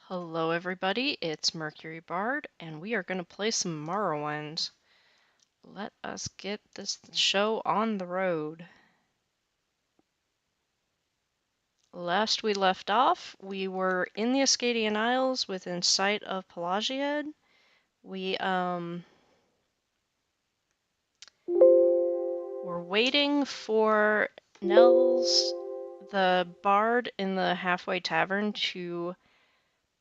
Hello everybody, it's Mercury Bard, and we are going to play some Morrowind. Let us get this show on the road. Last we left off, we were in the Ascadian Isles within sight of Pelagiad. We were waiting for Nels, the bard in the halfway tavern, to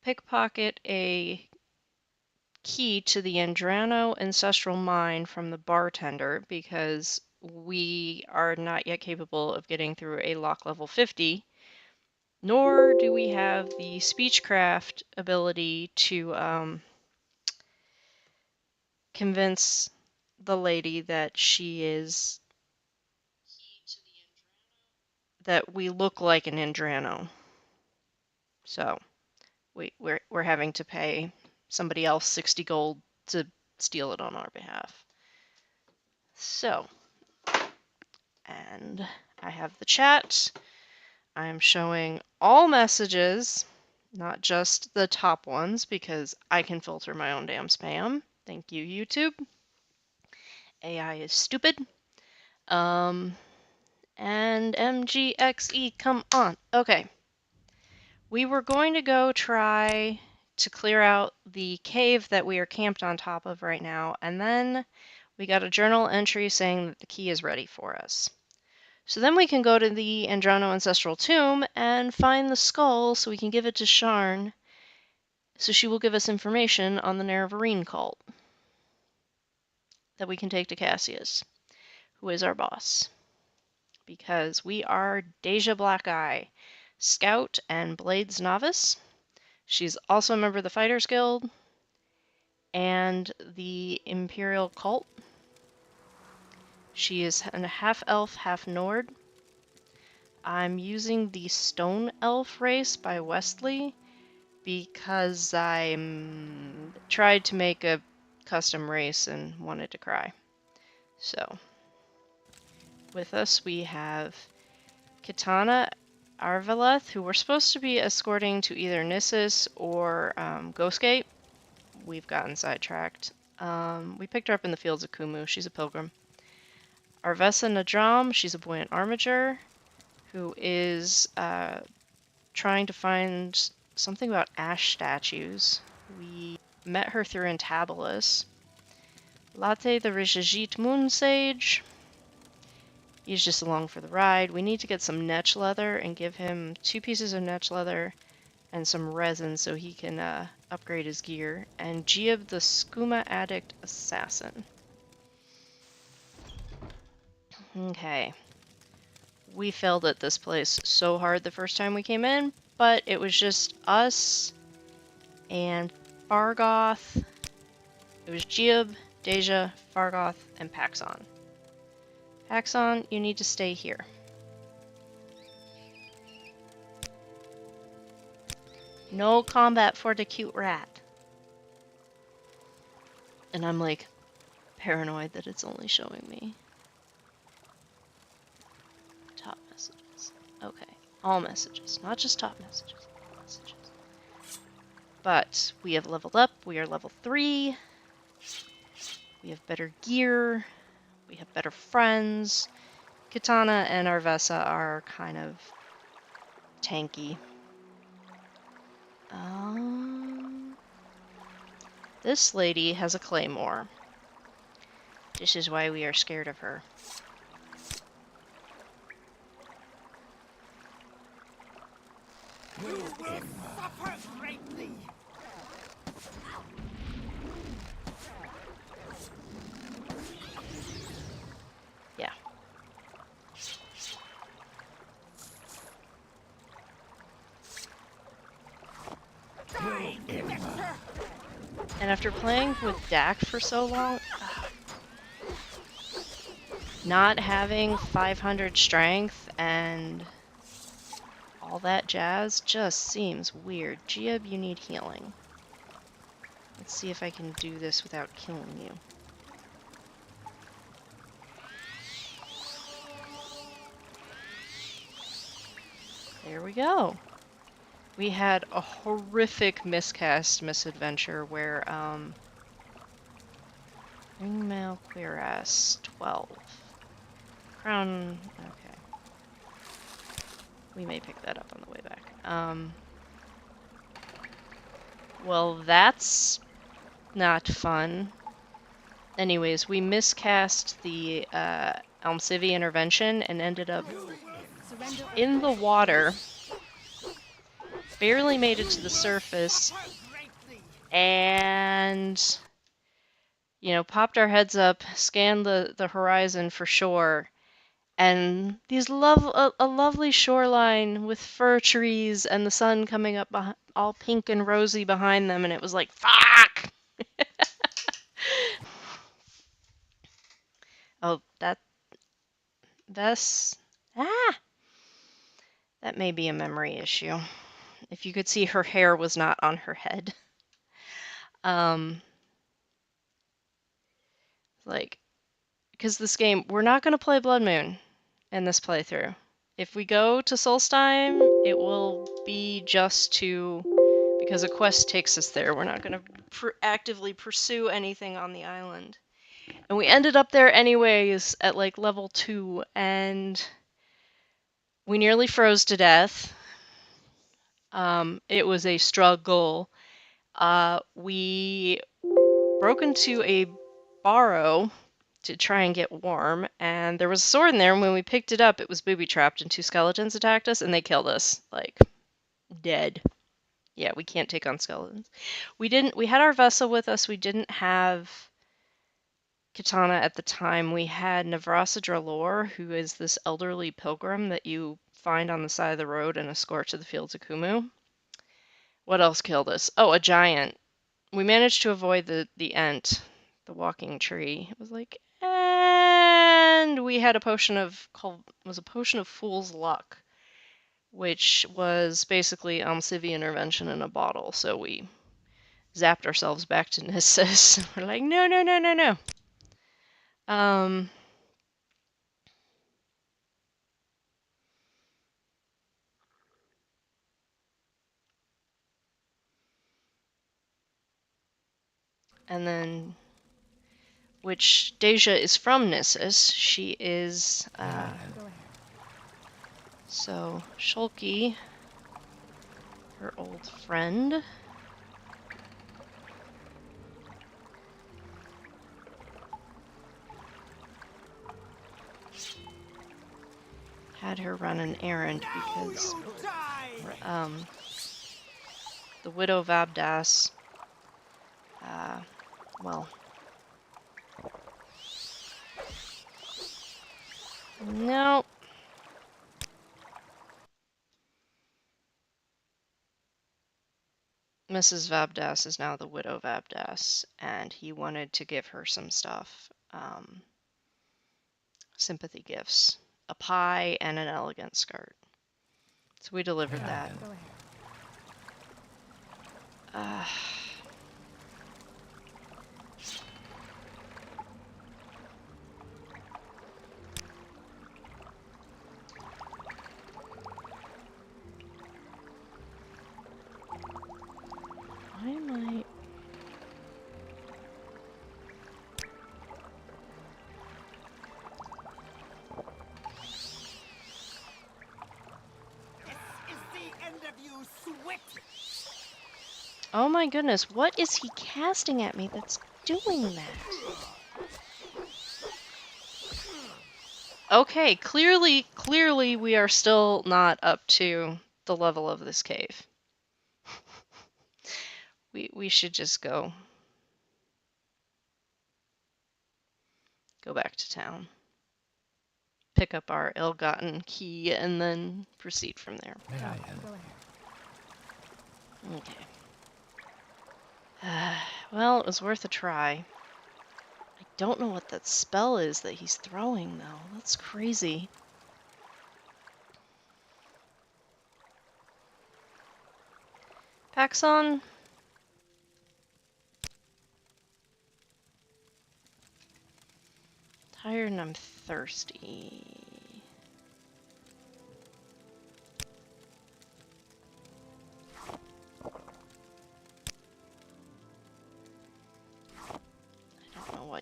pickpocket a key to the Andrano ancestral mine from the bartender because we are not yet capable of getting through a lock level 50, nor do we have the speechcraft ability to convince the lady that that we look like an Andrano. So we're having to pay somebody else 60 gold to steal it on our behalf. So, and I have the chat. I'm showing all messages, not just the top ones, because I can filter my own damn spam. Thank you, YouTube. AI is stupid. And MGXE, come on. Okay. We were going to go try to clear out the cave that we are camped on top of right now, and then we got a journal entry saying that the key is ready for us. So then we can go to the Andrano Ancestral Tomb and find the skull so we can give it to Sharn, so she will give us information on the Nerevarine cult that we can take to Cassius, who is our boss. Because we are Dacia Blackeye, Scout and Blades Novice. She's also a member of the Fighters Guild and the Imperial Cult. She is a half-elf, half-Nord. I'm using the Stone Elf race by Westley because I tried to make a custom race and wanted to cry. So, with us we have Kitana Arveleth, who we're supposed to be escorting to either Nissus or Ghostgate. We've gotten sidetracked. We picked her up in the fields of Kumu. She's a pilgrim. Arvessa Nadram, she's a buoyant armiger who is trying to find something about ash statues. We met her through Antabolus. Latte the Rishajit Moon Sage. He's just along for the ride. We need to get some netch leather and give him 2 pieces of netch leather and some resin so he can upgrade his gear. And Giab the Skooma Addict Assassin. Okay. We failed at this place so hard the first time we came in, but it was just us and Fargoth. It was Giab, Dacia, Fargoth, and Paxon. Paxon, you need to stay here. No combat for the cute rat. And I'm like paranoid that it's only showing me top messages. Okay, all messages, not just top messages, all messages. But we have leveled up, we are level 3. We have better gear. We have better friends. Kitana and Arvessa are kind of tanky. This lady has a claymore. This is why we are scared of her. You will suffer greatly. Yeah. And after playing with Dak for so long, not having 500 strength and all that jazz just seems weird. Giab, you need healing. Let's see if I can do this without killing you. There we go. We had a horrific miscast misadventure where, Ringmail Cuirass 12. Crown, okay. We may pick that up on the way back. Well, that's not fun. Anyways, we miscast the Almcivi intervention and ended up in the water. Barely made it to the surface, and popped our heads up, scanned the horizon for shore, and a lovely shoreline with fir trees and the sun coming up all pink and rosy behind them, and it was like, fuck! Oh, that's that may be a memory issue. If you could see, her hair was not on her head. Like, because this game, we're not going to play Blood Moon in this playthrough. If we go to Solstheim, it will be just because a quest takes us there. We're not going to actively pursue anything on the island. And we ended up there anyways at like level 2, and we nearly froze to death. It was a struggle. We broke into a barrow to try and get warm, and there was a sword in there, and when we picked it up, it was booby-trapped, and 2 skeletons attacked us, and they killed us. Like, dead. Yeah, we can't take on skeletons. We had our vessel with us, we didn't have katana at the time. We had Navrasa Dralor, who is this elderly pilgrim that you find on the side of the road and escort to the fields of Kumu. What else killed us? Oh, a giant. We managed to avoid the Ent, the walking tree. It was like, and we had a potion of Fool's Luck, which was basically Almcivi intervention in a bottle. So we zapped ourselves back to Nissus. We're like, no, no, no, no, no. And then, which Dacia is from Nissus. She is, so Shulky, her old friend. Had her run an errand because the widow Vabdas, well, no. Mrs. Vabdas is now the widow Vabdas, and he wanted to give her some stuff, sympathy gifts, a pie and an elegant skirt. So we delivered that. Why am I... Oh my goodness, what is he casting at me that's doing that? Okay, clearly we are still not up to the level of this cave. We should just go back to town. Pick up our ill-gotten key and then proceed from there. Okay. Well, it was worth a try. I don't know what that spell is that he's throwing, though. That's crazy. Paxson? Tired and I'm thirsty.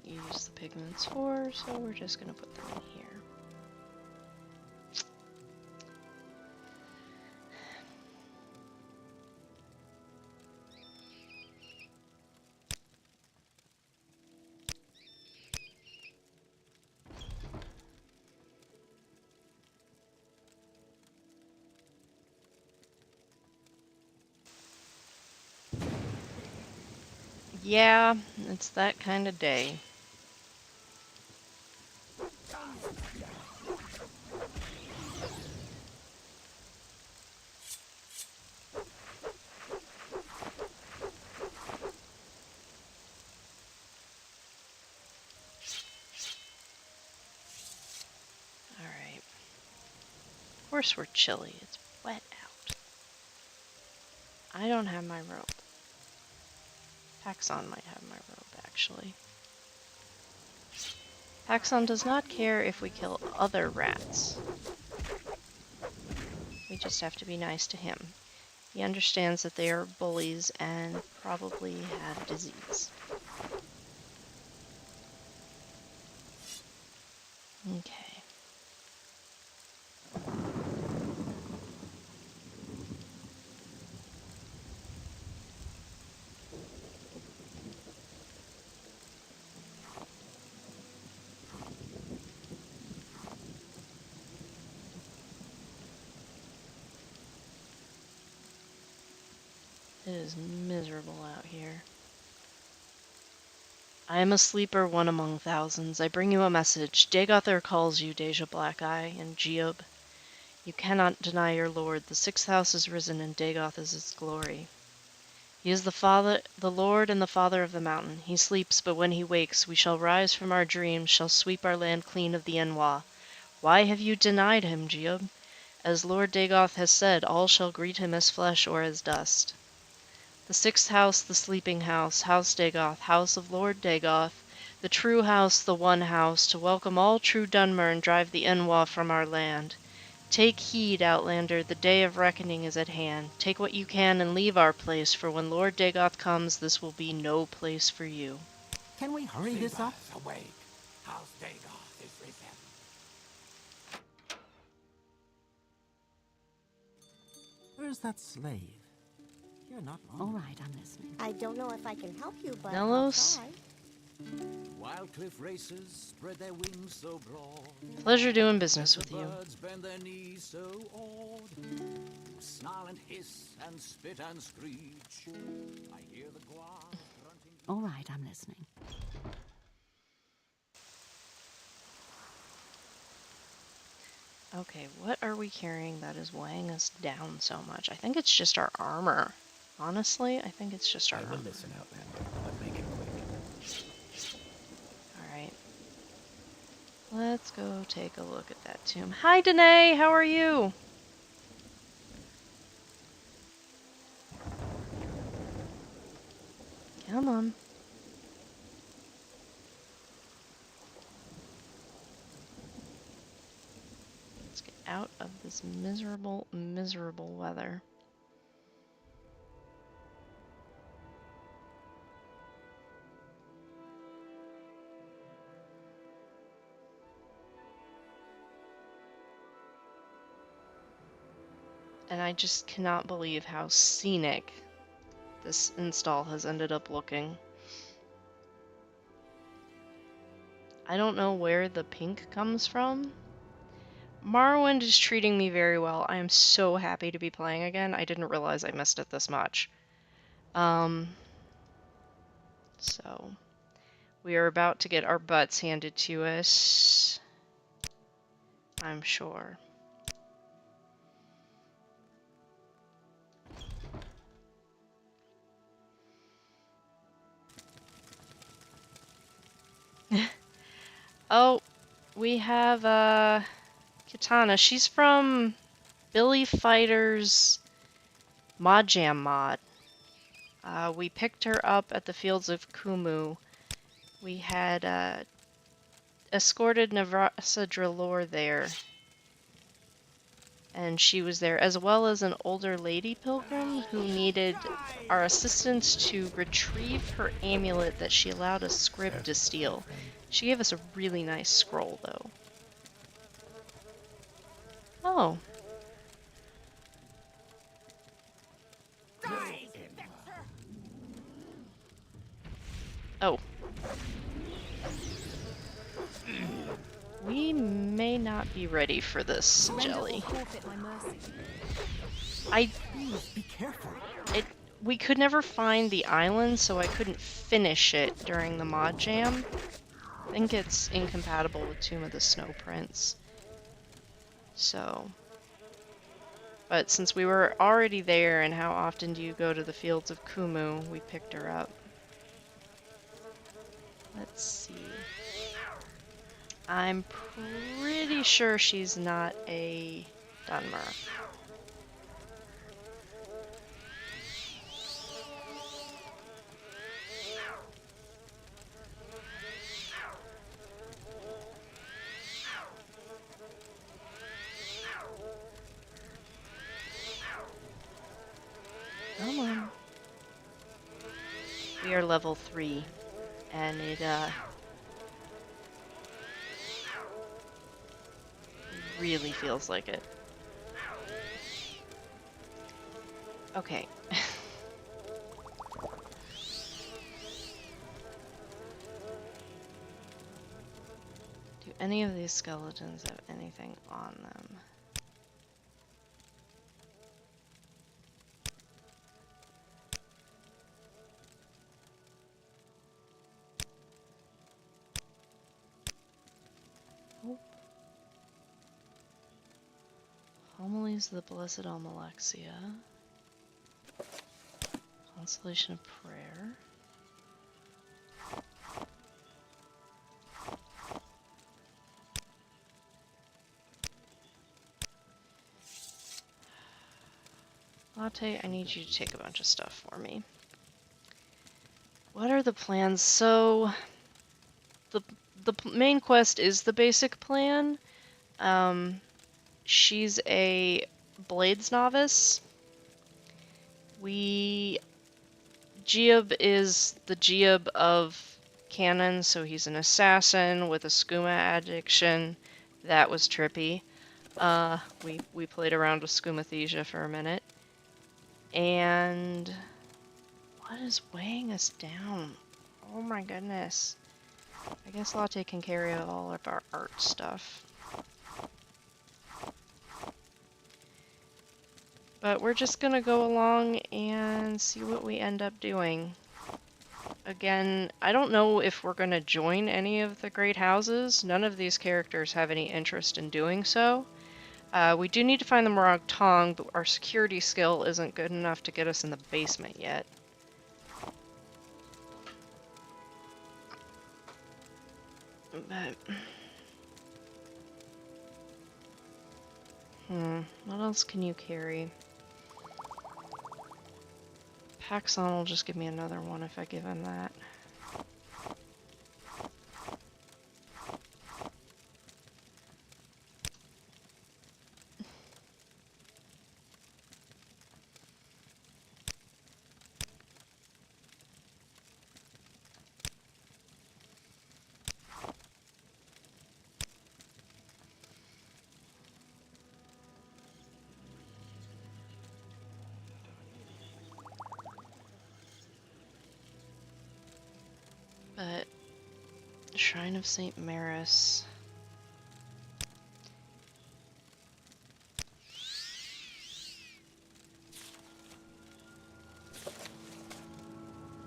not use the pigments for, so we're just gonna put them in here. Yeah, it's that kind of day. Alright. Of course we're chilly. It's wet out. I don't have my rope. Paxson might have my rope, actually. Paxson does not care if we kill other rats. We just have to be nice to him. He understands that they are bullies and probably have disease. Okay. It is miserable out here. I am a sleeper, one among thousands. I bring you a message. Dagother calls you, Dacia Blackeye, and Geob. You cannot deny your lord. The sixth house is risen, and Dagoth is its glory. He is the lord and the father of the mountain. He sleeps, but when he wakes, we shall rise from our dreams, shall sweep our land clean of the Enwa. Why have you denied him, Geob? As Lord Dagoth has said, all shall greet him as flesh or as dust. The sixth house, the sleeping house, House Dagoth, house of Lord Dagoth, the true house, the one house, to welcome all true Dunmer and drive the Enwa from our land. Take heed, Outlander, the day of reckoning is at hand. Take what you can and leave our place, for when Lord Dagoth comes, this will be no place for you. Can we hurry this up? Awake. House Dagoth is risen. Where's that slave? You're not long. All right, I'm listening. I don't know if I can help you, but Nellos? I'll try. Wild cliff racers spread their wings so broad. Pleasure doing business with The you. birds bend their knees so awed. Snarl and hiss and spit and screech. I hear the guar grunting. All right, I'm listening. Okay, what are we carrying that is weighing us down so much? I think it's just our armor. Honestly, I think it's just our I armor. will listen, Outlander, but make it quick. Alright. Let's go take a look at that tomb. Hi, Danae! How are you? Come on. Let's get out of this miserable, miserable weather. And I just cannot believe how scenic this install has ended up looking. I don't know where the pink comes from. Morrowind is treating me very well. I am so happy to be playing again. I didn't realize I missed it this much. So we are about to get our butts handed to us, I'm sure. Oh, we have Katana. She's from Billy Fighter's Mod Jam mod. We picked her up at the Fields of Kumu. We had escorted Navrasa Drillor there. and she was there, as well as an older lady pilgrim who needed our assistance to retrieve her amulet that she allowed a scrib to steal. She gave us a really nice scroll, though. Oh. Oh. We may not be ready for this, Jelly. Be careful. We could never find the island, so I couldn't finish it during the mod jam. I think it's incompatible with Tomb of the Snow Prince. So... But since we were already there, and how often do you go to the fields of Kumu, we picked her up. Let's see. I'm pretty sure she's not a Dunmer. Come on. We are level 3, and it really feels like it. Okay. Do any of these skeletons have anything on them? Nope. Homilies of the Blessed Almalexia. Consolation of Prayer. Latte, I need you to take a bunch of stuff for me. What are the plans? So, the main quest is the basic plan. She's a Blades novice. Geob is the Geob of canon, so he's an assassin with a skooma addiction. That was trippy. We played around with Skomathesia for a minute. And what is weighing us down? Oh my goodness. I guess Latte can carry all of our art stuff. But we're just gonna go along and see what we end up doing. Again, I don't know if we're gonna join any of the great houses. None of these characters have any interest in doing so. We do need to find the Morag Tong, but our security skill isn't good enough to get us in the basement yet. But... what else can you carry? Paxson will just give me another one if I give him that. But Shrine of St. Maris.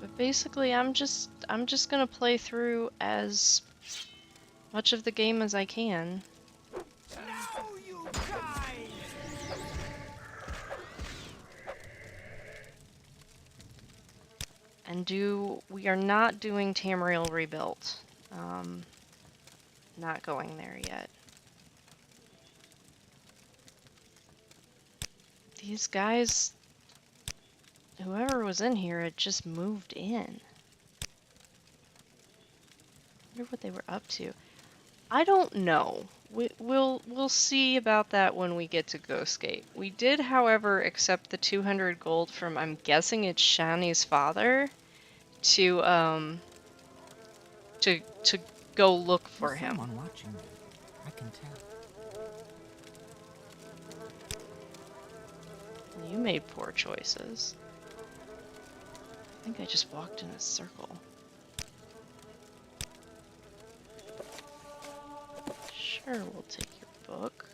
But basically, I'm just gonna play through as much of the game as I can. Now you die! And we are not doing Tamriel Rebuilt. Not going there yet. These guys, whoever was in here had just moved in. I wonder what they were up to. I don't know. We'll see about that when we get to Ghostgate. We did, however, accept the 200 gold from, I'm guessing it's Shani's father, to to go look for There's him. someone watching me. I can tell. You made poor choices. I think I just walked in a circle. Sure, we'll take your book.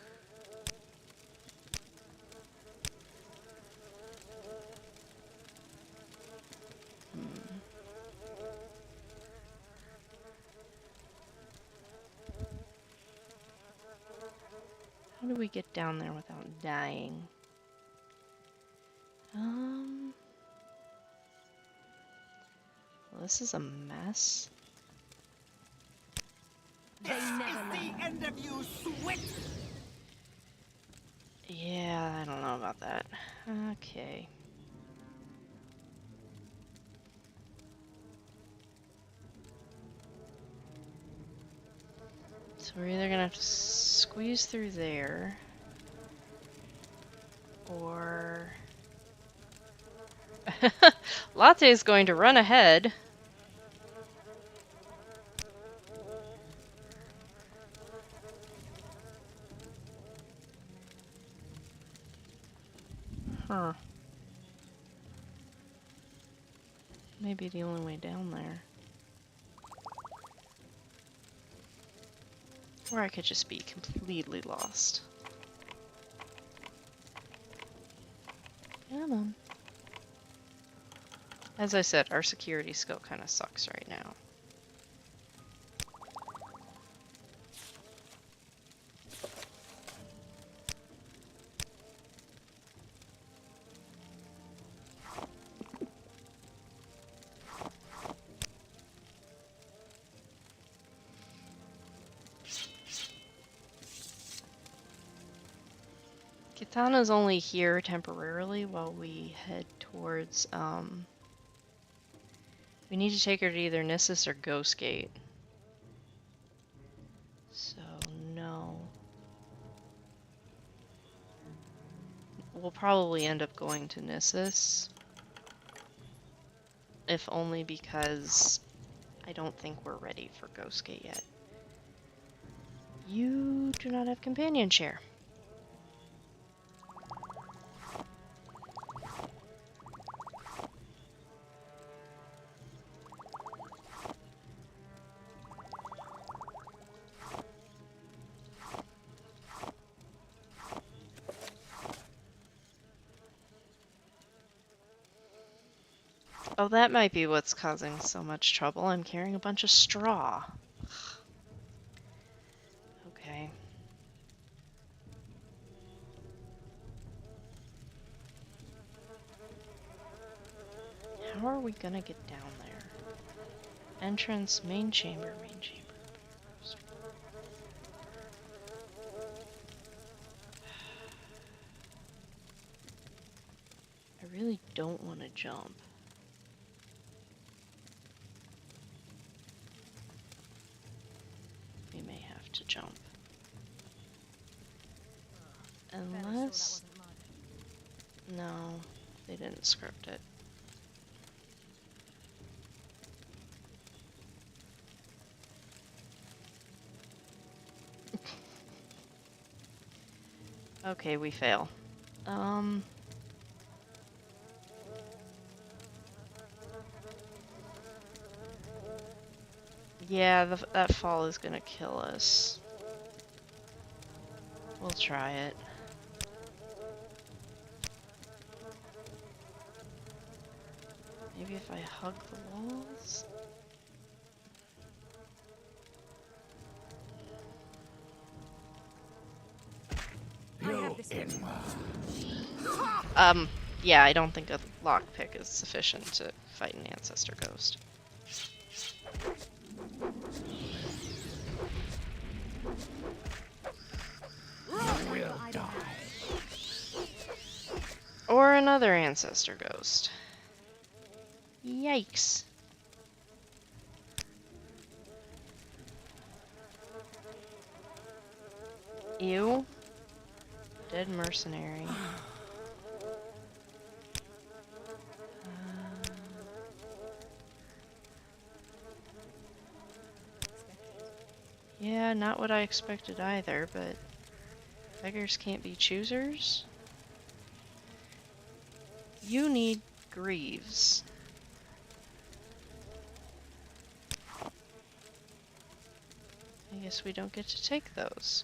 How do we get down there without dying? Well, this is a mess. They never learn. The end of you, swit! Yeah, I don't know about that. Okay. So we're either gonna have to squeeze through there, or... Latte is going to run ahead. Huh. Maybe the only way down there. Or I could just be completely lost. Come on. As I said, our security skill kind of sucks right now. Kitana's only here temporarily while we head towards, we need to take her to either Nissus or Ghostgate. So, no. We'll probably end up going to Nissus. If only because I don't think we're ready for Ghostgate yet. You do not have companion share. Oh, that might be what's causing so much trouble. I'm carrying a bunch of straw. Okay. How are we gonna get down there? Entrance, main chamber, main chamber. I really don't want to jump. We may have to jump. Unless... No, they didn't script it. Okay, we fail. Yeah, that fall is gonna kill us. We'll try it. Maybe if I hug the walls? Yeah, I don't think a lockpick is sufficient to fight an ancestor ghost. Will die. Or another ancestor ghost. Yikes. Ew. Dead mercenary. Yeah, not what I expected either, but beggars can't be choosers. You need greaves. I guess we don't get to take those.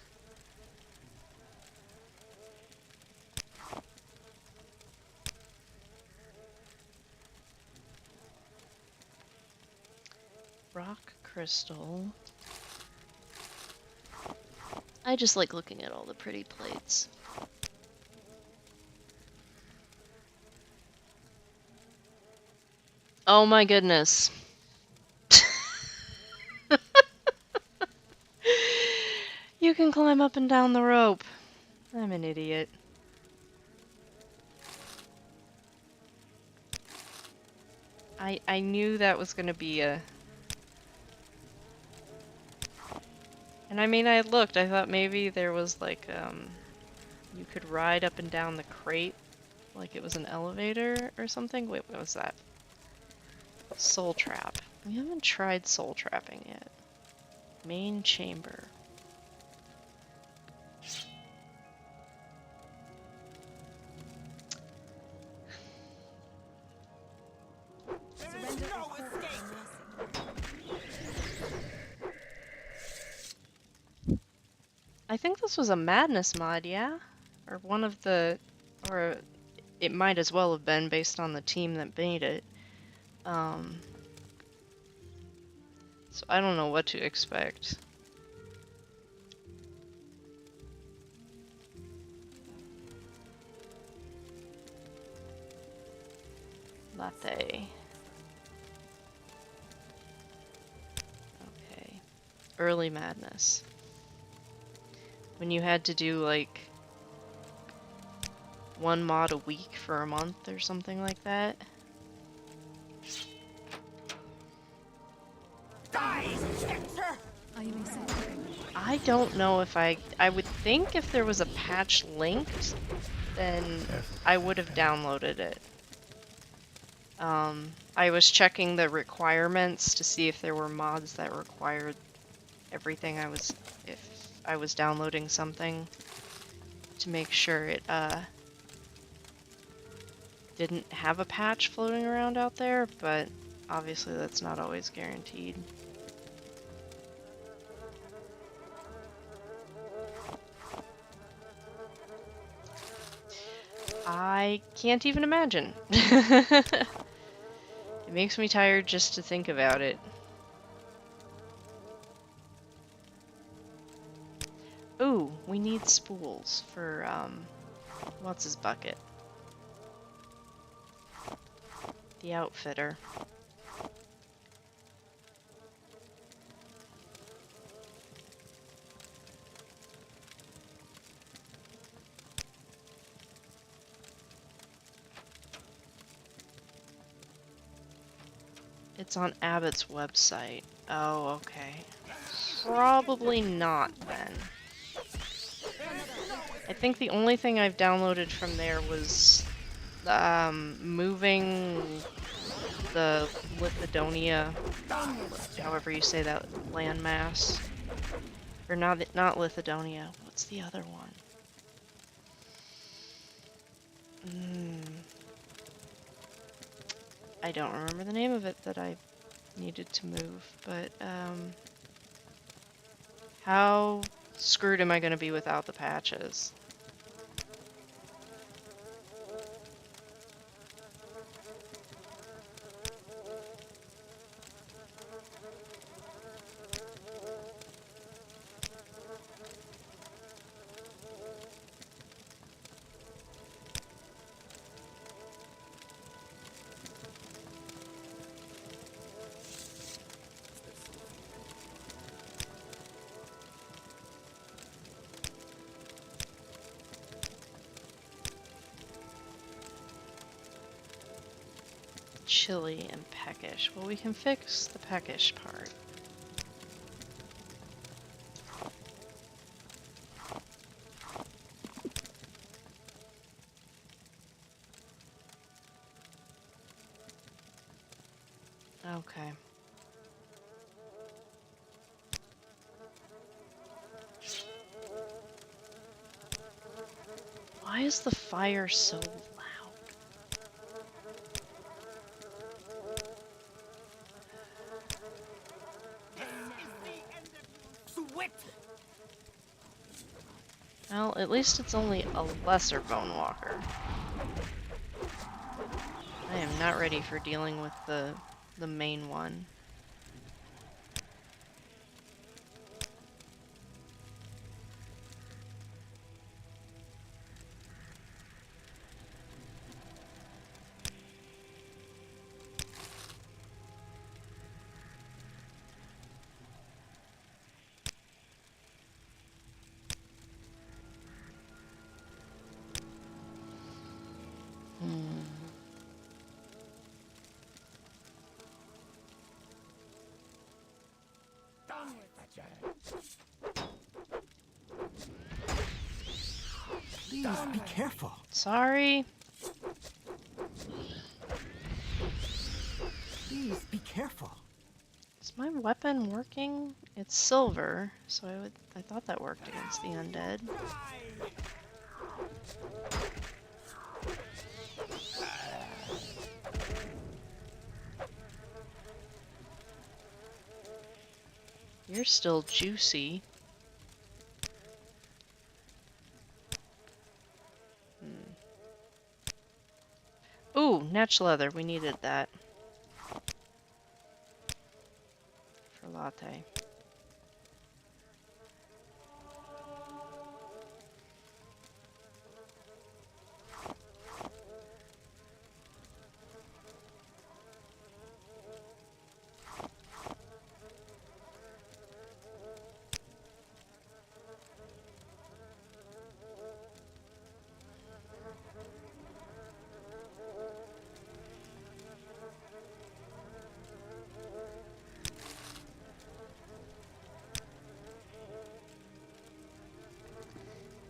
Rock crystal. I just like looking at all the pretty plates. Oh my goodness. You can climb up and down the rope. I'm an idiot. I knew that was gonna be a... And I mean, I looked, I thought maybe there was like, you could ride up and down the crate like it was an elevator or something. Wait, what was that? Soul trap. We haven't tried soul trapping yet. Main chamber. Surrender is perfect mercy. I think this was a madness mod, yeah? Or one of the... Or it might as well have been based on the team that made it. So I don't know what to expect. Latte. Okay. Early madness. When you had to do like one mod a week for a month or something like that. Are you excited? I don't know if I would think if there was a patch linked, then I would have downloaded it. I was checking the requirements to see if there were mods that required everything if I was downloading something, to make sure it didn't have a patch floating around out there, but obviously that's not always guaranteed. I can't even imagine. It makes me tired just to think about it. Ooh, we need spools for, what's his bucket? The outfitter. It's on Abbott's website. Oh, okay. Probably not, then. I think the only thing I've downloaded from there was moving the Lithodonia, however you say that landmass. Or not Lithodonia. What's the other one? I don't remember the name of it that I needed to move, but how screwed am I going to be without the patches? Chili and peckish. Well, we can fix the peckish part. Okay. Why is the fire so loud? Sweat! Well, at least it's only a lesser bone walker. I am not ready for dealing with the main one. Hmm. Please be careful. Sorry. Please be careful. Is my weapon working? It's silver, so I thought that worked against the undead. You're still juicy. Ooh, natch leather. We needed that for latte.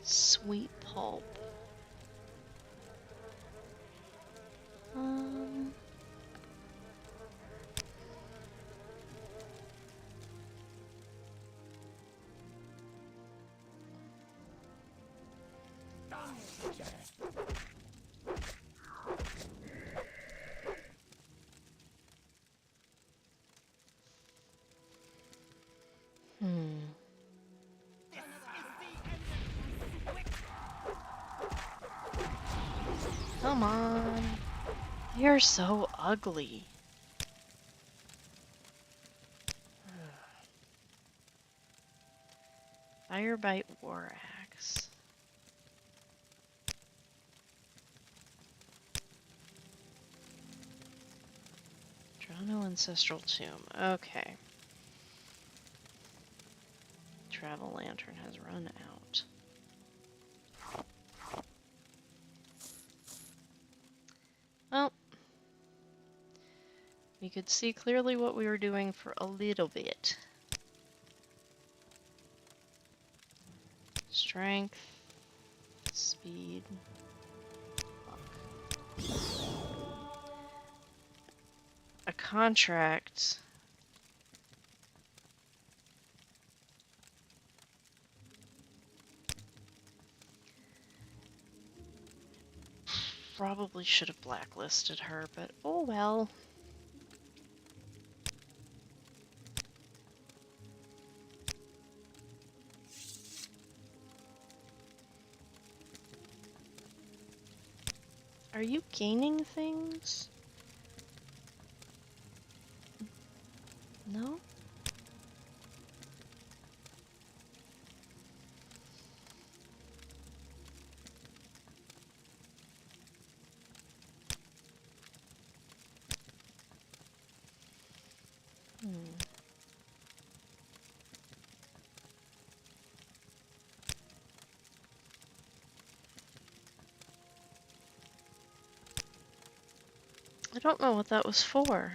Sweet pulp. Um, hmm. Come on. You're so ugly. Firebite War Axe. Drono Ancestral Tomb. Okay. Travel Lantern has run out. Well, we could see clearly what we were doing for a little bit. Strength, speed, luck. A contract. Probably should have blacklisted her, but oh well. Are you gaining things? No? I don't know what that was for.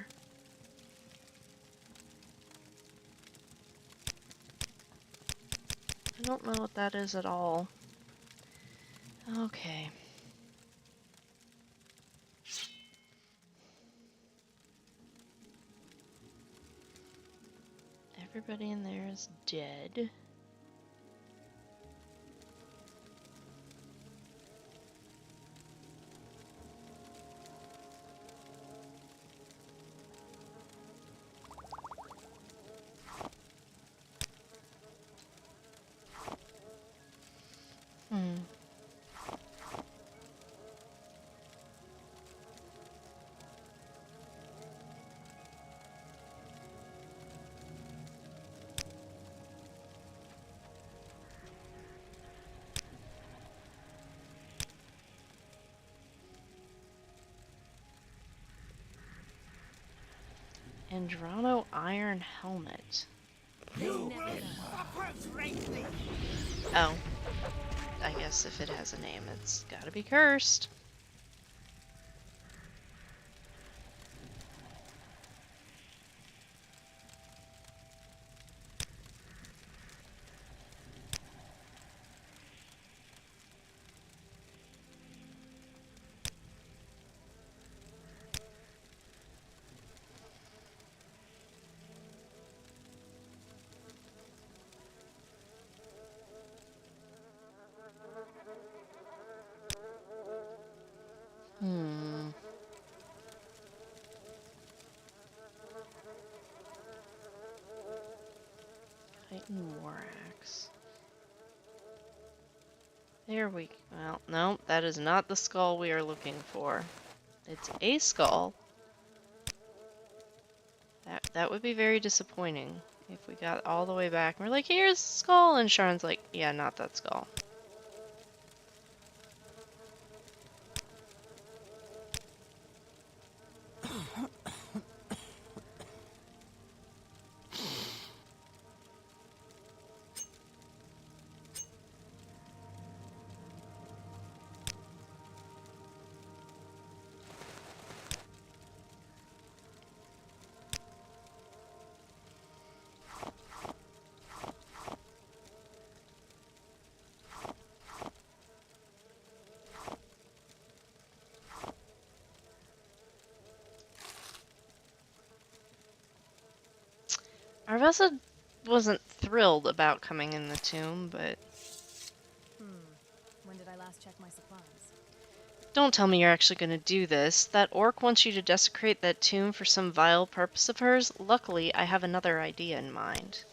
I don't know what that is at all. Okay. Everybody in there is dead. Hmm. Andrano iron helmet. You will suffer greatly. Oh, I guess if it has a name, it's gotta be cursed. Hmm. Titan War Axe. There we go. Well, no, that is not the skull we are looking for. It's a skull. That would be very disappointing if we got all the way back and we're like, here's the skull, and Sharon's like, yeah, not that skull. Arvessa wasn't thrilled about coming in the tomb, but When did I last check my supplies? don't tell me you're actually going to do this. That orc wants you to desecrate that tomb for some vile purpose of hers. Luckily, I have another idea in mind.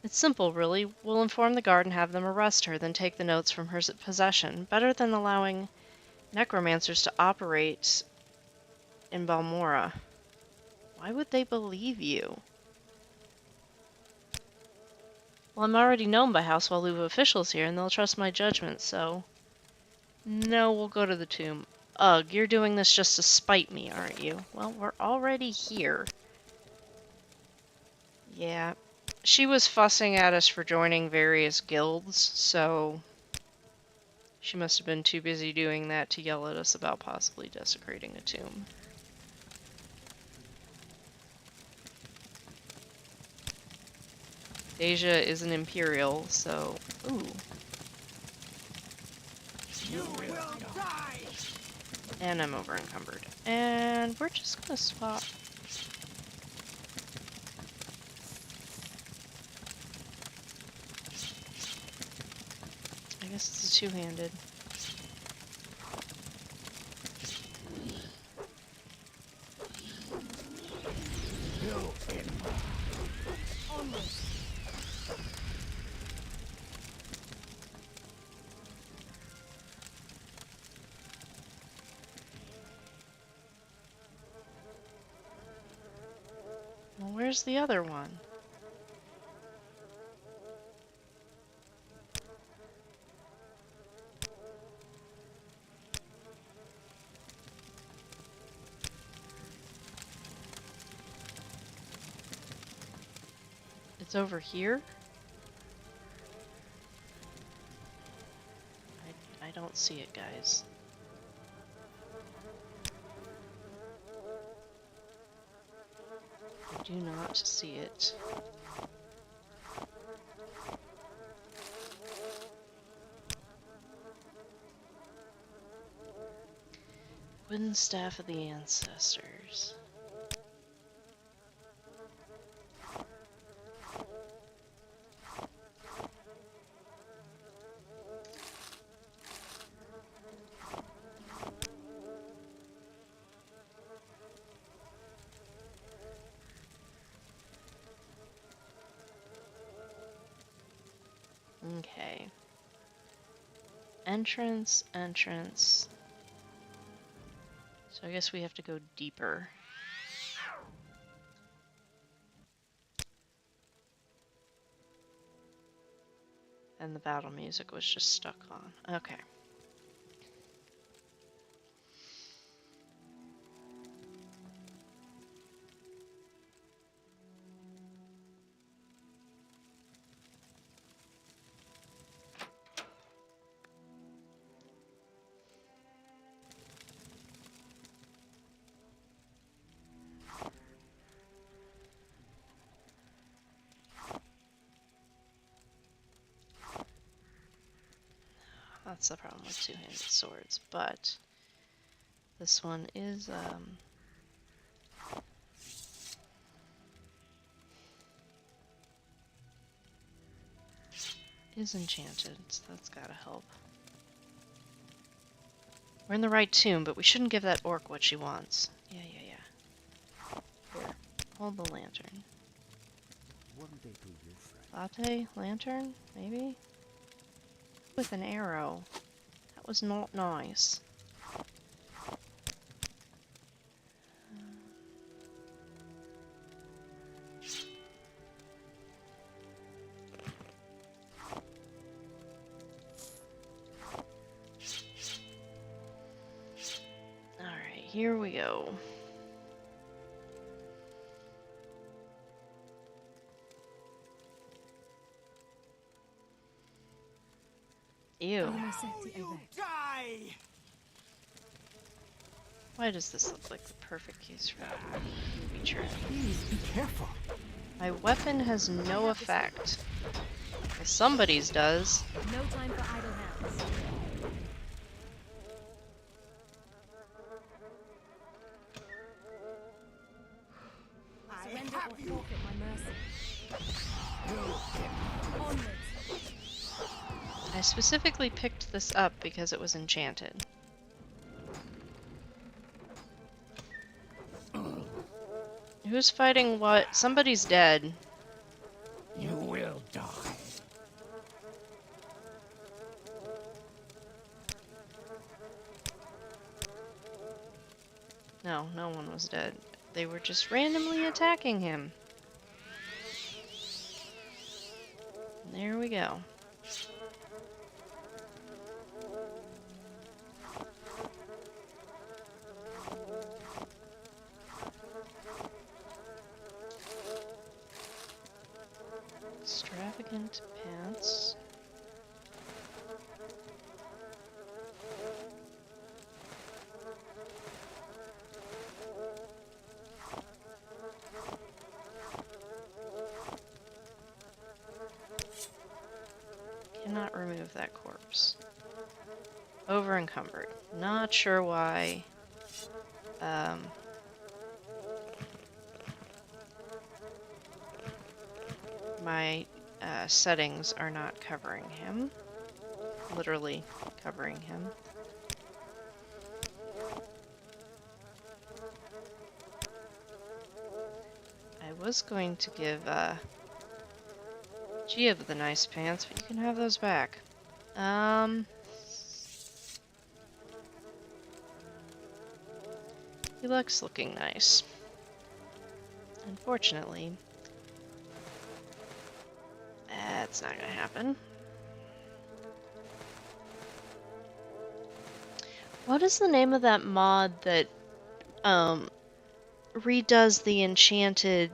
It's simple, really. We'll inform the guard and have them arrest her, then take the notes from her possession. Better than allowing necromancers to operate in Balmora. Why would they believe you? Well, I'm already known by House Waluva officials here, and they'll trust my judgment, so... No, we'll go to the tomb. Ugh, you're doing this just to spite me, aren't you? Well, we're already here. Yeah. She was fussing at us for joining various guilds, so... She must have been too busy doing that to yell at us about possibly desecrating a tomb. Dacia is an Imperial, so... Ooh. You will die. And I'm over encumbered. And we're just gonna swap. I guess it's a two-handed. Well, where's the other one? It's over here? I don't see it, guys. I do not see it. Wooden Staff of the Ancestors. entrance, entrance. So I guess we have to go deeper. And the battle music was just stuck on. Okay. That's the problem with two-handed swords, but this one is enchanted, so that's gotta help. We're in the right tomb, but we shouldn't give that orc what she wants. Yeah. Here, hold the lantern. Latte? Lantern? Maybe? With an arrow. That was not nice. Alright, here we go. Ew. You die! Why does this look like the perfect case for a booby trap? Please be careful. My weapon has no effect. Well, somebody's does. No time for idle hands. Surrender or forfeit my mercy. Onwards. I specifically picked this up because it was enchanted. Who's fighting what? Somebody's dead. You will die. No, no one was dead. They were just randomly attacking him. There we go. Extravagant pants. Cannot remove that corpse. Over encumbered. Not sure why. My settings are not covering him. Literally covering him. I was going to give Gia the nice pants, but you can have those back. He looks looking nice. Unfortunately, that's not gonna happen. What is the name of that mod that redoes the enchanted,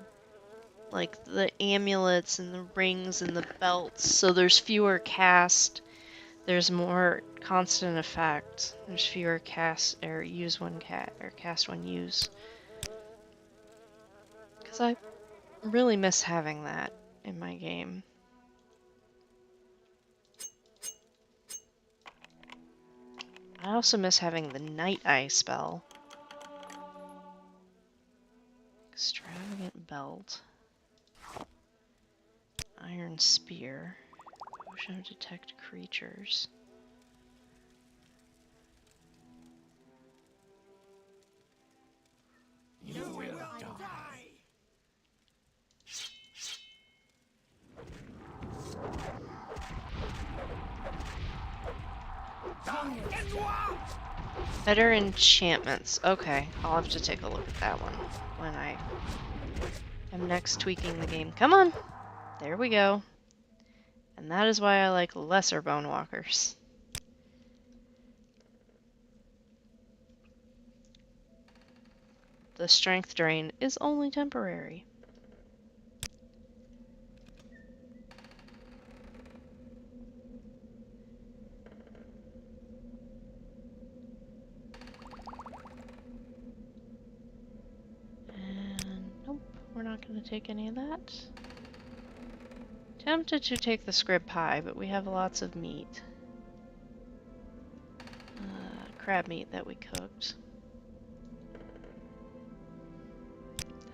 like the amulets and the rings and the belts, so there's fewer cast, there's more constant effect, there's fewer cast or use one cast one use. Because I really miss having that in my game. I also miss having the Night Eye spell. Extravagant belt. Iron spear. Potion of detect creatures. You will die. Better enchantments. Okay, I'll have to take a look at that one when I am next tweaking the game. Come on! There we go. And that is why I like lesser bone walkers. The strength drain is only temporary. And nope, we're not going to take any of that. Tempted to take the scrib pie, but we have lots of meat. Crab meat that we cooked.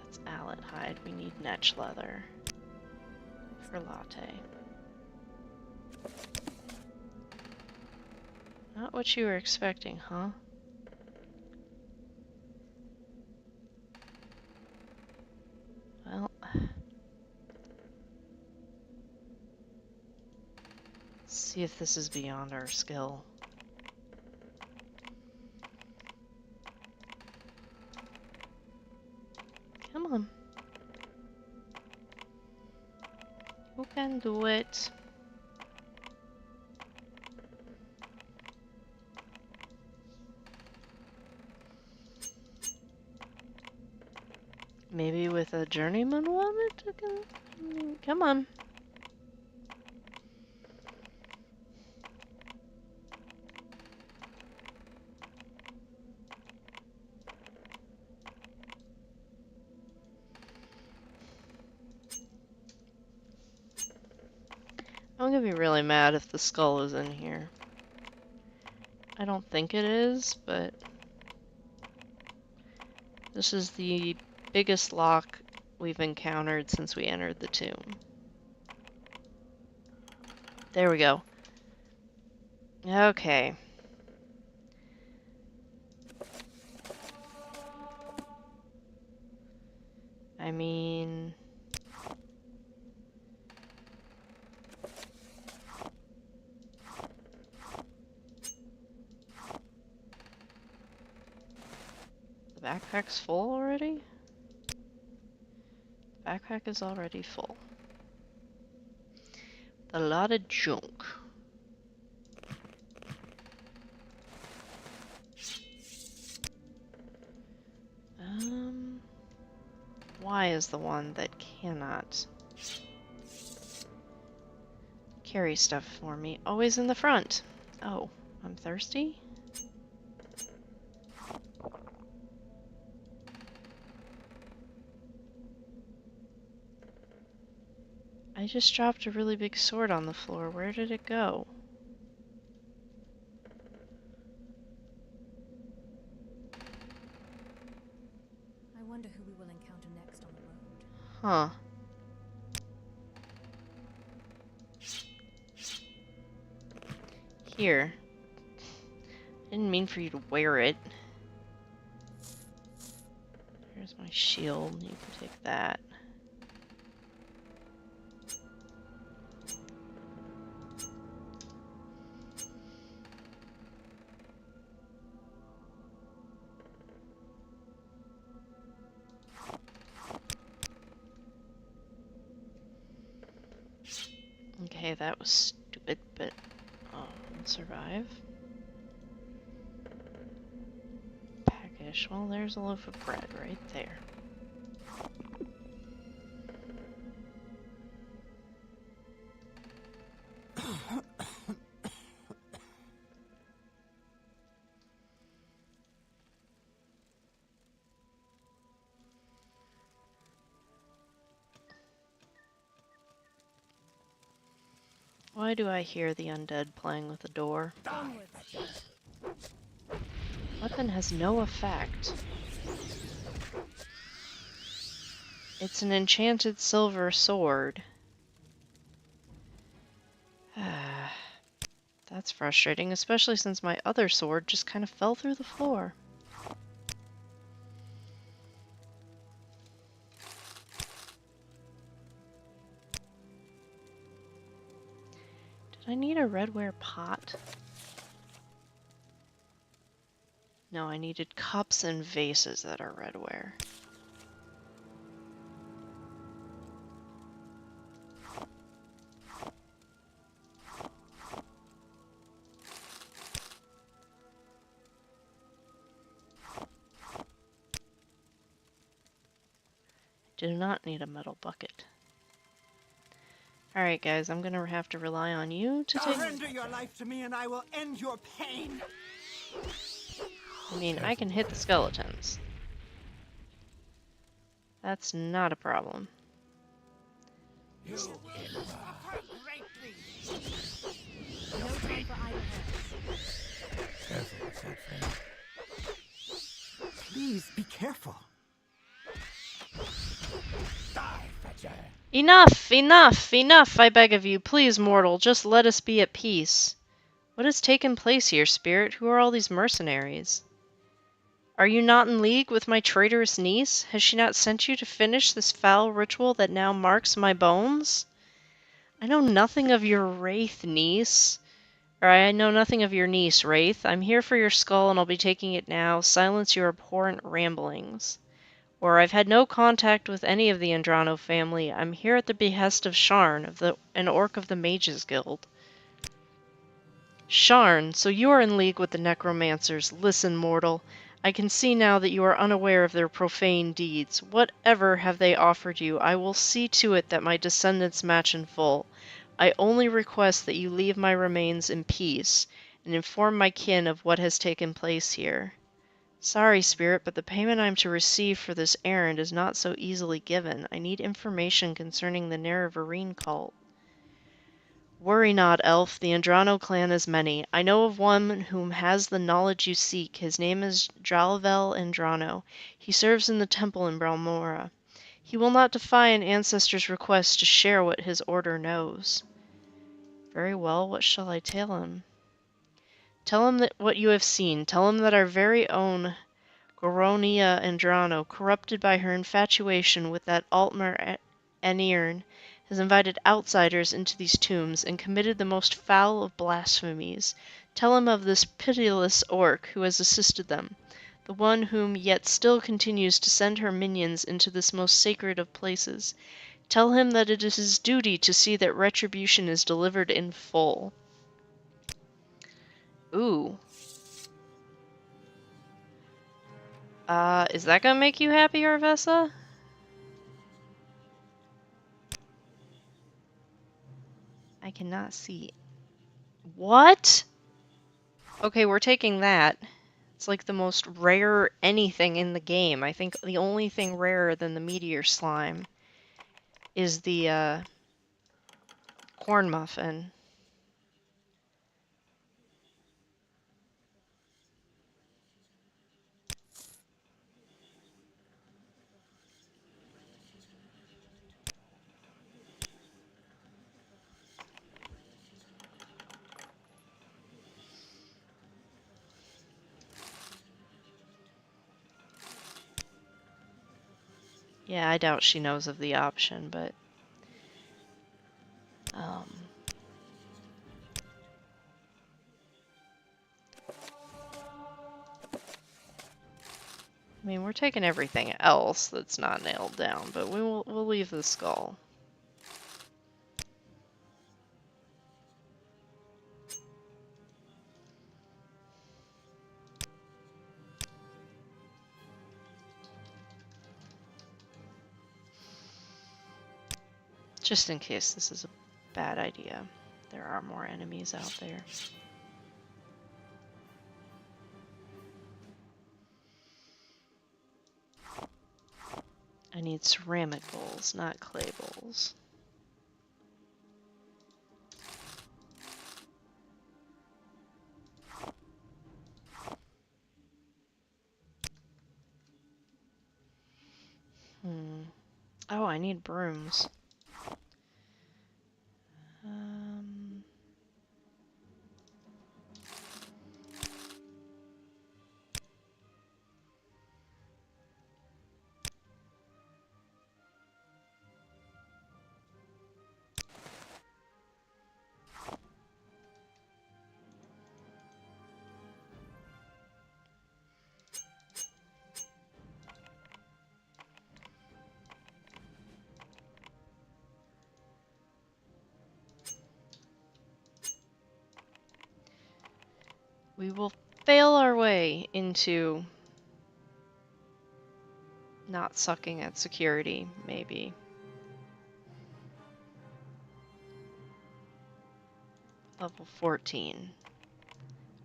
That's allet hide. We need netch leather for latte. Not what you were expecting, huh? Well, let's see if this is beyond our skill. Come on. You can do it. Maybe with a journeyman one? Come on. I'm gonna be really mad if the skull is in here. I don't think it is, but this is the biggest lock we've encountered since we entered the tomb. There we go. Okay. I mean... the backpack's full already? The backpack is already full. A lot of junk. Y is the one that cannot carry stuff for me. Always in the front. Oh, I'm thirsty? I just dropped a really big sword on the floor. Where did it go? I wonder who we will encounter next on the road. Huh. Here. Didn't mean for you to wear it. Here's my shield. You can take that. Okay, that was stupid, but we'll survive. Peckish. Well, there's a loaf of bread right there. Why do I hear the undead playing with the door? Onwards. Weapon has no effect. It's an enchanted silver sword. That's frustrating, especially since my other sword just kind of fell through the floor. Did I need a redware pot? No, I needed cups and vases that are redware. Do not need a metal bucket. Alright guys, I'm gonna have to rely on you to take... Surrender your life to me and I will end your pain. I mean, I can hit the skeletons. That's not a problem. You will Suffer greatly. No time for idle hands. careful with that, friend. Please be careful. Die, Fetcher. Enough! Enough! Enough! I beg of you, please, mortal, just let us be at peace. What has taken place here, spirit? Who are all these mercenaries? Are you not in league with my traitorous niece? Has she not sent you to finish this foul ritual that now marks my bones? I know nothing of your wraith, niece. Or I know nothing of your niece, Wraith. I'm here for your skull and I'll be taking it now. Silence your abhorrent ramblings. Or I've had no contact with any of the Andrano family. I'm here at the behest of Sharn, an orc of the Mages Guild. Sharn, so you are in league with the necromancers. Listen, mortal. I can see now that you are unaware of their profane deeds. Whatever have they offered you, I will see to it that my descendants match in full. I only request that you leave my remains in peace, and inform my kin of what has taken place here. Sorry, spirit, but the payment I'm to receive for this errand is not so easily given. I need information concerning the Nerevarine cult. Worry not, elf. The Andrano clan is many. I know of one whom has the knowledge you seek. His name is Dralvel Andrano. He serves in the temple in Balmora. He will not defy an ancestor's request to share what his order knows. Very well, what shall I tell him? Tell him that what you have seen. Tell him that our very own Goronia Andrano, corrupted by her infatuation with that Altmer Anirn, has invited outsiders into these tombs and committed the most foul of blasphemies. Tell him of this pitiless orc who has assisted them, the one whom yet still continues to send her minions into this most sacred of places. Tell him that it is his duty to see that retribution is delivered in full. Ooh. Is that gonna make you happy, Arvessa? I cannot see. What? Okay, we're taking that. It's like the most rare anything in the game. I think the only thing rarer than the meteor slime is the corn muffin. Yeah, I doubt she knows of the option, but I mean, we're taking everything else that's not nailed down, but we'll leave the skull. Just in case this is a bad idea. There are more enemies out there. I need ceramic bowls, not clay bowls. Oh, I need brooms. Um, We will fail our way into not sucking at security, maybe. Level 14.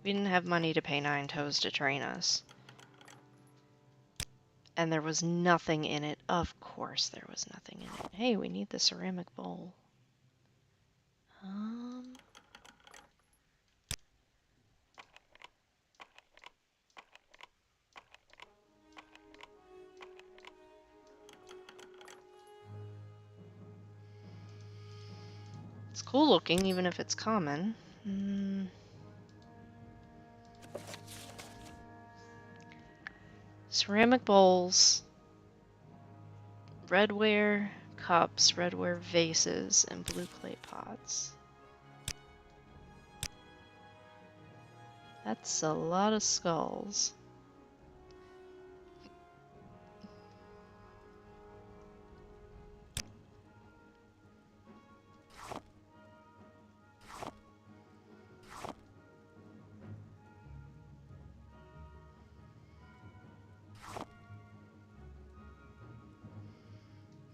We didn't have money to pay 9 toes to train us. And there was nothing in it. Of course there was nothing in it. Hey, we need the ceramic bowl. It's cool looking, even if it's common. Ceramic bowls, redware cups, redware vases, and blue clay pots. That's a lot of skulls.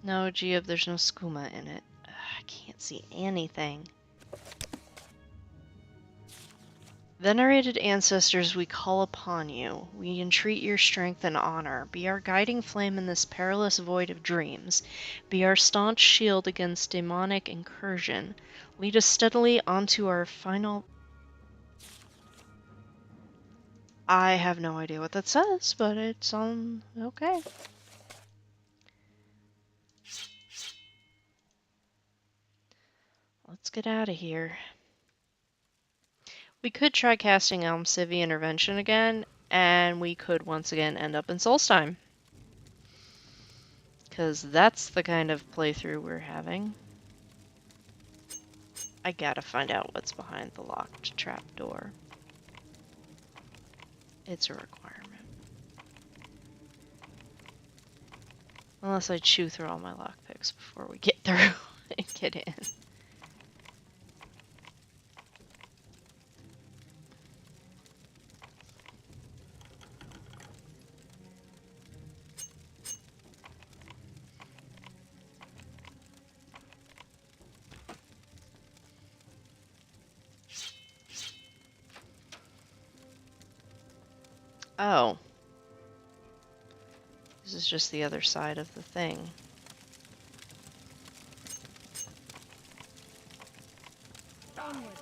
No, Geob, there's no skooma in it. Ugh, I can't see anything. Venerated ancestors, we call upon you. We entreat your strength and honor. Be our guiding flame in this perilous void of dreams. Be our staunch shield against demonic incursion. Lead us steadily onto our final... I have no idea what that says, but it's okay. Let's get out of here. We could try casting Elm Civi Intervention again, and we could once again end up in Solstheim. Because that's the kind of playthrough we're having. I gotta find out what's behind the locked trapdoor. It's a requirement. Unless I chew through all my lockpicks before we get through and get in. Oh. This is just the other side of the thing. Onwards.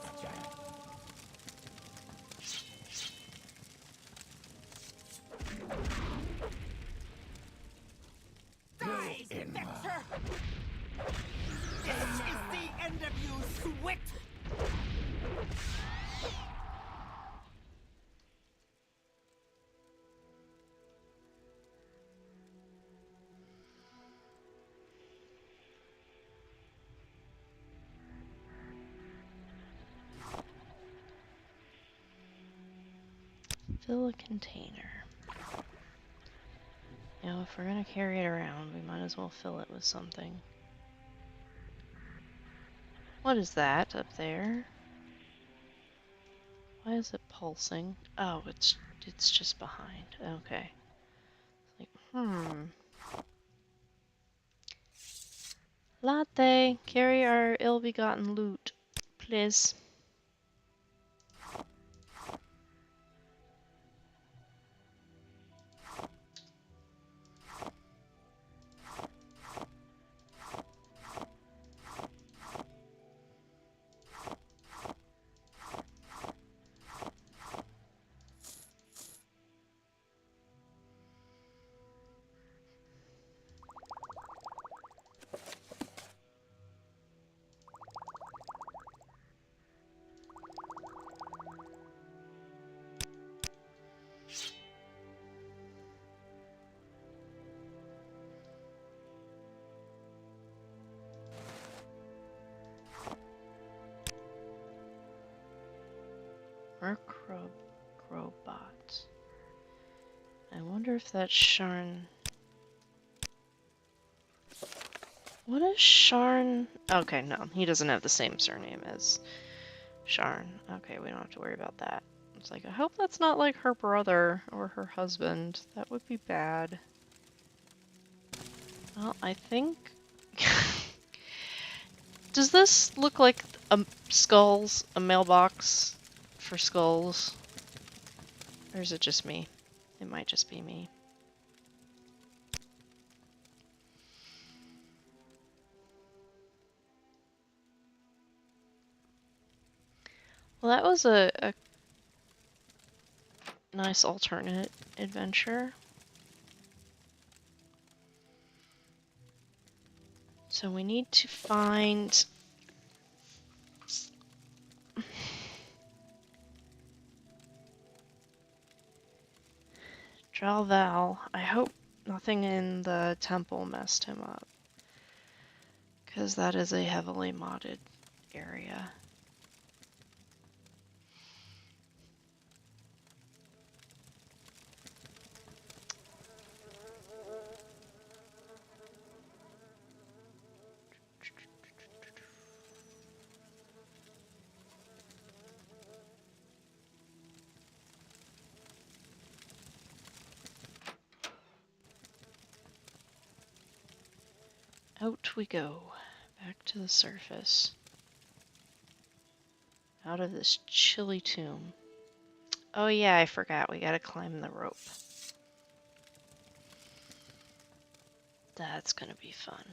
Die, Spectre! This is the end of you, Swit! Fill a container. You know, if we're gonna carry it around, we might as well fill it with something. What is that up there? Why is it pulsing? Oh, it's just behind. Okay. Like, Latte, carry our ill-begotten loot, please. Or Crowbot. I wonder if that's Sharn. What is Sharn? Okay, no, he doesn't have the same surname as Sharn. Okay, we don't have to worry about that. It's like, I hope that's not like her brother or her husband. That would be bad. Well, I think... Does this look like skulls? A mailbox for skulls? Or is it just me? It might just be me. Well, that was a nice alternate adventure. So we need to find... Val. I hope nothing in the temple messed him up. Because that is a heavily modded area. Out we go. Back to the surface. Out of this chilly tomb. Oh yeah, I forgot. We gotta climb the rope. That's gonna be fun.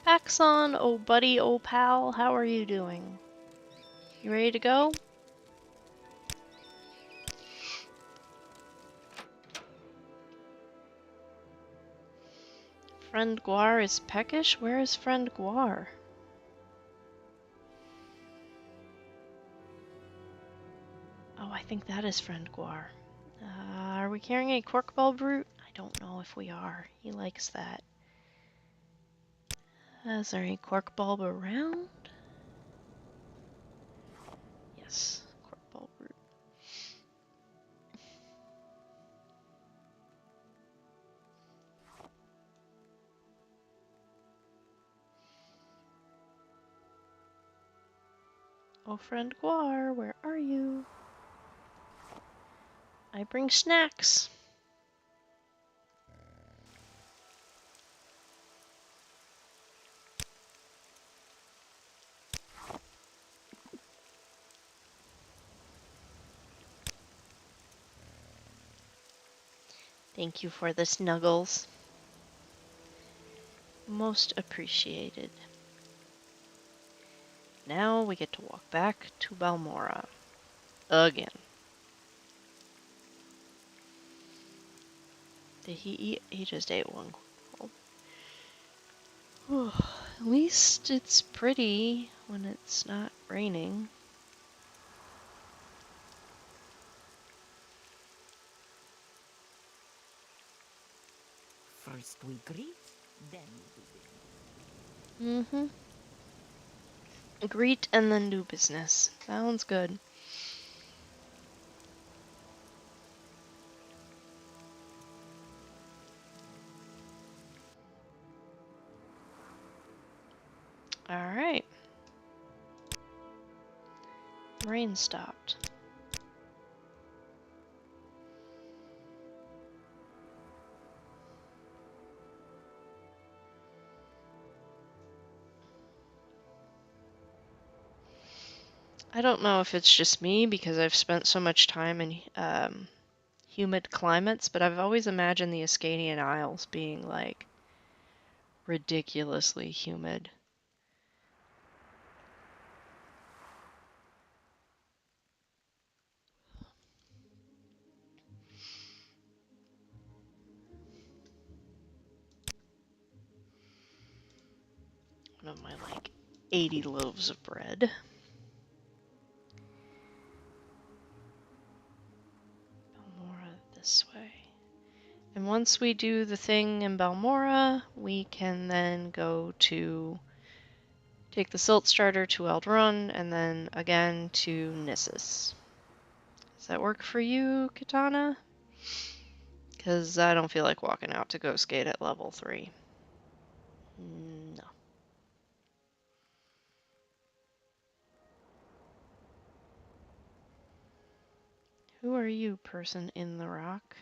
Axon, oh buddy, oh pal, how are you doing? You ready to go? Friend Guar is peckish? Where is friend Guar? Oh, I think that is friend Guar. Are we carrying a cork bulb root? I don't know if we are. He likes that. Is there any cork bulb around? Yes, cork bulb root. Oh, friend Guar, where are you? I bring snacks. Thank you for the snuggles. Most appreciated. Now we get to walk back to Balmora. Again. Did he eat? He just ate one. At least it's pretty when it's not raining. First we greet, then we do business. Greet and then do business. Sounds good. Alright. Rain stopped. I don't know if it's just me because I've spent so much time in humid climates, but I've always imagined the Ascanian Isles being like ridiculously humid. One of my like 80 loaves of bread. Balmora this way. And once we do the thing in Balmora, we can then go to take the Silt Starter to Eldrun, and then again to Nissus. Does that work for you, Katana? Because I don't feel like walking out to Ghost Gate at level 3. No. Who are you, person in the rock?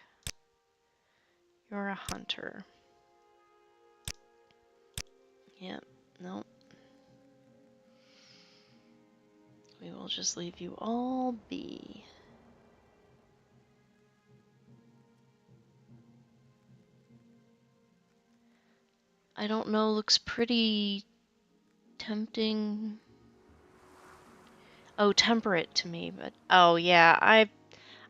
You're a hunter. Yep, nope. We will just leave you all be. I don't know, looks pretty tempting. Oh, temperate to me, but oh yeah,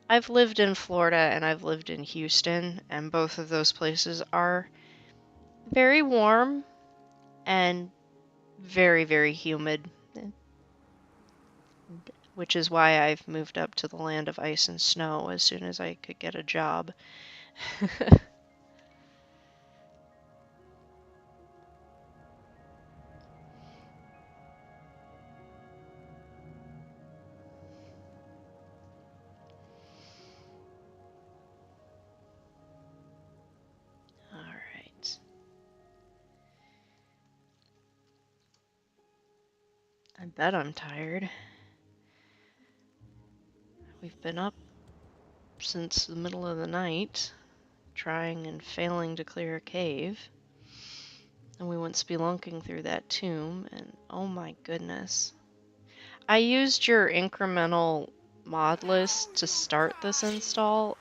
I've lived in Florida and I've lived in Houston, and both of those places are very warm and very, very humid, which is why I've moved up to the land of ice and snow as soon as I could get a job. Alright. I bet I'm tired. We've been up since the middle of the night, trying and failing to clear a cave. And we went spelunking through that tomb, and oh my goodness. I used your incremental mod list to start this install,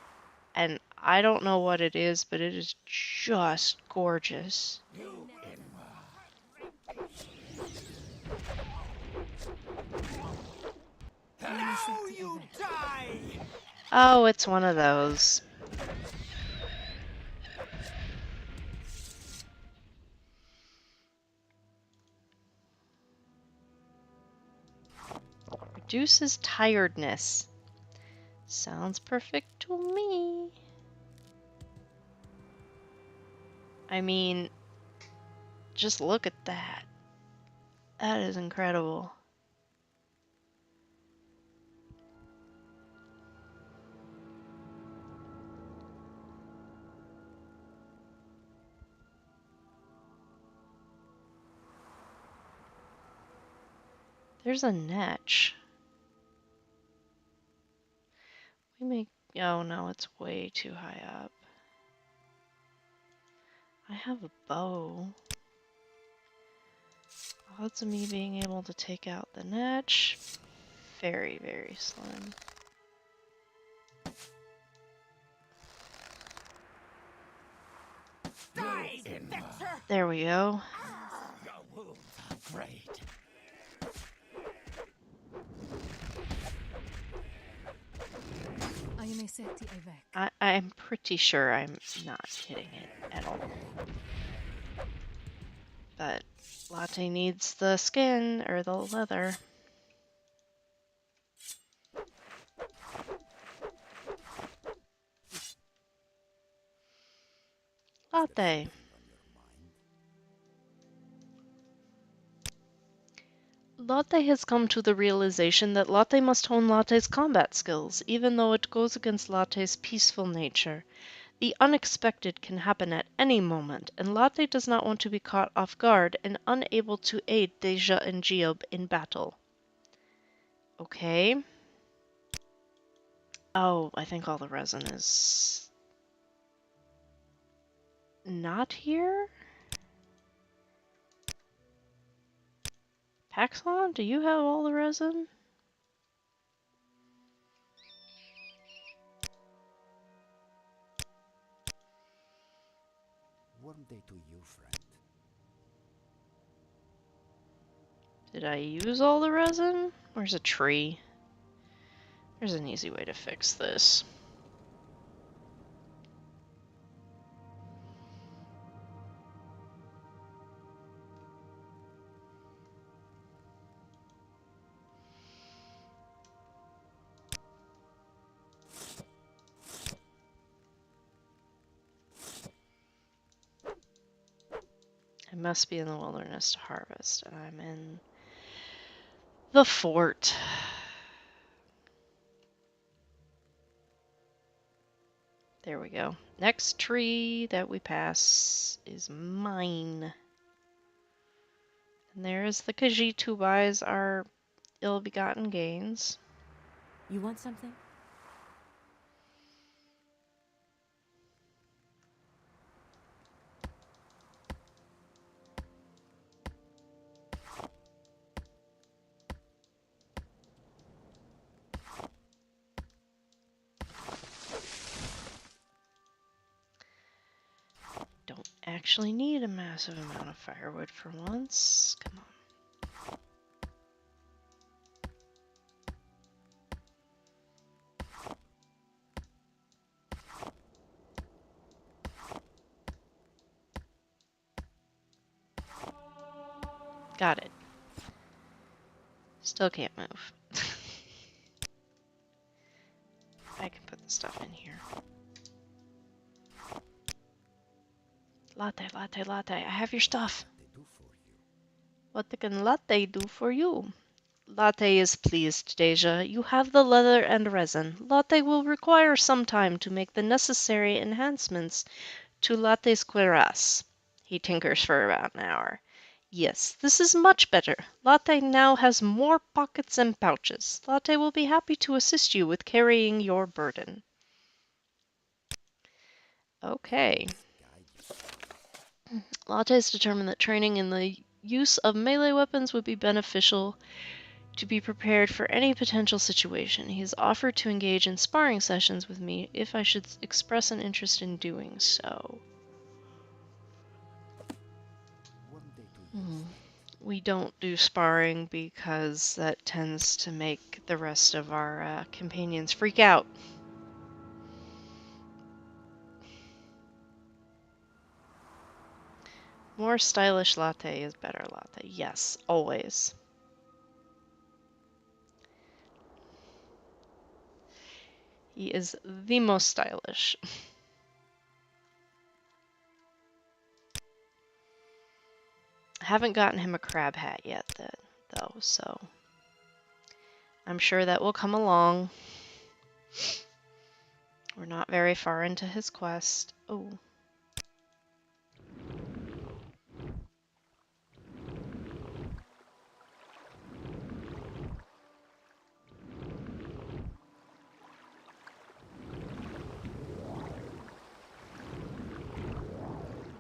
and I don't know what it is, but it is just gorgeous. Now you die! Oh, it's one of those. Reduces tiredness. Sounds perfect to me. I mean, just look at that. That is incredible. There's a niche. We make... Oh no, it's way too high up. I have a bow. Odds of me being able to take out the niche. Very, very slim. There we go. Your wounds are great. I'm pretty sure I'm not hitting it at all. But Latte needs the skin, or the leather. Latte. Latte has come to the realization that Latte must hone Latte's combat skills, even though it goes against Latte's peaceful nature. The unexpected can happen at any moment, and Latte does not want to be caught off guard and unable to aid Dacia and Geob in battle. Okay. Oh, I think all the resin is... not here? Paxlon, do you have all the resin? Warm day to you, friend. Did I use all the resin? Where's a tree? There's an easy way to fix this. I must be in the wilderness to harvest, and I'm in the fort. There we go. Next tree that we pass is mine. And there is the Khajiit who buys our ill-begotten gains. You want something? Don't actually need a massive amount of firewood for once. Come on. Got it. Still can't move. I can put the stuff in here. Latte, latte, latte. I have your stuff. What can latte do for you? Latte is pleased, Dacia. You have the leather and resin. Latte will require some time to make the necessary enhancements to latte's cuirass. He tinkers for about an hour. Yes, this is much better. Latte now has more pockets and pouches. Latte will be happy to assist you with carrying your burden. Okay. Latte is determined that training in the use of melee weapons would be beneficial to be prepared for any potential situation. He has offered to engage in sparring sessions with me if I should express an interest in doing so. We don't do sparring because that tends to make the rest of our companions freak out. More stylish latte is better latte. Yes, always. He is the most stylish. I haven't gotten him a crab hat yet, though, so I'm sure that will come along. We're not very far into his quest. Oh.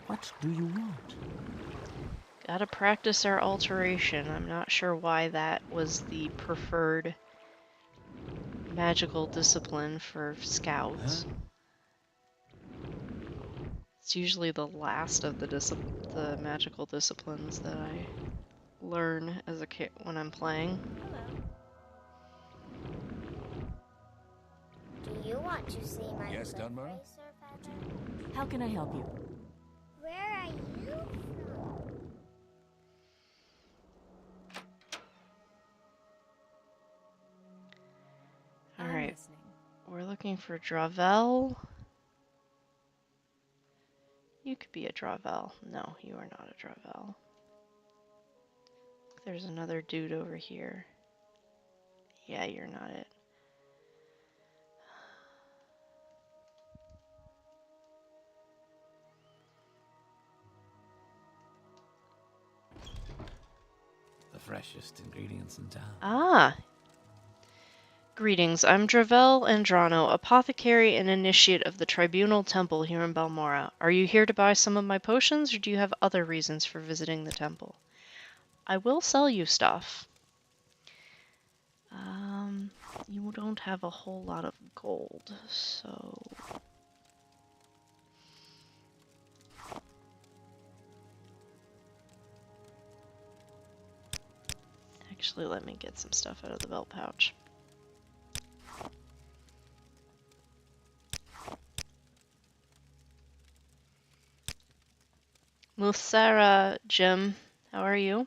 What do you want? Gotta practice our alteration. I'm not sure why that was the preferred magical discipline for scouts. It's usually the last of the magical disciplines that I learn as a kid when I'm playing. Do you want to see my Yes, foot Dunmer? racer, Feather? How can I help you? Where are you from? I'm Alright, listening. we're looking for Dravel. You could be a Dravel. No, you are not a Dravel. There's another dude over here. Yeah, you're not it. The freshest ingredients in town. Ah! Greetings, I'm Dravel Andrano, apothecary and initiate of the Tribunal Temple here in Balmora. Are you here to buy some of my potions, or do you have other reasons for visiting the temple? I will sell you stuff. You don't have a whole lot of gold, so... Actually, let me get some stuff out of the belt pouch. Muthara, Jim, how are you?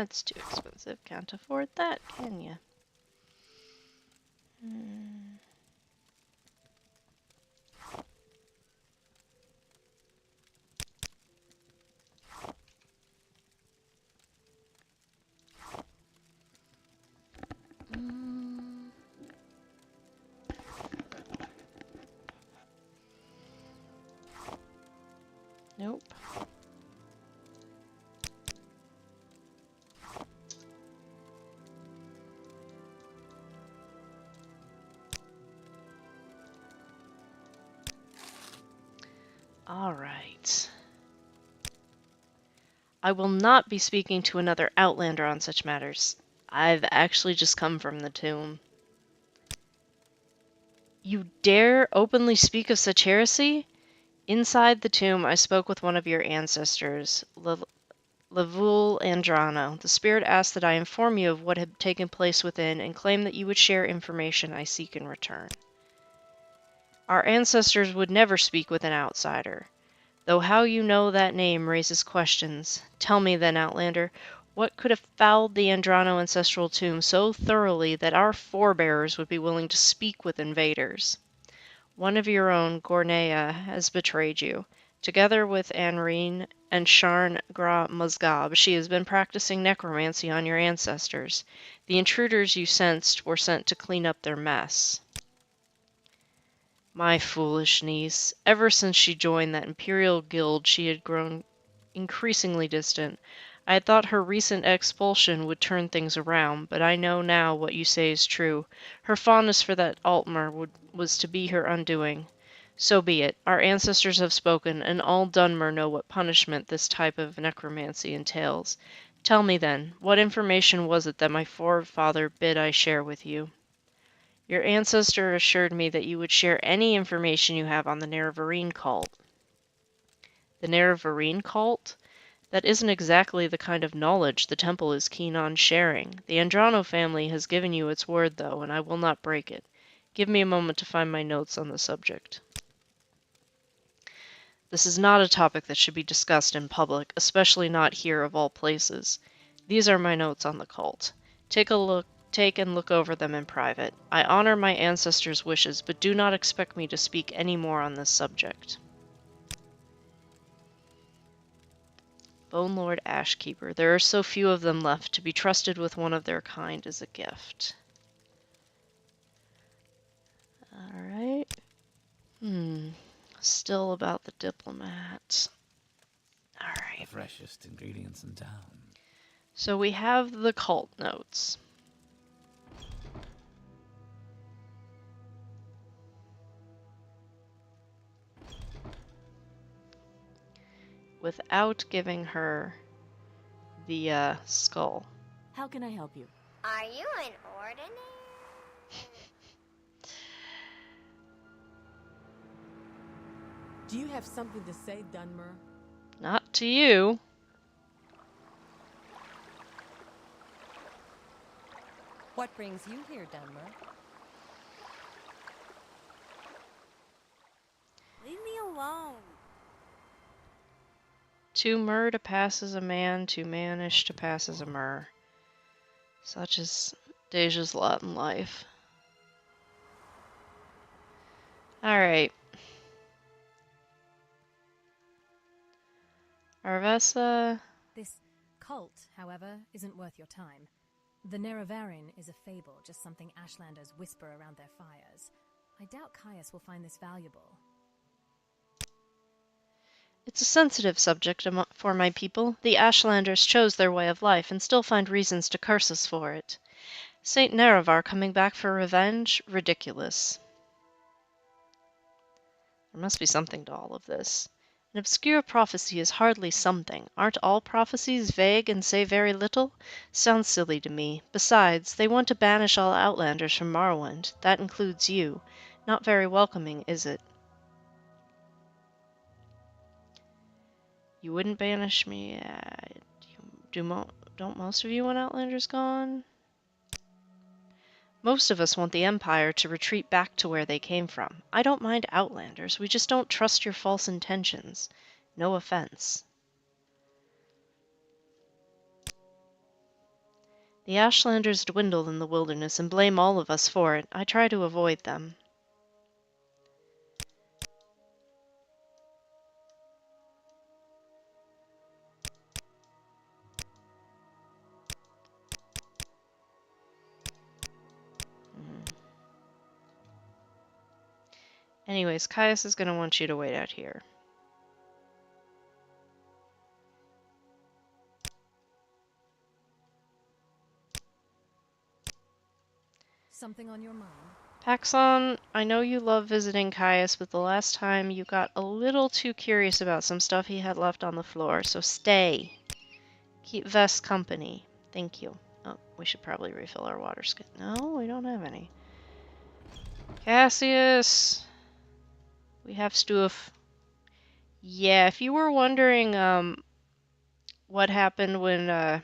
It's too expensive. Can't afford that, can ya? Alright. I will not be speaking to another outlander on such matters. I've actually just come from the tomb. You dare openly speak of such heresy? Inside the tomb, I spoke with one of your ancestors, Lavul Andrano. The spirit asked that I inform you of what had taken place within and claimed that you would share information I seek in return. Our ancestors would never speak with an outsider, though how you know that name raises questions. Tell me then, Outlander, what could have fouled the Andrano ancestral tomb so thoroughly that our forebears would be willing to speak with invaders? One of your own, Gornea, has betrayed you. Together with Anrine and Sharn Gra Muzgab, she has been practicing necromancy on your ancestors. The intruders you sensed were sent to clean up their mess. My foolish niece. Ever since she joined that Imperial Guild, she had grown increasingly distant. I had thought her recent expulsion would turn things around, but I know now what you say is true. Her fondness for that Altmer was to be her undoing. So be it. Our ancestors have spoken, and all Dunmer know what punishment this type of necromancy entails. Tell me then, what information was it that my forefather bid I share with you? Your ancestor assured me that you would share any information you have on the Nerevarine cult. The Nerevarine cult? That isn't exactly the kind of knowledge the temple is keen on sharing. The Andrano family has given you its word, though, and I will not break it. Give me a moment to find my notes on the subject. This is not a topic that should be discussed in public, especially not here of all places. These are my notes on the cult. Take and look over them in private. I honor my ancestors' wishes, but do not expect me to speak any more on this subject. Bone Lord Ashkeeper. There are so few of them left. To be trusted with one of their kind is a gift. Alright. Still about the diplomat. The Alright. freshest ingredients in town. So we have the cult notes. Without giving her the skull. How can I help you? Are you an ordinary? Do you have something to say, Dunmer? Not to you. What brings you here, Dunmer? Leave me alone. Too myrrh to pass as a man, too mannish to pass as a myrrh. Such is Dacia's lot in life. Alright. Arvessa. This cult, however, isn't worth your time. The Nerevarine is a fable, just something Ashlanders whisper around their fires. I doubt Caius will find this valuable. It's a sensitive subject for my people. The Ashlanders chose their way of life and still find reasons to curse us for it. Saint Nerevar coming back for revenge? Ridiculous. There must be something to all of this. An obscure prophecy is hardly something. Aren't all prophecies vague and say very little? Sounds silly to me. Besides, they want to banish all outlanders from Morrowind. That includes you. Not very welcoming, is it? You wouldn't banish me? Don't most of you want outlanders gone? Most of us want the Empire to retreat back to where they came from. I don't mind outlanders, we just don't trust your false intentions. No offense. The Ashlanders dwindle in the wilderness and blame all of us for it. I try to avoid them. Anyways, Caius is going to want you to wait out here. Something on your mind? Paxson, I know you love visiting Caius, but the last time you got a little too curious about some stuff he had left on the floor, so stay. Keep Vess company. Thank you. Oh, we should probably refill our water skin. No, we don't have any. Cassius! We have stuff. Yeah, if you were wondering, what happened when,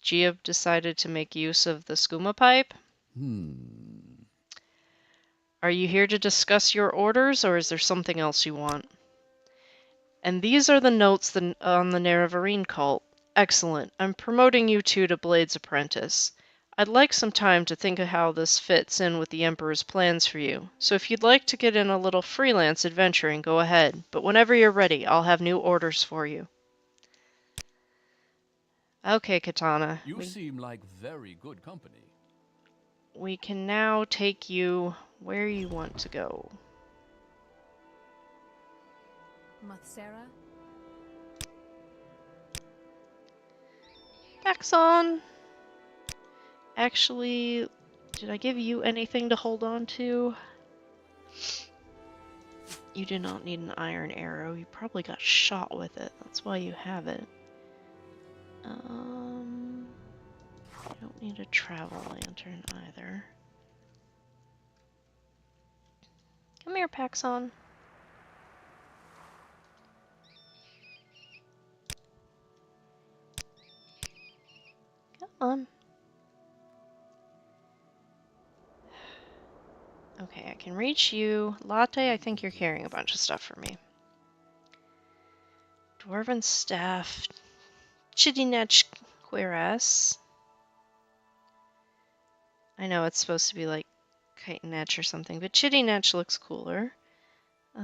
Giab decided to make use of the skooma pipe, are you here to discuss your orders, or is there something else you want? And these are the notes on the Nerevarine cult. Excellent. I'm promoting you two to Blade's apprentice. I'd like some time to think of how this fits in with the Emperor's plans for you. So if you'd like to get in a little freelance adventuring, go ahead. But whenever you're ready, I'll have new orders for you. Okay, Katana. You seem like very good company. We can now take you where you want to go. Muthsera? Paxson! Actually, did I give you anything to hold on to? You do not need an iron arrow. You probably got shot with it. That's why you have it. I don't need a travel lantern either. Come here, Paxson. Come on. Okay, I can reach you. Latte, I think you're carrying a bunch of stuff for me. Dwarven staff. Chittinach cuirass. I know it's supposed to be like chitinach or something, but chittinach looks cooler. The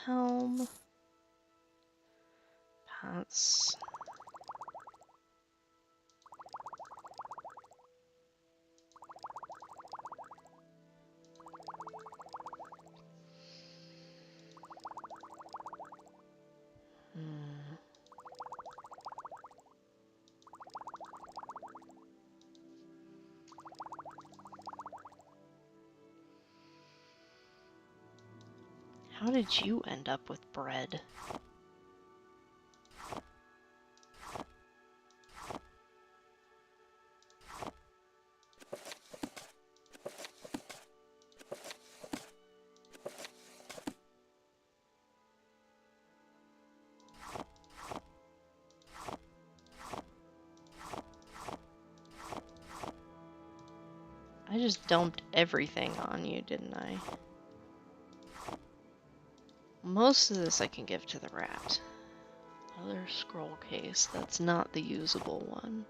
helm. Pants. How did you end up with bread? I just dumped everything on you, didn't I? Most of this I can give to the rat. Other scroll case, that's not the usable one.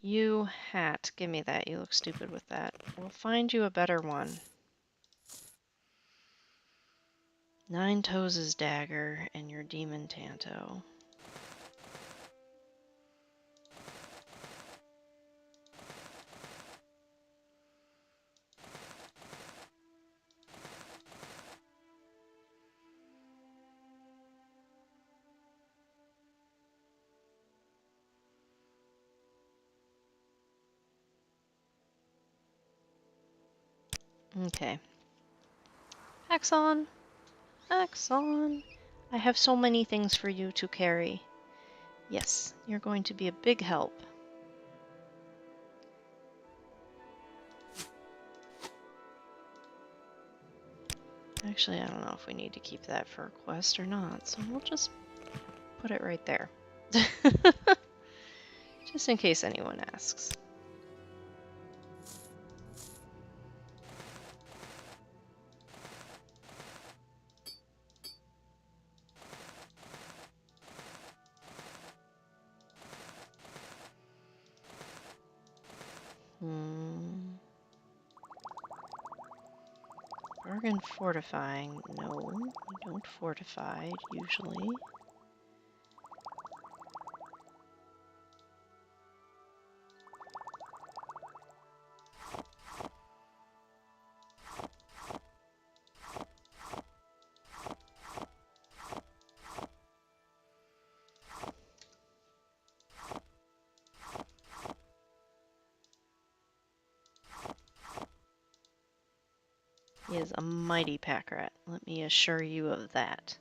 You hat, give me that. You look stupid with that. We'll find you a better one. Nine Toes' dagger and your demon tanto. Okay. Axon! Axon! I have so many things for you to carry. Yes, you're going to be a big help. Actually, I don't know if we need to keep that for a quest or not, so we'll just put it right there. Just in case anyone asks. Bargain fortifying. No, you don't fortify usually. He is a mighty pack rat, let me assure you of that.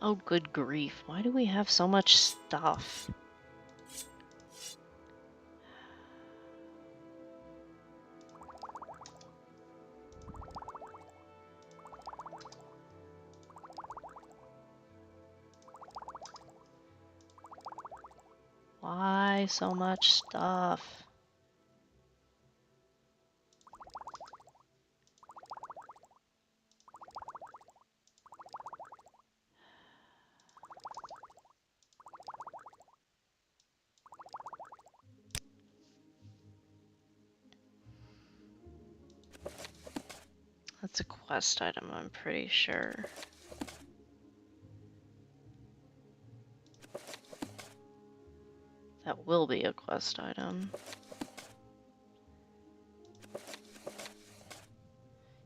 Oh, good grief. Why do we have so much stuff? Why so much stuff? That's a quest item, I'm pretty sure. That will be a quest item.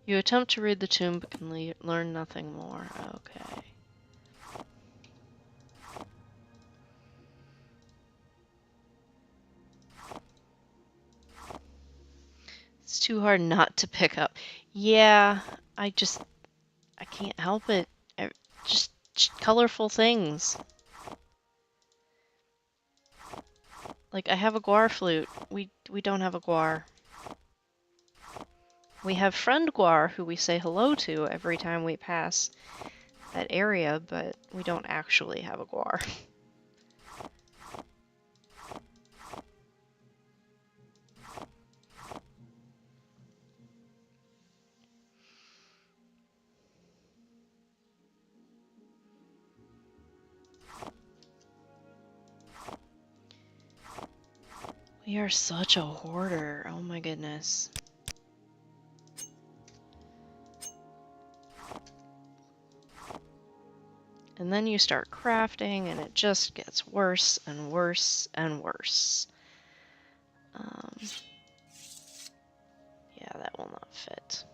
You attempt to read the tomb but can learn nothing more. Okay. It's too hard not to pick up. Yeah, I can't help it. Just colorful things. Like, I have a guar flute. We don't have a guar. We have friend guar who we say hello to every time we pass that area, but we don't actually have a guar. We are such a hoarder. Oh my goodness. And then you start crafting, and it just gets worse and worse and worse. Yeah, that will not fit.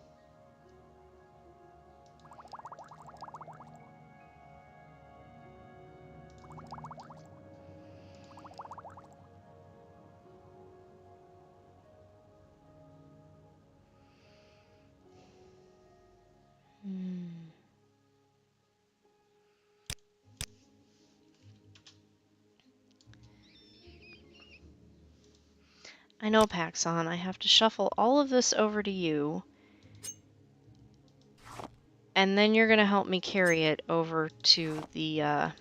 I know, Paxon, I have to shuffle all of this over to you. And then you're gonna help me carry it over to the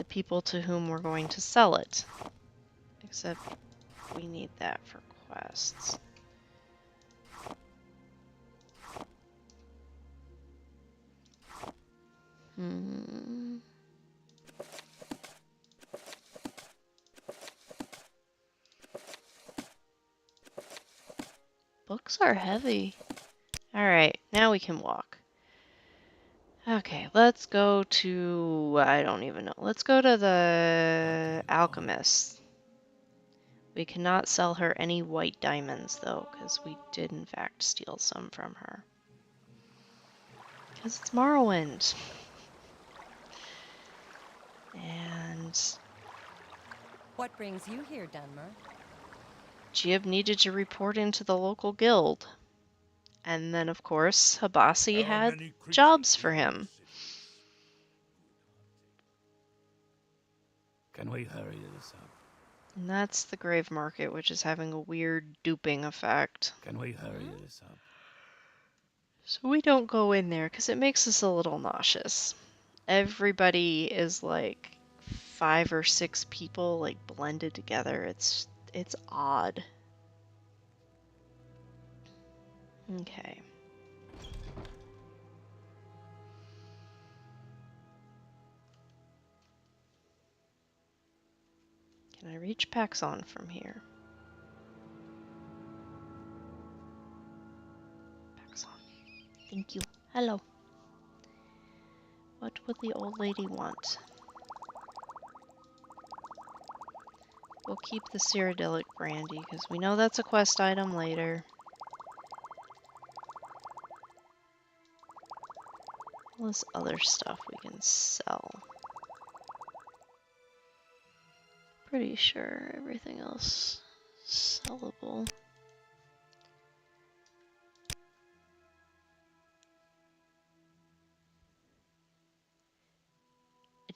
people to whom we're going to sell it. Except we need that for quests. Books are heavy. Alright, now we can walk. Okay, let's go to... I don't even know. Let's go to the alchemist. We cannot sell her any white diamonds, though, because we did, in fact, steal some from her. Because it's Morrowind. And... What brings you here, Dunmer? Jib needed to report into the local guild. And then, of course, Habasi had jobs for him. Can we hurry this up? And that's the grave market, which is having a weird duping effect. Can we hurry this up? So we don't go in there, because it makes us a little nauseous. everybody is like 5 or 6 people like blended together. It's odd. Okay. Can I reach Paxon from here? Paxon. Thank you. Hello. What would the old lady want? We'll keep the Cyrodiilic brandy, because we know that's a quest item later. All this other stuff we can sell. Pretty sure everything else is sellable.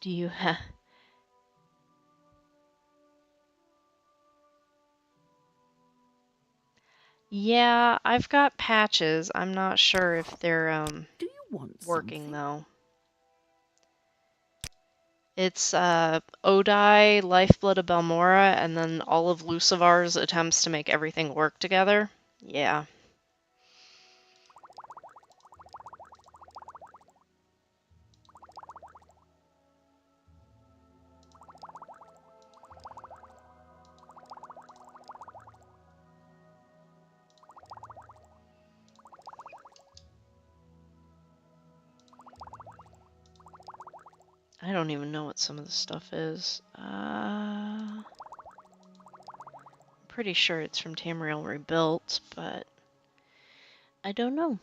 Do you have... Yeah, I've got patches. I'm not sure if they're Do you want working something? though. It's Odai, Lifeblood of Balmora, and then all of Lucivar's attempts to make everything work together. Yeah. I don't even know what some of this stuff is. I'm pretty sure it's from Tamriel Rebuilt, but I don't know.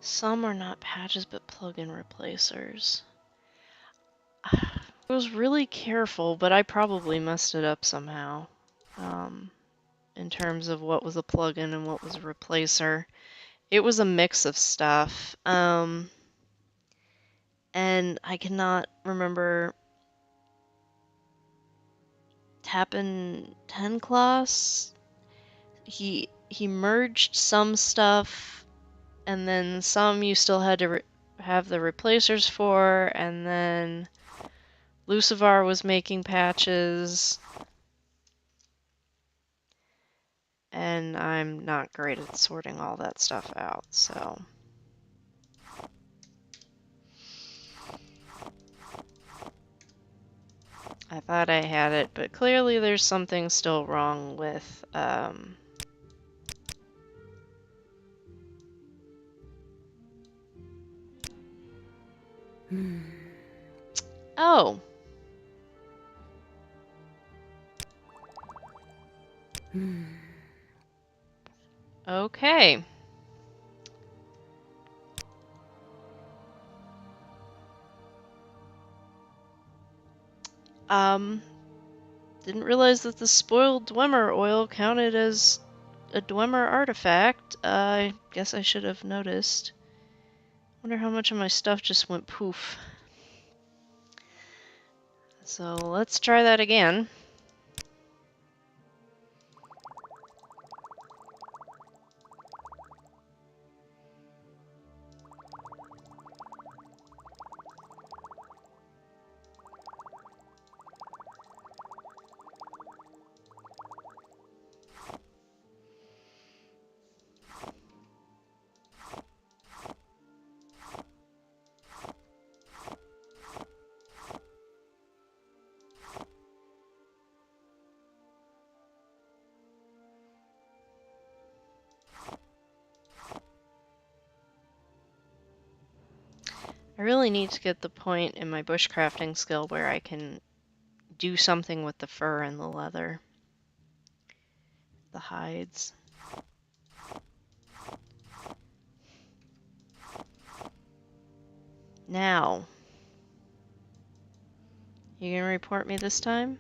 Some are not patches, but plug-in replacers. I was really careful, but I probably messed it up somehow. In terms of what was a plugin and what was a replacer. It was a mix of stuff. And I cannot remember Tappin Tenclass. He merged some stuff, and then some you still had to have the replacers for, and then Lucivar was making patches. And I'm not great at sorting all that stuff out, so... I thought I had it, but clearly there's something still wrong with, Oh! Okay. Didn't realize that the spoiled Dwemer oil counted as a Dwemer artifact. I guess I should have noticed. Wonder how much of my stuff just went poof. So let's try that again. I really need to get the point in my bushcrafting skill where I can do something with the fur and the leather. The hides. Now. You gonna report me this time?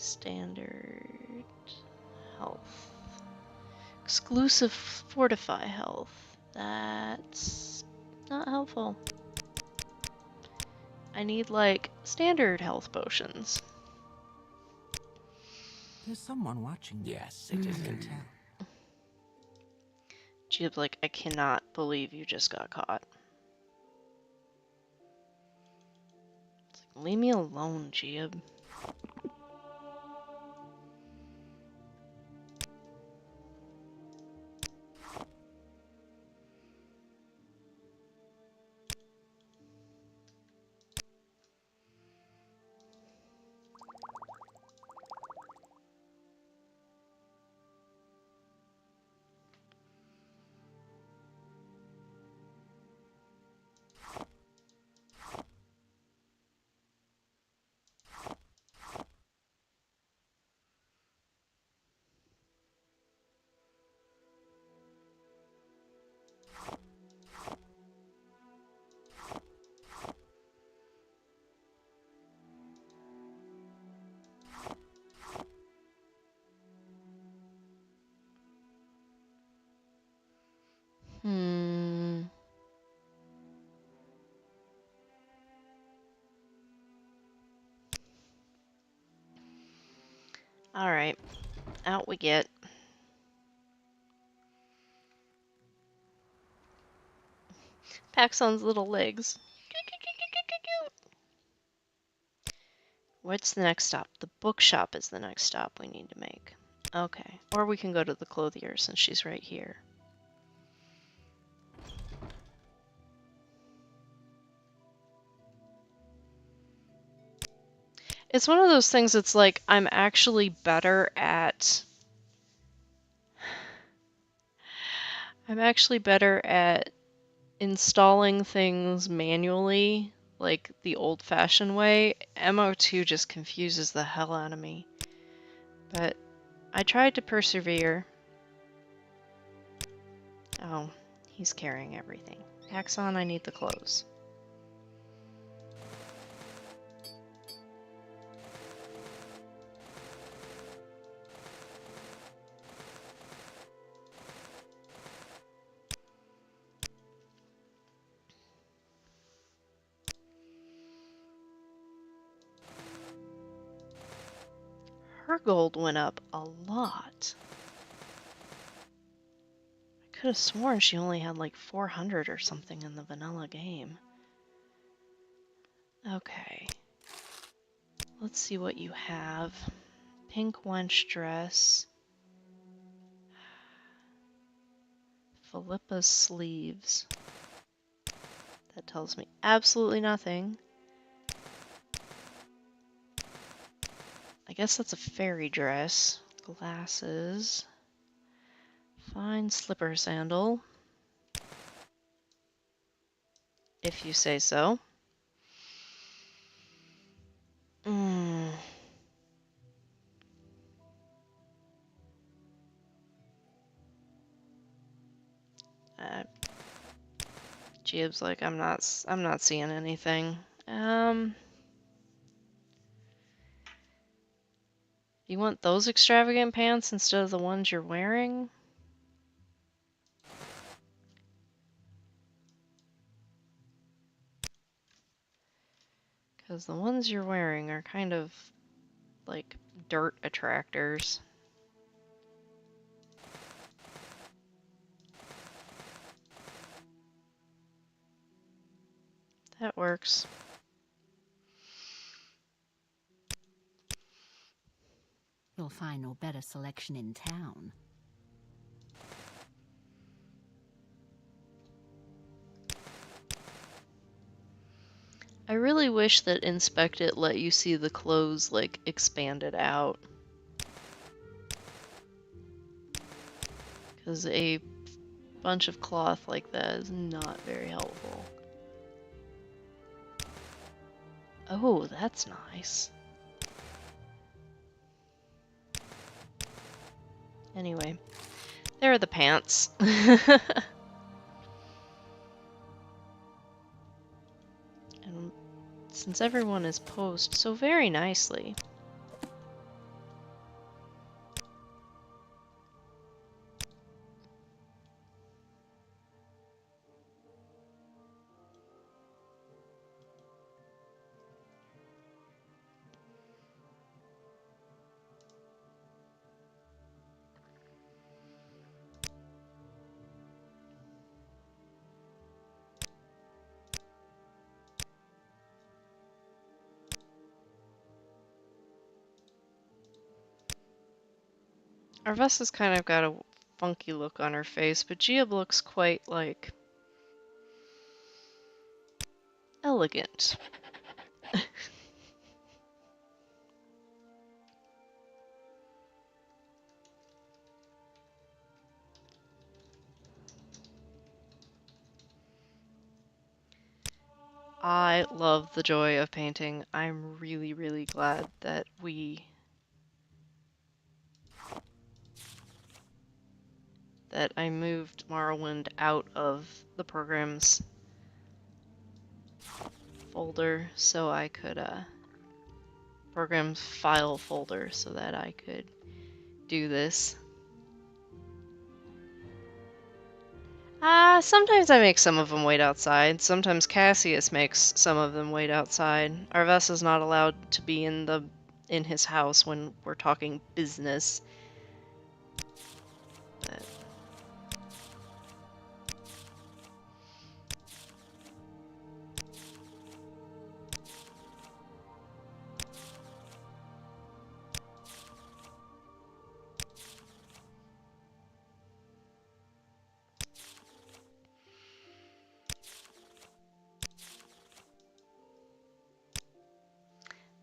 Standard health. Exclusive fortify health. That's not helpful. I need, like, standard health potions. There's someone watching. Yes, I it is. can tell. Jib, like, I cannot believe you just got caught. It's like, leave me alone, Jib. Hmm. Alright. Out we get. Paxon's little legs. What's the next stop? The bookshop is the next stop we need to make. Okay. Or we can go to the clothier since she's right here. It's one of those things that's like, I'm actually better at installing things manually, like the old-fashioned way. MO2 just confuses the hell out of me. But I tried to persevere. Oh, he's carrying everything. Paxon, I need the clothes. Her gold went up a lot. I could have sworn she only had like 400 or something in the vanilla game. Okay. Let's see what you have. Pink wench dress. Philippa's sleeves. That tells me absolutely nothing. I guess that's a fairy dress. Glasses. Fine slipper sandal. If you say so. Jib's like, I'm not seeing anything. You want those extravagant pants instead of the ones you're wearing? Because the ones you're wearing are kind of like dirt attractors. That works. You'll find no better selection in town. I really wish that Inspect It let you see the clothes like expanded out. Because a bunch of cloth like that is not very helpful. Oh, that's nice. Anyway, there are the pants. And since everyone is posed so very nicely, Arvessa's kind of got a funky look on her face, but Gia looks quite, like, elegant. I love the joy of painting. I'm really, really glad that I moved Morrowind out of the programs folder so I could, programs file folder so that I could do this. Sometimes I make some of them wait outside. Sometimes Cassius makes some of them wait outside. Arvessa's not allowed to be in his house when we're talking business. But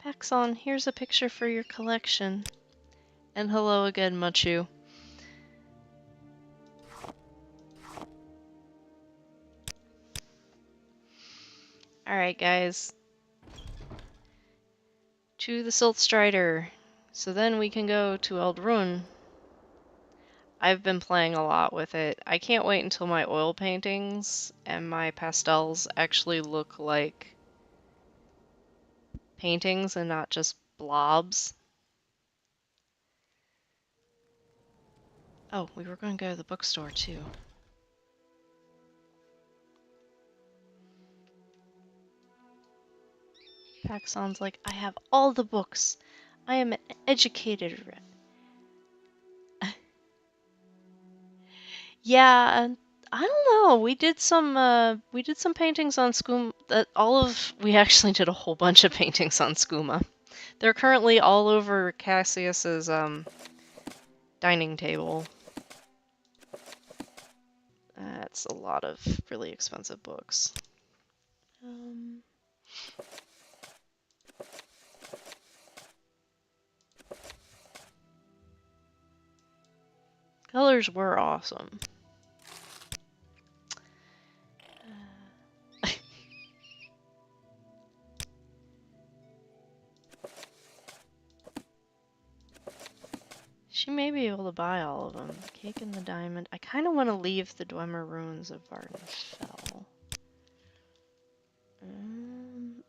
Paxon, here's a picture for your collection. And hello again, Machu. Alright, guys. To the Silt Strider. So then we can go to Eldrun. I've been playing a lot with it. I can't wait until my oil paintings and my pastels actually look like paintings and not just blobs. Oh, we were going to go to the bookstore too. Paxon's like, I have all the books. I am an educated Yeah, I don't know. We did some paintings on Skooma. We actually did a whole bunch of paintings on Skooma. They're currently all over Cassius's dining table. That's a lot of really expensive books. Colors were awesome. She may be able to buy all of them. The Cake and the Diamond. I kind of want to leave the Dwemer Ruins of Vardenfell.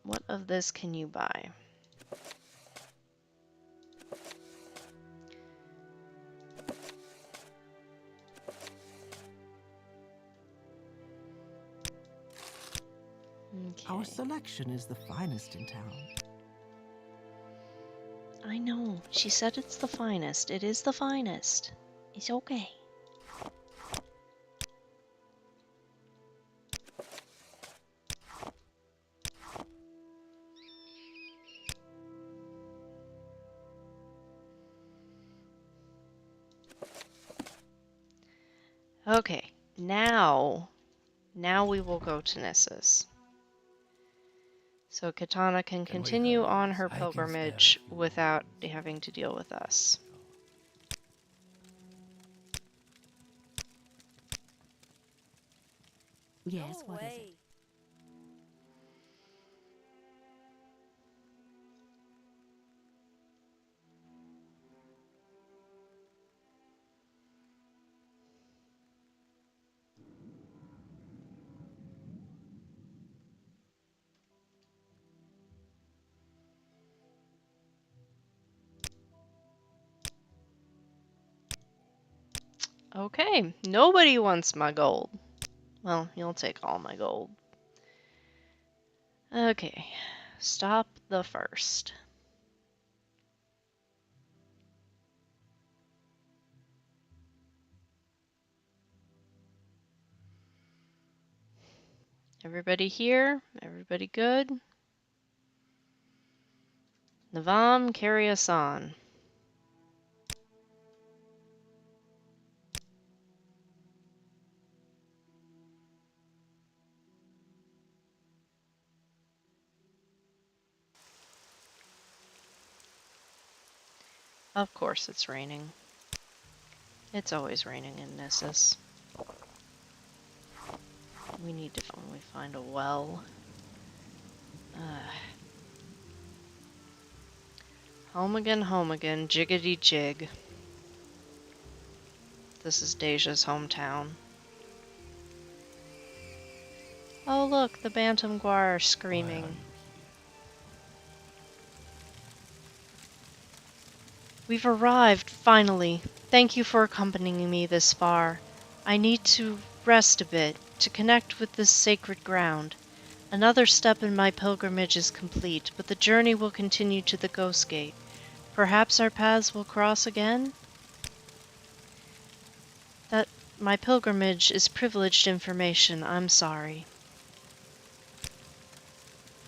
What of this can you buy? Okay. Our selection is the finest in town. I know. She said it's the finest. It is the finest. It's okay. Okay, now we will go to Nissus. So Katana can continue on her pilgrimage without having to deal with us. Yes, No what is it? way. Okay, nobody wants my gold. Well, you'll take all my gold. Okay, stop the first. Everybody here? Everybody good? Navam, carry us on. Of course it's raining. It's always raining in Nissus. We need to find a well. Home again, jiggity jig. This is Dacia's hometown. Oh look, the Bantam Guar are screaming. Why are you We've arrived, finally. Thank you for accompanying me this far. I need to rest a bit, to connect with this sacred ground. Another step in my pilgrimage is complete, but the journey will continue to the Ghost Gate. Perhaps our paths will cross again? That my pilgrimage is privileged information, I'm sorry.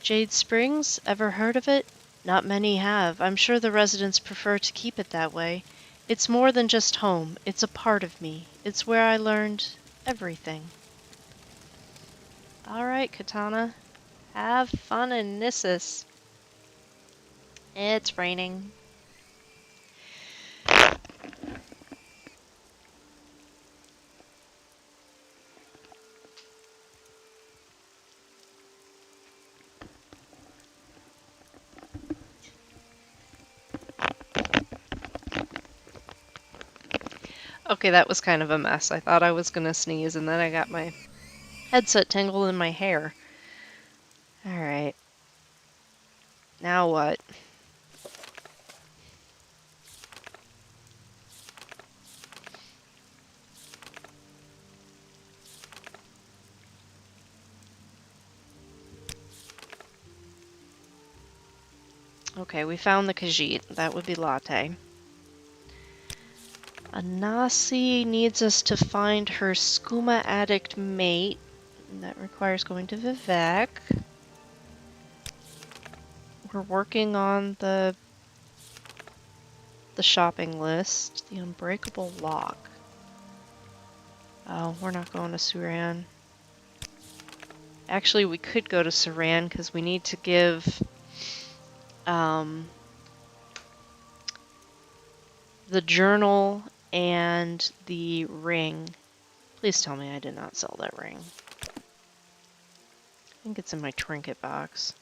Jade Springs, ever heard of it? Not many have. I'm sure the residents prefer to keep it that way. It's more than just home. It's a part of me. It's where I learned everything. Alright, Katana. Have fun in Nissus. It's raining. Okay, that was kind of a mess. I thought I was gonna sneeze, and then I got my headset tangled in my hair. Alright. Now what? Okay, we found the Khajiit. That would be Latte. Anasi needs us to find her skooma addict mate. That requires going to Vivek. We're working on the shopping list. The unbreakable lock. Oh, we're not going to Suran. Actually, we could go to Suran because we need to give the journal and the ring. Please tell me I did not sell that ring. I think it's in my trinket box.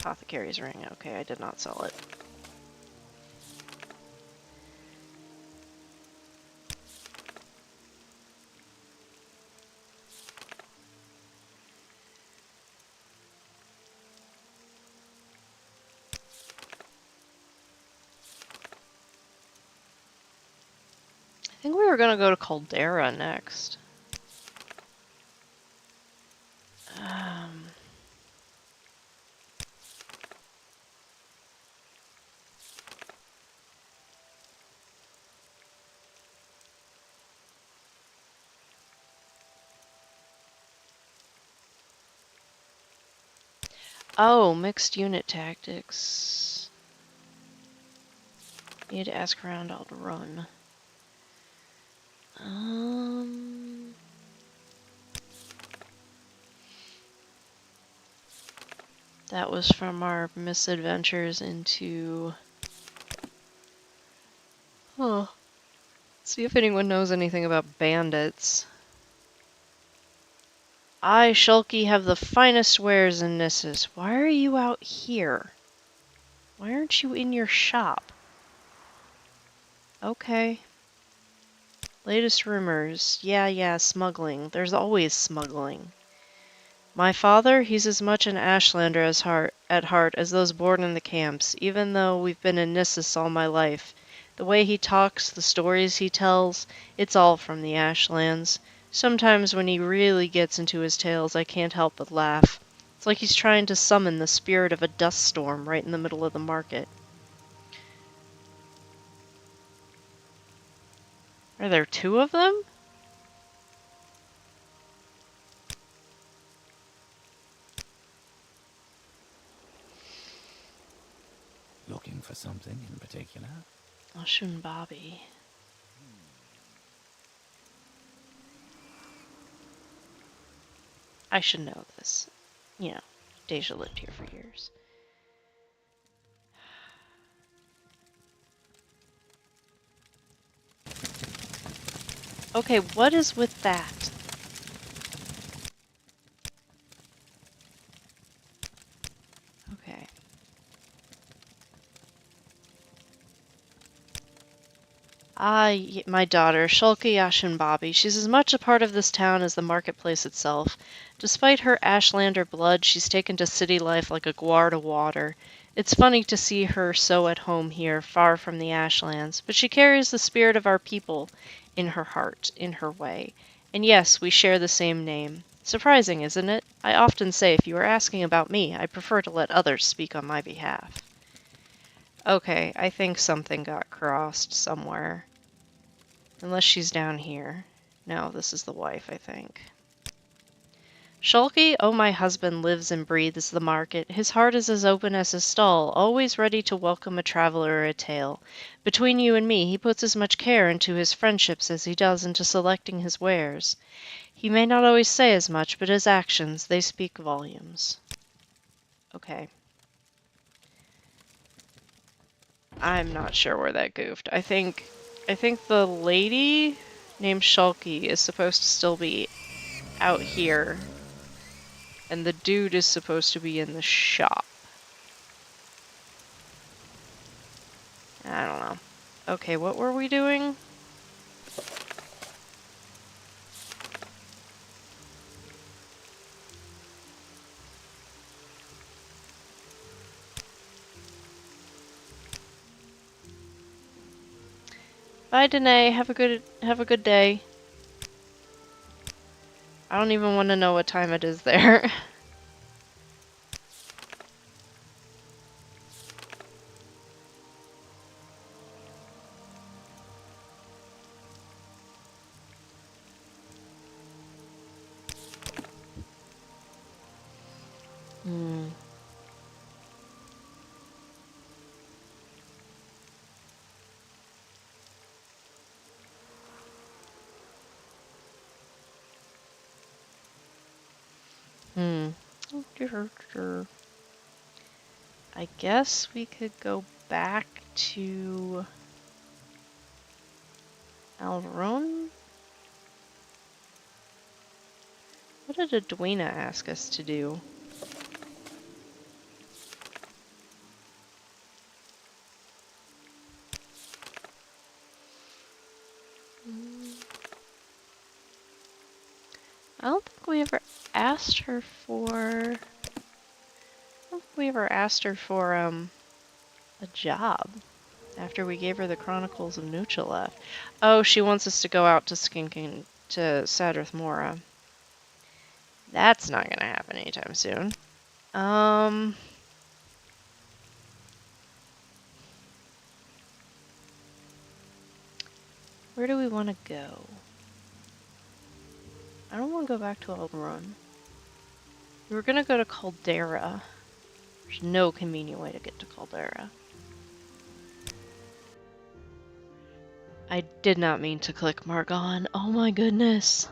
Apothecary's ring. Okay, I did not sell it. I think we were going to go to Caldera next. Oh, mixed unit tactics. Need to ask around, I'll run. That was from our misadventures into... Oh. See if anyone knows anything about bandits. I, Shulky, have the finest wares in Nissus. Why are you out here? Why aren't you in your shop? Okay. Latest rumors. Yeah, smuggling. There's always smuggling. My father, he's as much an Ashlander at heart as those born in the camps, even though we've been in Nissus all my life. The way he talks, the stories he tells, it's all from the Ashlands. Sometimes when he really gets into his tales, I can't help but laugh. It's like he's trying to summon the spirit of a dust storm right in the middle of the market. Are there two of them? looking for something in particular? Oshun Bobby. I should know this. You know, Deja lived here for years. Okay, what is with that? Okay. My daughter, Shulka Yashin. She's as much a part of this town as the marketplace itself. Despite her Ashlander blood, she's taken to city life like a guar to water. It's funny to see her so at home here, far from the Ashlands, but she carries the spirit of our people in her heart, in her way. And yes, we share the same name. Surprising, isn't it? I often say if you are asking about me, I prefer to let others speak on my behalf. Okay, I think something got crossed somewhere. Unless she's down here. No, this is the wife, I think. Shulky, oh my husband, lives and breathes the market. His heart is as open as his stall, always ready to welcome a traveler or a tale. Between you and me, he puts as much care into his friendships as he does into selecting his wares. He may not always say as much, but his actions, they speak volumes. Okay. I'm not sure where that goofed. I think the lady named Shulky is supposed to still be out here, and the dude is supposed to be in the shop. I don't know. Okay, what were we doing? Bye, Danae. Have a good day. I don't even want to know what time it is there. Hmm. Hmm. I guess we could go back to Alvaron? What did Edwina ask us to do? I don't think we ever asked her for... I don't think we ever asked her for, a job after we gave her the Chronicles of Nuchalef. Oh, she wants us to go out to to Sadrith Mora. That's not gonna happen anytime soon. Where do we want to go? I don't want to go back to Alderaan. We were gonna go to Caldera. There's no convenient way to get to Caldera. I did not mean to click Margon. Oh my goodness.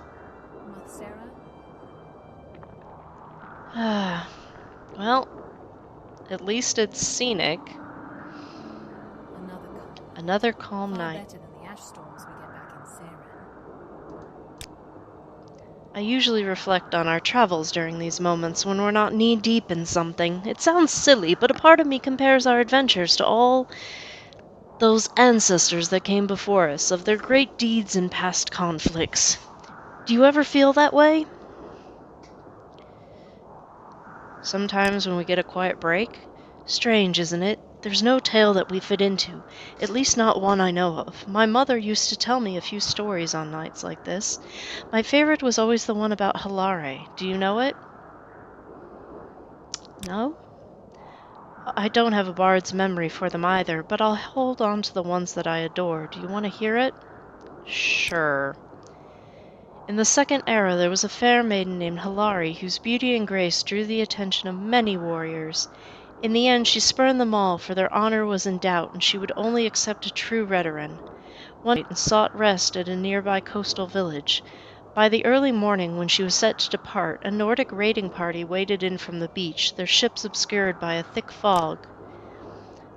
Mothsera? Well, at least it's scenic. Another calm Far night. better than the ash storms we get back in Saren. I usually reflect on our travels during these moments when we're not knee-deep in something. It sounds silly, but a part of me compares our adventures to all those ancestors that came before us, of their great deeds and past conflicts. Do you ever feel that way? Sometimes when we get a quiet break? Strange, isn't it? There's no tale that we fit into, at least not one I know of. My mother used to tell me a few stories on nights like this. My favorite was always the one about Hilare. Do you know it? No? I don't have a bard's memory for them either, but I'll hold on to the ones that I adore. Do you want to hear it? Sure. In the Second Era, there was a fair maiden named Hilari, whose beauty and grace drew the attention of many warriors. In the end, she spurned them all, for their honor was in doubt, and she would only accept a true veteran. One night, and sought rest at a nearby coastal village. By the early morning, when she was set to depart, a Nordic raiding party waded in from the beach, their ships obscured by a thick fog.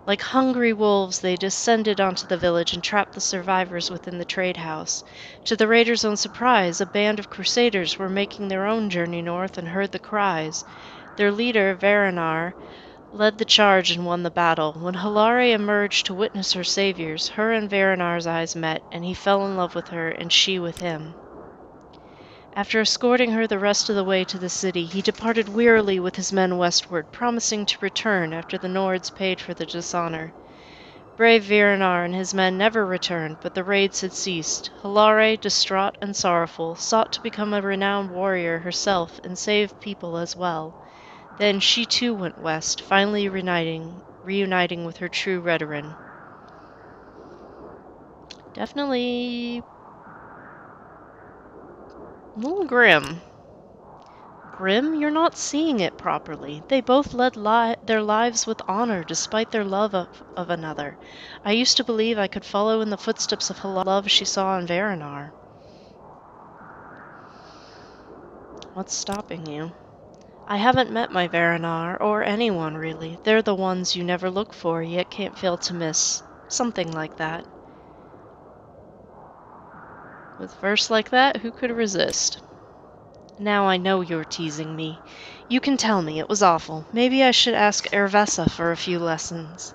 Like hungry wolves, they descended onto the village and trapped the survivors within the trade house. To the raiders' own surprise, a band of crusaders were making their own journey north and heard the cries. Their leader, Varinar, led the charge and won the battle. When Hilare emerged to witness her saviors, her and Varinar's eyes met, and he fell in love with her, and she with him. After escorting her the rest of the way to the city, he departed wearily with his men westward, promising to return after the Nords paid for the dishonor. Brave Virinar and his men never returned, but the raids had ceased. Hilare, distraught and sorrowful, sought to become a renowned warrior herself and save people as well. Then she too went west, finally reuniting with her true Redoran. Definitely a little grim. Grim? You're not seeing it properly. They both led their lives with honor despite their love of another. I used to believe I could follow in the footsteps of the love she saw in Varinar. What's stopping you? I haven't met my Varinar, or anyone really. They're the ones you never look for, yet can't fail to miss. Something like that. With verse like that, who could resist? Now I know you're teasing me. You can tell me, it was awful. Maybe I should ask Ervessa for a few lessons.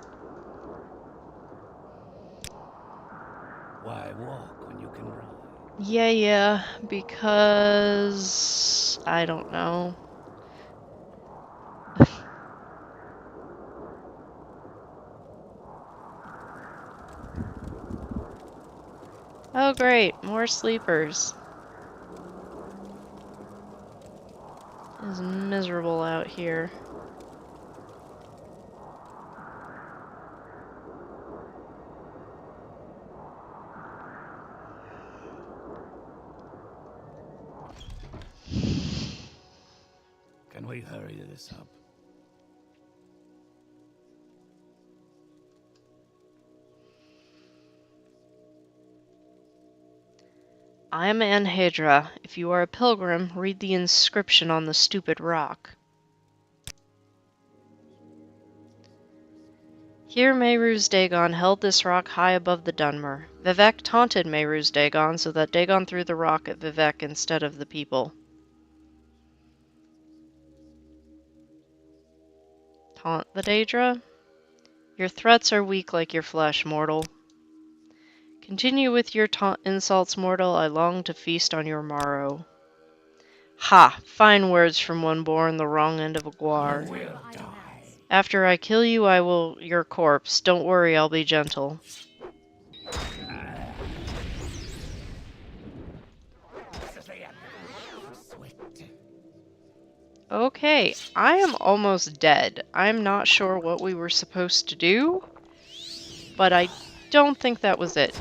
Why walk when you can ride? Yeah, because... I don't know. Oh great, more sleepers. It's miserable out here. Can we hurry this up? I am Anhedra. If you are a pilgrim, read the inscription on the stupid rock. Here Meru's Dagon held this rock high above the Dunmer. Vivek taunted Meru's Dagon so that Dagon threw the rock at Vivek instead of the people. Taunt the Daedra? Your threats are weak like your flesh, mortal. Continue with your insults, mortal. I long to feast on your marrow. Ha! Fine words from one born the wrong end of a guar. After I kill you, I will your corpse. Don't worry, I'll be gentle. Okay, I am almost dead. I'm not sure what we were supposed to do, but I don't think that was it.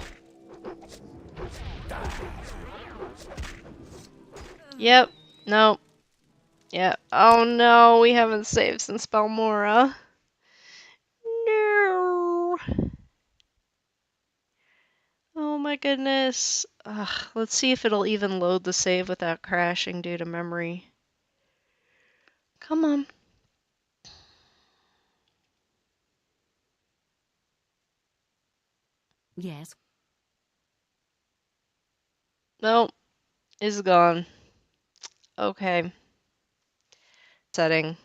Yep, no. Yeah. Oh no, we haven't saved since Balmora. No. Oh my goodness. Ugh, let's see if it'll even load the save without crashing due to memory. Come on. Yes. Nope, it's gone. Okay. Setting.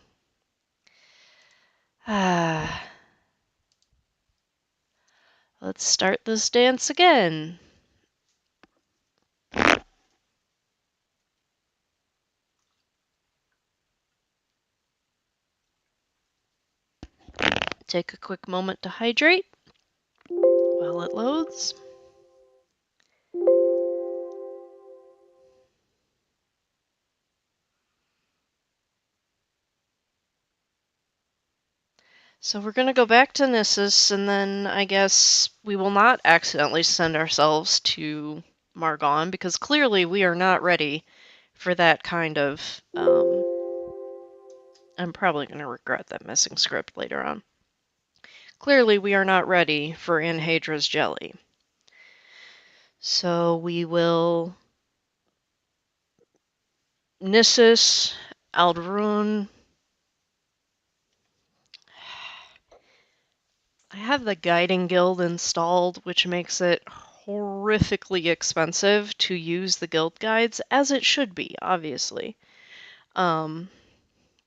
Ah. Let's start this dance again. Take a quick moment to hydrate while it loads. So we're going to go back to Nissus, and then I guess we will not accidentally send ourselves to Margon, because clearly we are not ready for that kind of... I'm probably going to regret that missing script later on. Clearly we are not ready for Anhadra's jelly. So we will... Nissus, Aldrun... I have the Guiding Guild installed, which makes it horrifically expensive to use the guild guides, as it should be, obviously. I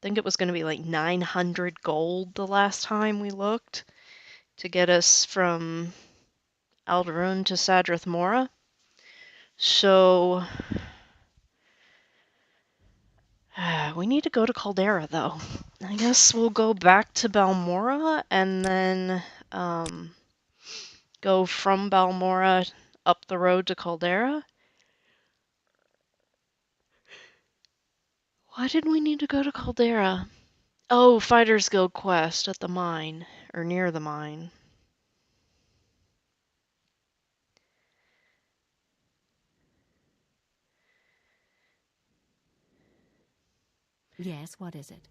think it was going to be like 900 gold the last time we looked to get us from Alderaan to Sadrith Mora. So we need to go to Caldera, though. I guess we'll go back to Balmora and then go from Balmora up the road to Caldera. Why did we need to go to Caldera? Oh, Fighters Guild quest at the mine, or near the mine. Yes, what is it?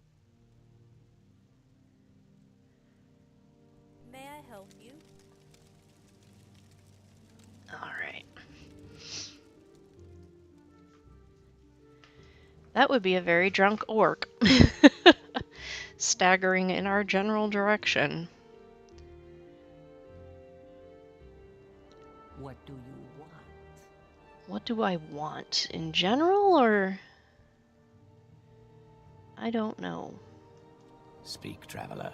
May I help you? Alright. That would be a very drunk orc. Staggering in our general direction. What do you want? What do I want? In general, or... I don't know. Speak, traveler.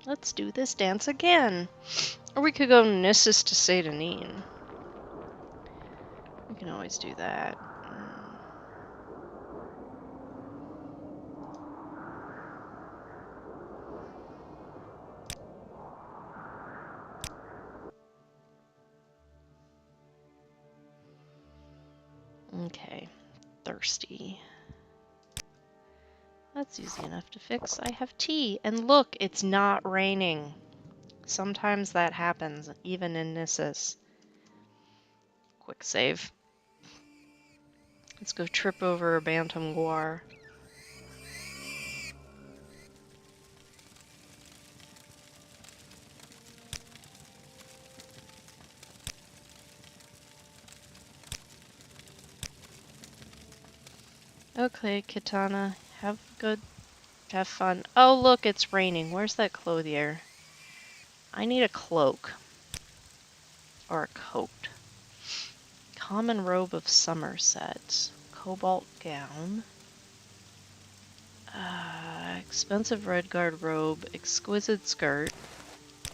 Let's do this dance again. Or we could go Nissus to Satanin. We can always do that. Okay. Thirsty. That's easy enough to fix. I have tea. And look, it's not raining. Sometimes that happens, even in Nissus. Quick save. Let's go trip over a Bantam Guar. Okay, Kitana. Have fun. Oh, look, it's raining. Where's that clothier? I need a cloak. Or a coat. Common robe of Somerset. Cobalt gown. Expensive red guard robe. Exquisite skirt.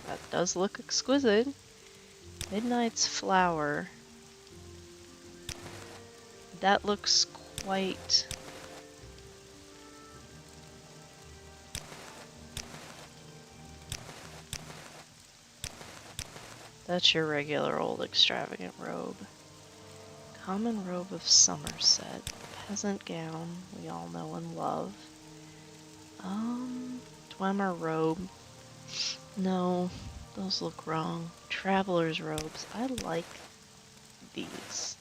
That does look exquisite. Midnight's flower. That looks quite... That's your regular old extravagant robe. Common robe of Somerset. Peasant gown, we all know and love. Dwemer robe. No, those look wrong. Traveler's robes. I like these.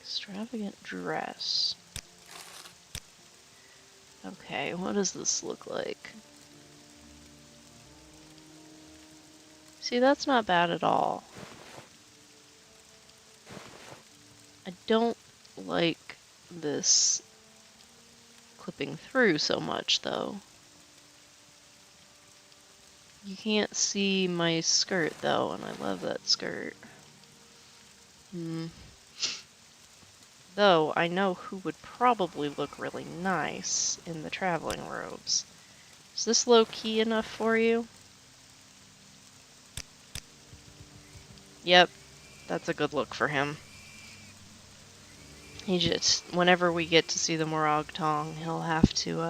Extravagant dress. Okay, what does this look like? See, that's not bad at all. I don't like this clipping through so much, though. You can't see my skirt, though, and I love that skirt. Though, I know who would probably look really nice in the traveling robes. Is this low-key enough for you? Yep, that's a good look for him. He just, whenever we get to see the Morag Tong, he'll have to,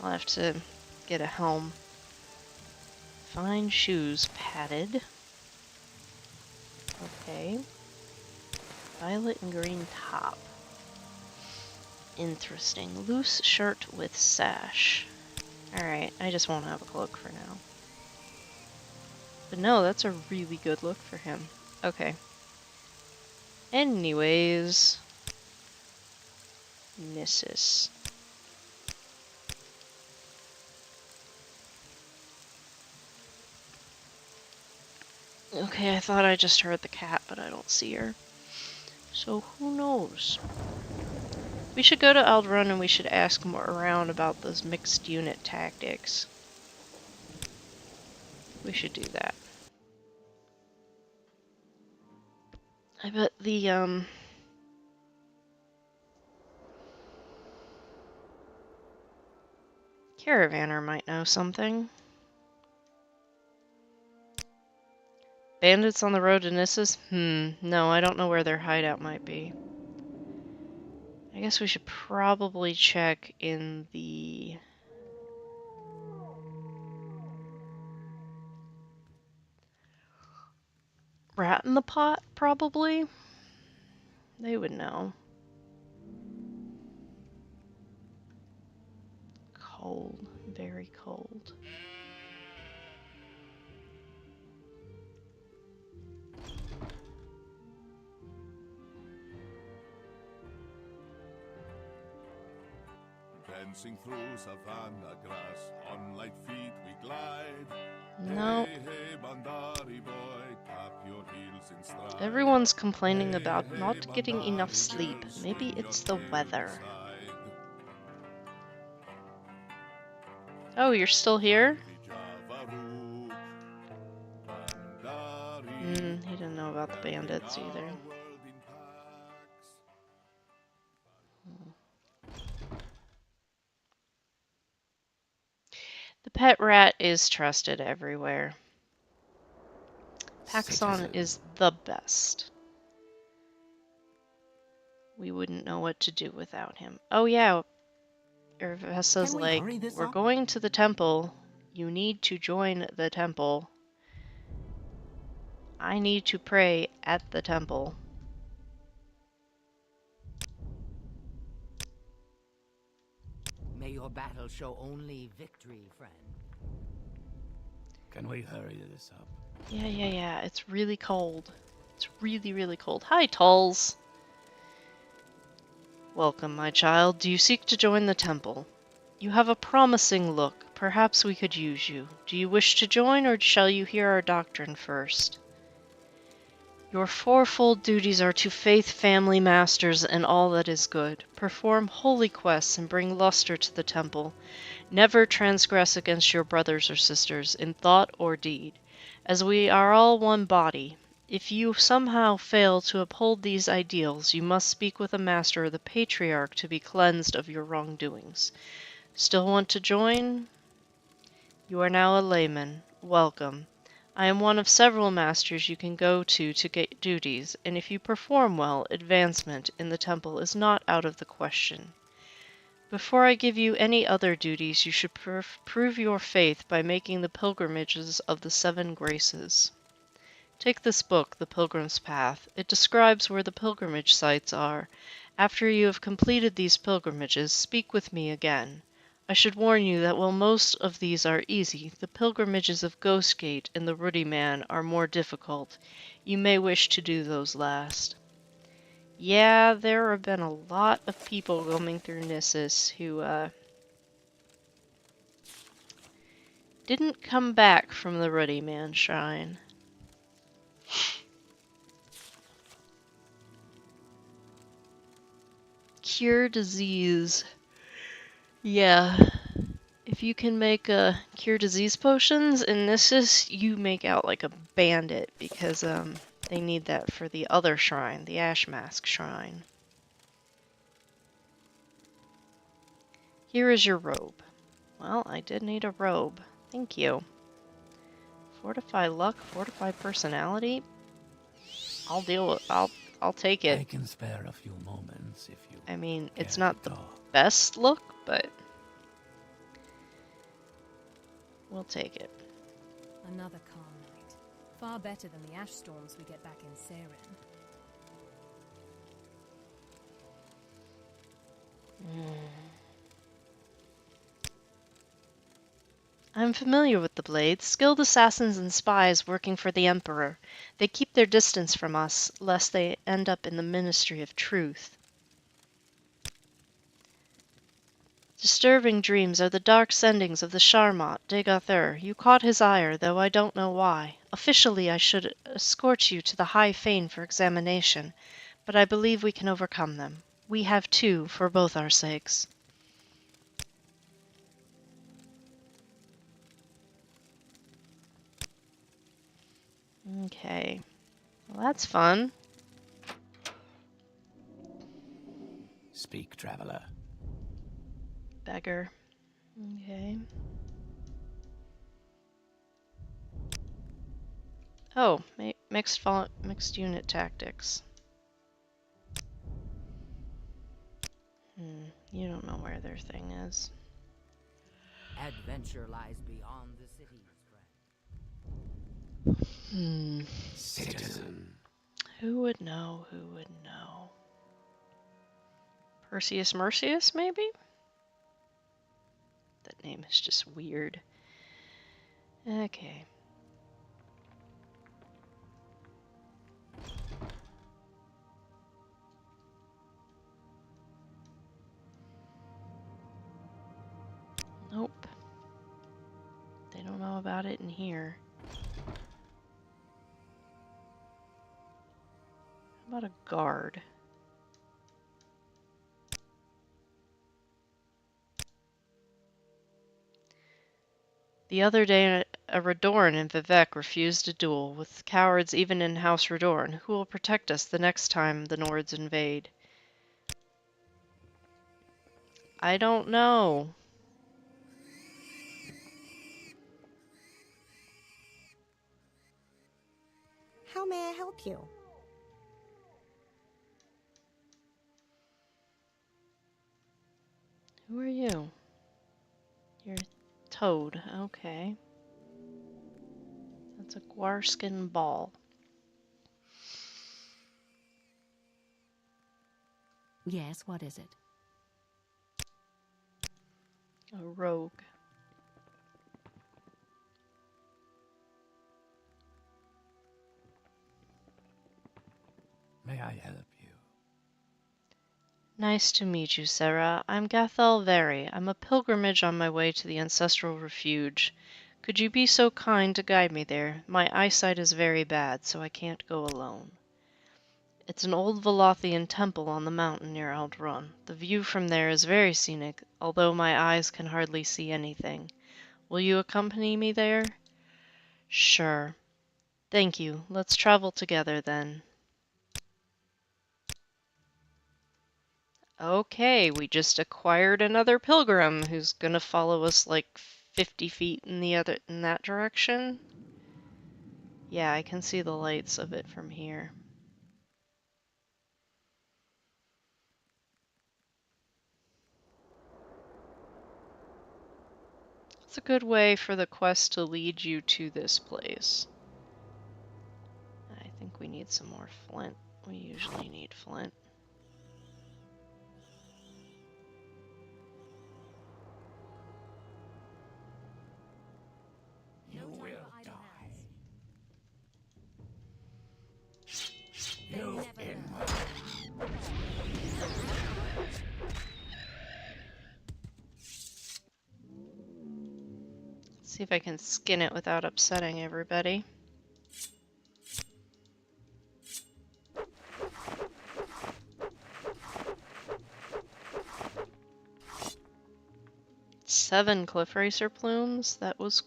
I'll have to get a helm. Fine shoes, padded. Okay. Violet and green top. Interesting. Loose shirt with sash. Alright, I just won't have a cloak for now. But no, that's a really good look for him. Okay. Anyways. Nissus. Okay, I thought I just heard the cat, but I don't see her. So who knows? We should go to Aldrun and we should ask more around about those mixed unit tactics. We should do that. I bet the Caravaner might know something. Bandits on the road to Nissus? No, I don't know where their hideout might be. I guess we should probably check in the... Rat in the Pot, probably? They would know. Cold. Very cold. Dancing through savannah grass, on light feet we glide. No. Hey, hey, Bandari boy, tap your heels in stride. Everyone's complaining Hey, about hey, not getting enough Bandari sleep. girl, Maybe swing your it's the tail weather. inside. Oh, you're still here? Javaru, Bandari, He didn't know about the bandits carrying either. our world in packs. The pet rat is trusted everywhere. Paxson Citizen. is the best. We wouldn't know what to do without him. Oh yeah, Urvesa's Can we like, hurry this we're up? going to the temple. You need to join the temple. I need to pray at the temple. May your battle show only victory, friend. Can we hurry this up? Yeah. It's really cold. It's really, really cold. Hi, Tulls. Welcome, my child. Do you seek to join the temple? You have a promising look. Perhaps we could use you. Do you wish to join, or shall you hear our doctrine first? Your fourfold duties are to faith, family, masters, and all that is good. Perform holy quests and bring luster to the temple. Never transgress against your brothers or sisters, in thought or deed, as we are all one body. If you somehow fail to uphold these ideals, you must speak with a master or the patriarch to be cleansed of your wrongdoings. Still want to join? You are now a layman. Welcome. I am one of several masters you can go to get duties, and if you perform well, advancement in the temple is not out of the question. Before I give you any other duties, you should prove your faith by making the pilgrimages of the 7 graces. Take this book, The Pilgrim's Path. It describes where the pilgrimage sites are. After you have completed these pilgrimages, speak with me again. I should warn you that while most of these are easy, the pilgrimages of Ghostgate and the Ruddy Man are more difficult. You may wish to do those last. Yeah, there have been a lot of people roaming through Nissus who, didn't come back from the Ruddy Man Shrine. Cure disease. Yeah. If you can make cure disease potions in Nissus, you make out like a bandit because they need that for the other shrine, the Ash Mask Shrine. Here is your robe. Well, I did need a robe. Thank you. Fortify luck, fortify personality. I'll deal with. I'll take I it. can spare a few moments if you. I mean, it's care not to the talk. best look, but we'll take it. Another calm night. Far better than the ash storms we get back in Saren. I'm familiar with the Blades, skilled assassins and spies working for the Emperor. They keep their distance from us, lest they end up in the Ministry of Truth. Disturbing dreams are the dark sendings of the Charmot de Gother. You caught his ire, though I don't know why. Officially, I should escort you to the High Fane for examination, but I believe we can overcome them. We have two, for both our sakes. Okay. Well, that's fun. Speak, traveler. Beggar. Okay. Oh, mixed unit tactics. You don't know where their thing is. Adventure lies beyond the cities, friend. Citizen. Who would know? Who would know? Perseus Mercius, maybe? That name is just weird. Okay. Nope. They don't know about it in here. How about a guard? The other day, a Radorn in Vivec refused a duel, with cowards even in House Radorn. Who will protect us the next time the Nords invade? I don't know. How may I help you? Who are you? You're Toad. Okay. That's a Gwarskin ball. Yes, what is it? A rogue. May I help you? Nice to meet you, Sarah. I'm Gathel Veri. I'm a pilgrimage on my way to the ancestral refuge. Could you be so kind to guide me there? My eyesight is very bad, so I can't go alone. It's an old Velothian temple on the mountain near Eldrun. The view from there is very scenic, although my eyes can hardly see anything. Will you accompany me there? Sure. Thank you. Let's travel together then. Okay, we just acquired another pilgrim who's gonna follow us like 50 feet in that direction. Yeah, I can see the lights of it from here. It's a good way for the quest to lead you to this place. I think we need some more flint. We usually need flint. You No time will for idle die. hands. They You never in learn. Let's see if I can skin it without upsetting everybody. Seven cliff racer plumes? That was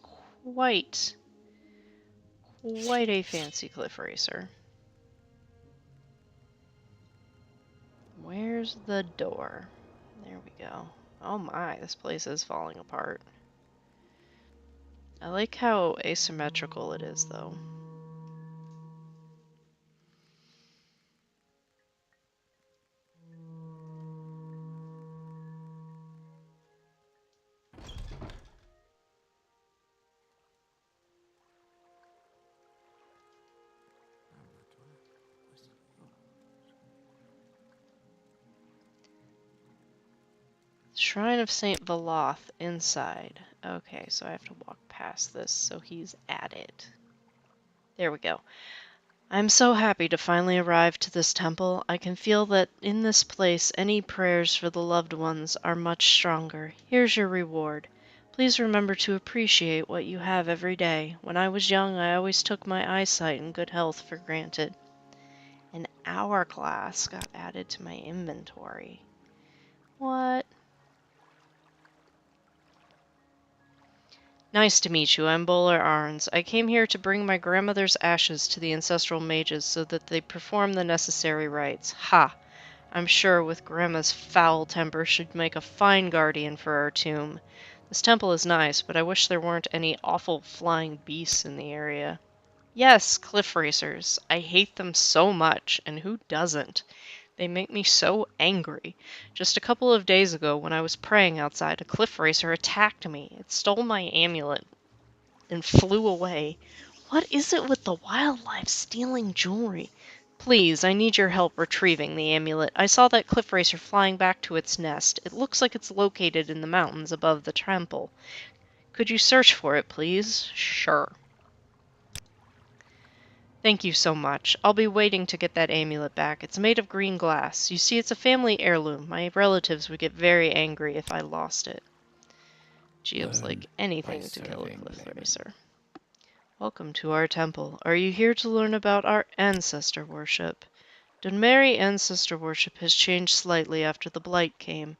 quite a fancy cliff racer. Where's the door? There we go. Oh my, this place is falling apart. I like how asymmetrical it is, though. Shrine of Saint Veloth inside. Okay, so I have to walk past this, so he's at it. There we go. I'm so happy to finally arrive to this temple. I can feel that in this place any prayers for the loved ones are much stronger. Here's your reward. Please remember to appreciate what you have every day. When I was young, I always took my eyesight and good health for granted. An hourglass got added to my inventory. What? Nice to meet you. I'm Bowler Arns. I came here to bring my grandmother's ashes to the ancestral mages so that they perform the necessary rites. Ha! I'm sure with Grandma's foul temper she'd make a fine guardian for our tomb. This temple is nice, but I wish there weren't any awful flying beasts in the area. Yes, cliff racers. I hate them so much, and who doesn't? They make me so angry. Just a couple of days ago, when I was praying outside, a cliff racer attacked me. It stole my amulet and flew away. What is it with the wildlife stealing jewelry? Please, I need your help retrieving the amulet. I saw that cliff racer flying back to its nest. It looks like it's located in the mountains above the temple. Could you search for it, please? Sure. Thank you so much. I'll be waiting to get that amulet back. It's made of green glass. You see, it's a family heirloom. My relatives would get very angry if I lost it. Geo's like anything to kill a cliff racer. Welcome to our temple. Are you here to learn about our ancestor worship? Dunmeri ancestor worship has changed slightly after the Blight came.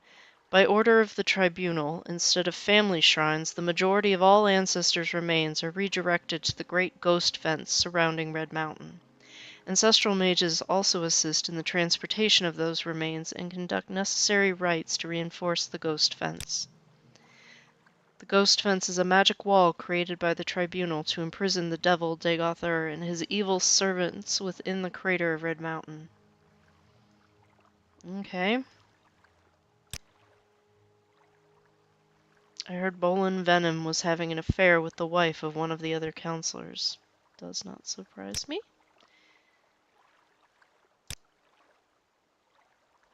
By order of the tribunal, instead of family shrines, the majority of all ancestors' remains are redirected to the great ghost fence surrounding Red Mountain. Ancestral mages also assist in the transportation of those remains and conduct necessary rites to reinforce the ghost fence. The ghost fence is a magic wall created by the tribunal to imprison the devil Dagoth and his evil servants within the crater of Red Mountain. Okay. I heard Bolin Venom was having an affair with the wife of one of the other counselors. Does not surprise me.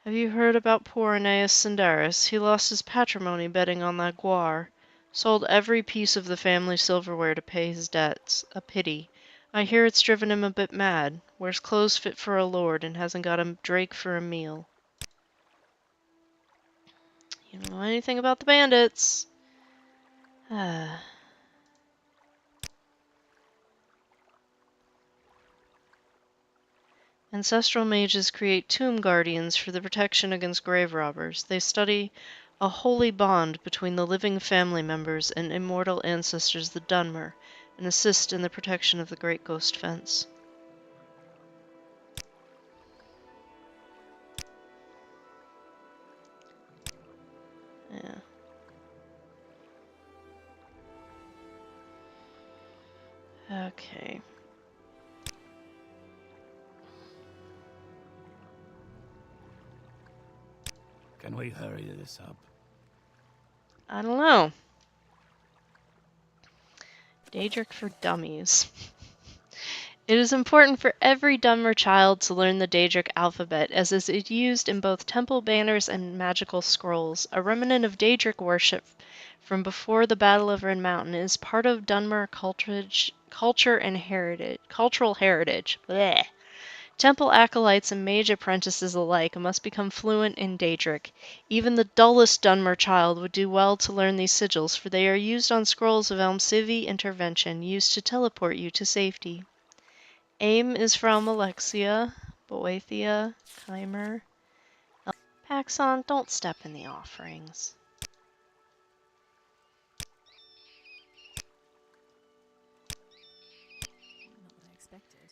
Have you heard about poor Aeneas Sindaris? He lost his patrimony betting on that guar. Sold every piece of the family silverware to pay his debts. A pity. I hear it's driven him a bit mad. Wears clothes fit for a lord and hasn't got a drake for a meal. You don't know anything about the bandits. Ancestral mages create tomb guardians for the protection against grave robbers. They study a holy bond between the living family members and immortal ancestors, the Dunmer, and assist in the protection of the Great Ghost Fence. Yeah. Okay. Can we hurry this up? I don't know. Daedric for Dummies. It is important for every Dunmer child to learn the Daedric alphabet, as is it used in both temple banners and magical scrolls. A remnant of Daedric worship from before the Battle of Red Mountain is part of Dunmer cultural heritage. Blech. Temple acolytes and mage apprentices alike must become fluent in Daedric. Even the dullest Dunmer child would do well to learn these sigils, for they are used on scrolls of Elmsivi intervention, used to teleport you to safety. Aim is from Alexia, Boethia, Chimer. Paxson, don't step in the offerings. Not what I expected.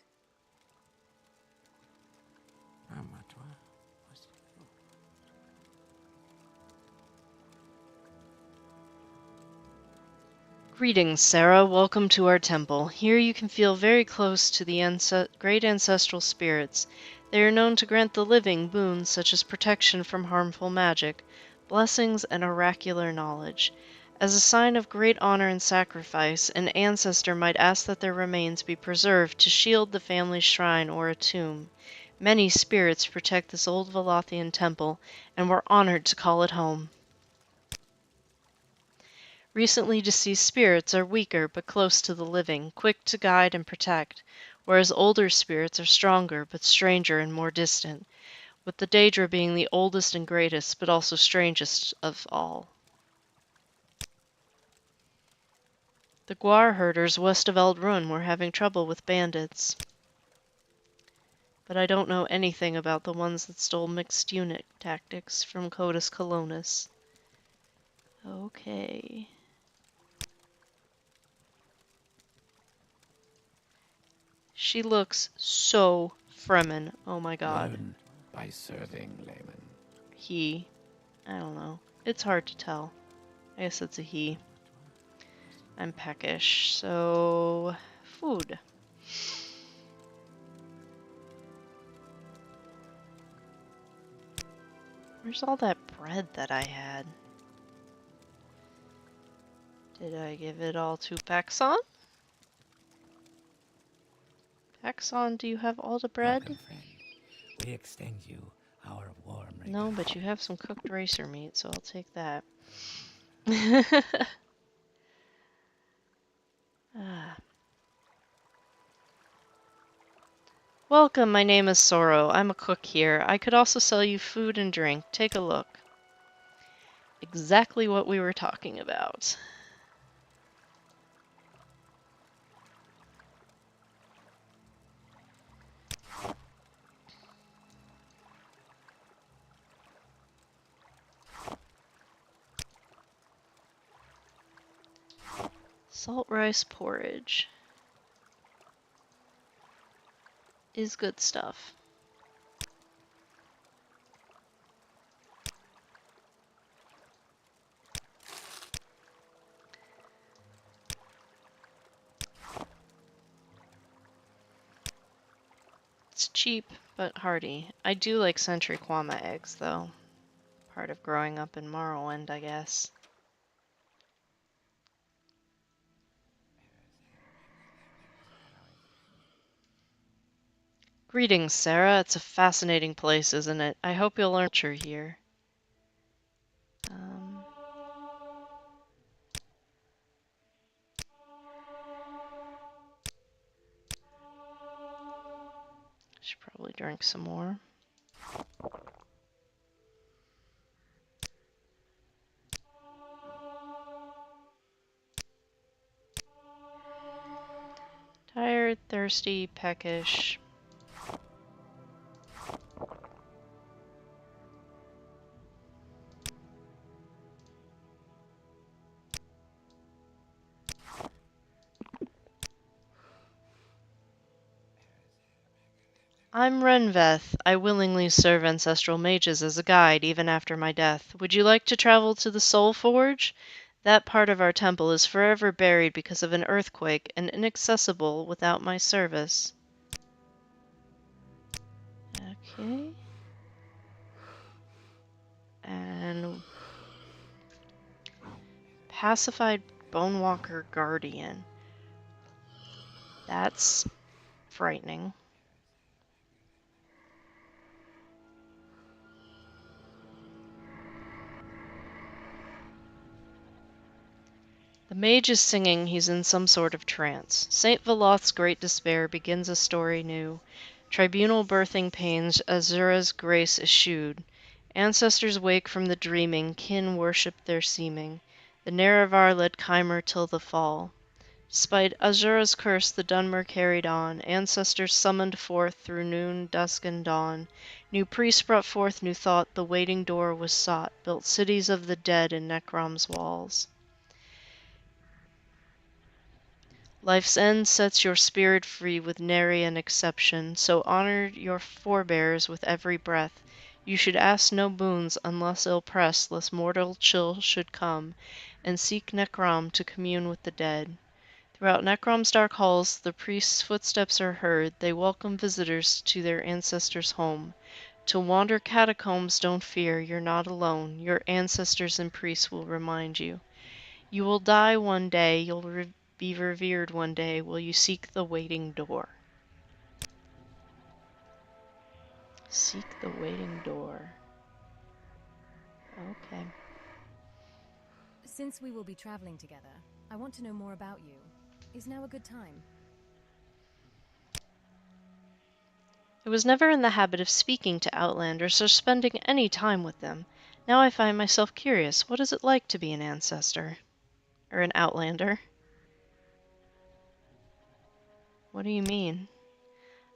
Greetings, Sarah. Welcome to our temple. Here you can feel very close to the great ancestral spirits. They are known to grant the living boons such as protection from harmful magic, blessings, and oracular knowledge. As a sign of great honor and sacrifice, an ancestor might ask that their remains be preserved to shield the family shrine or a tomb. Many spirits protect this old Velathian temple, and we're honored to call it home. Recently deceased spirits are weaker but close to the living, quick to guide and protect. whereas older spirits are stronger but stranger and more distant, with the Daedra being the oldest and greatest, but also strangest of all. The Guar herders west of Eldrun were having trouble with bandits. But I don't know anything about the ones that stole mixed unit tactics from Codex Colonus. Okay. She looks so Fremen. Oh my god. Learn by serving, layman. He. I don't know. It's hard to tell. I guess it's a he. I'm peckish, so food. Where's all that bread that I had? Did I give it all to Paxson? Paxson, do you have all the bread? Welcome, friend. We extend you our warm regards. No, but you have some cooked racer meat, so I'll take that. Ah. Welcome, my name is Sorrow. I'm a cook here. I could also sell you food and drink. Take a look. Exactly what we were talking about. Salt rice porridge is good stuff. It's cheap, but hearty. I do like Sentry Kwama eggs, though. Part of growing up in Morrowind, I guess. Greetings, Sarah. It's a fascinating place, isn't it? I hope you'll learn culture here. Should probably drink some more. Tired, thirsty, peckish. I'm Renveth. I willingly serve ancestral mages as a guide, even after my death. Would you like to travel to the Soul Forge? That part of our temple is forever buried because of an earthquake and inaccessible without my service. Okay. And pacified Bonewalker Guardian. That's frightening. The mage is singing. He's in some sort of trance. Saint Veloth's great despair begins a story new. Tribunal birthing pains, Azura's grace eschewed. Ancestors wake from the dreaming, kin worship their seeming. The Nerevar led Chimer till the fall. Despite Azura's curse, the Dunmer carried on. Ancestors summoned forth through noon, dusk, and dawn. New priests brought forth new thought. The waiting door was sought. Built cities of the dead in Necrom's walls. Life's end sets your spirit free with nary an exception, so honor your forebears with every breath. You should ask no boons unless ill-pressed, lest mortal chill should come, and seek Necrom to commune with the dead. Throughout Necrom's dark halls the priest's footsteps are heard. They welcome visitors to their ancestors' home. To wander catacombs don't fear, you're not alone. Your ancestors and priests will remind you. You will die one day, you'll be revered one day. Will you seek the waiting door? Seek the waiting door. Okay. Since we will be traveling together, I want to know more about you. Is now a good time? I was never in the habit of speaking to Outlanders or spending any time with them. Now I find myself curious. What is it like to be an ancestor? Or an Outlander? What do you mean?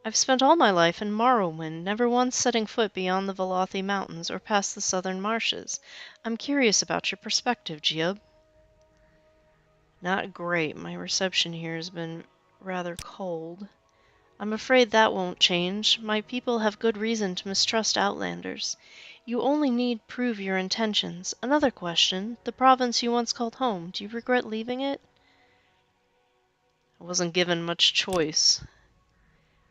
I've spent all my life in Morrowind, never once setting foot beyond the Velothi Mountains or past the southern marshes. I'm curious about your perspective, Geob. Not great. My reception here has been rather cold. I'm afraid that won't change. My people have good reason to mistrust Outlanders. You only need prove your intentions. Another question. The province you once called home, do you regret leaving it? I wasn't given much choice.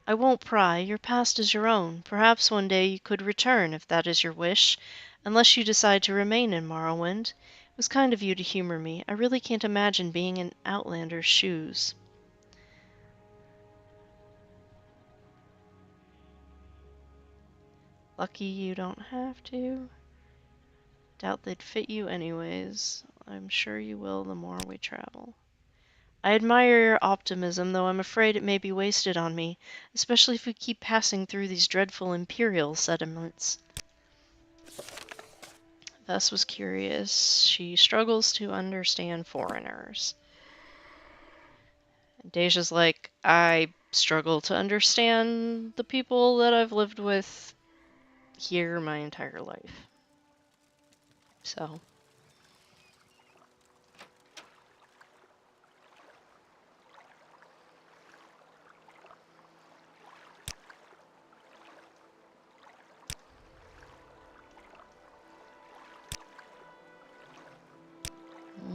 I won't pry. Your past is your own. Perhaps one day you could return, if that is your wish, unless you decide to remain in Morrowind. It was kind of you to humor me. I really can't imagine being in Outlander's shoes. Lucky you don't have to. Doubt they'd fit you anyways. I'm sure you will the more we travel. I admire your optimism, though I'm afraid it may be wasted on me, especially if we keep passing through these dreadful Imperial settlements. Thus was curious. She struggles to understand foreigners. And Dacia's like, I struggle to understand the people that I've lived with here my entire life. So.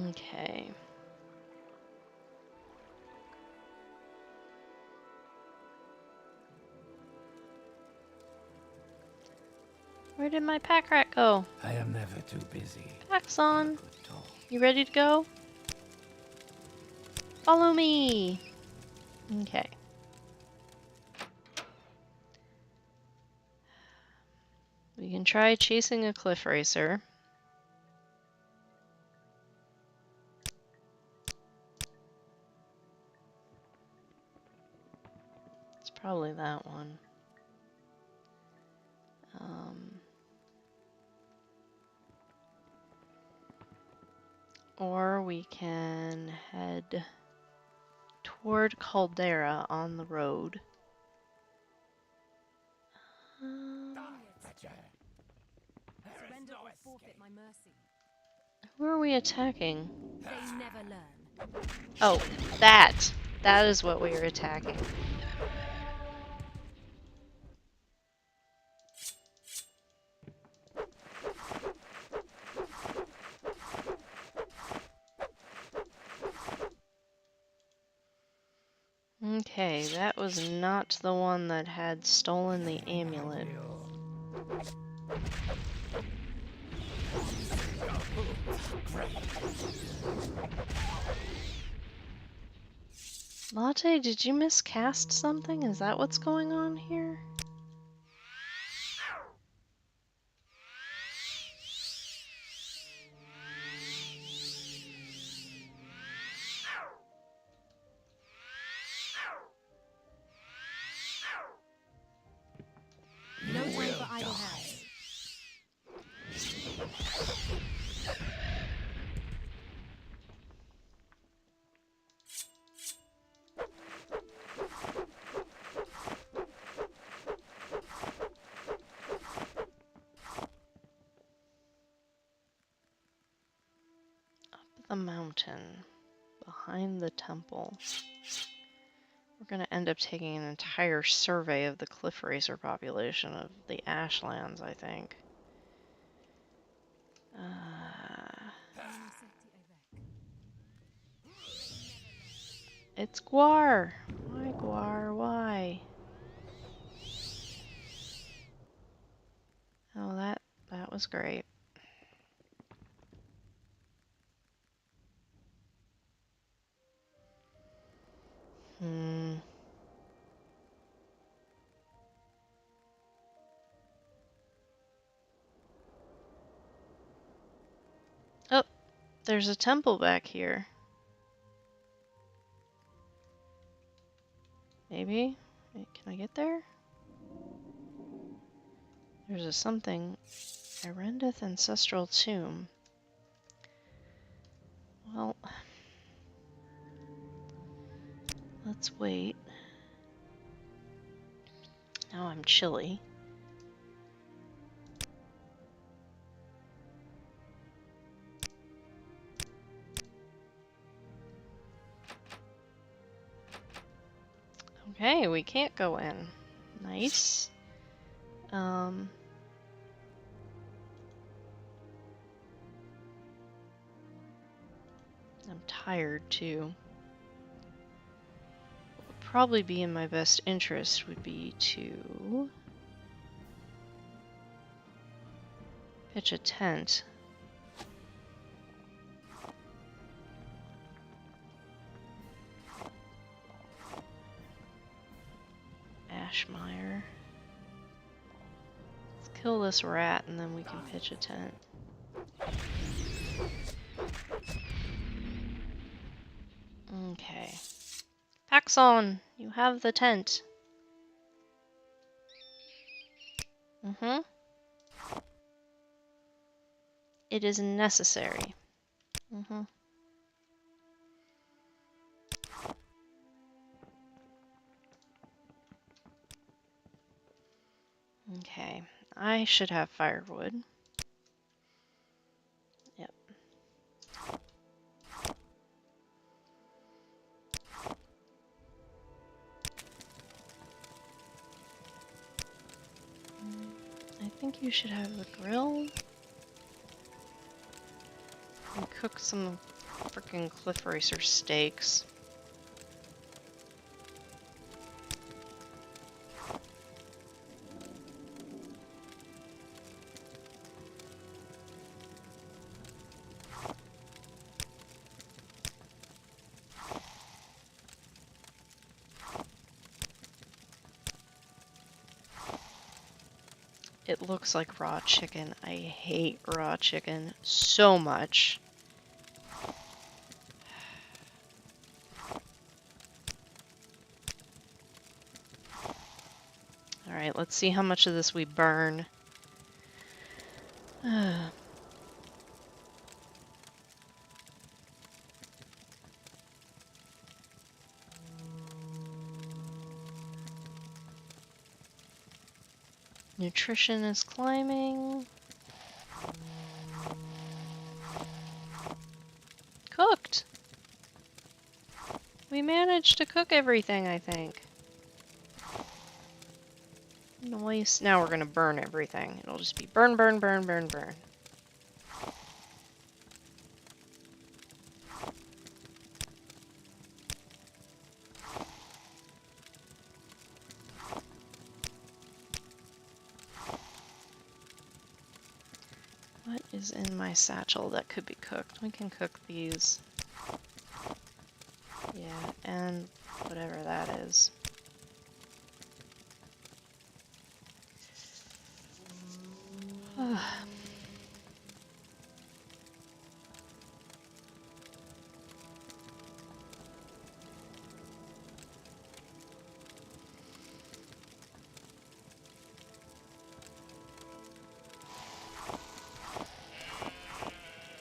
Okay. Where did my pack rat go? I am never too busy. Pack's on. You ready to go? Follow me. Okay. We can try chasing a cliff racer. It's probably that one. Or we can head toward Caldera on the road. Surrender or forfeit my mercy. Who are we attacking? They never learn. Oh, that! That is what we are attacking. Okay, that was not the one that had stolen the amulet. Latte, did you miscast something? Is that what's going on here? No time for idle hands. Up the mountain, behind the temple. We're going to end up taking an entire survey of the cliff racer population of the Ashlands, I think. It's Guar! Why, Guar? Why? Oh, that was great. Oh, there's a temple back here. Maybe? Wait, can I get there? There's a something. Arendith Ancestral Tomb. Well, let's wait. Now I'm chilly. Okay, we can't go in. Nice. I'm tired too. What would probably be in my best interest would be to pitch a tent. Ashmeyer. Let's kill this rat and then we can pitch a tent. Okay. Paxon, you have the tent. Mm-hmm. It is necessary. Mm-hmm. Okay. I should have firewood. Yep. I think you should have the grill. And cook some frickin' Cliff Racer steaks. It looks like raw chicken. I hate raw chicken so much. Alright, let's see how much of this we burn. Nutrition is climbing. Cooked! We managed to cook everything, I think. Nice. Now we're gonna burn everything. It'll just be burn, burn, burn, burn, burn. What is in my satchel that could be cooked? We can cook these. Yeah, and whatever that is.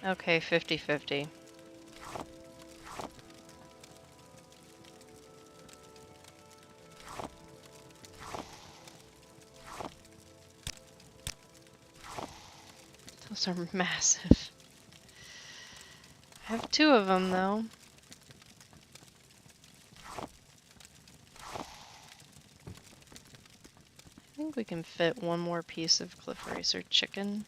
Okay, 50-50. Those are massive. I have 2 of them, though. I think we can fit one more piece of Cliff Racer chicken.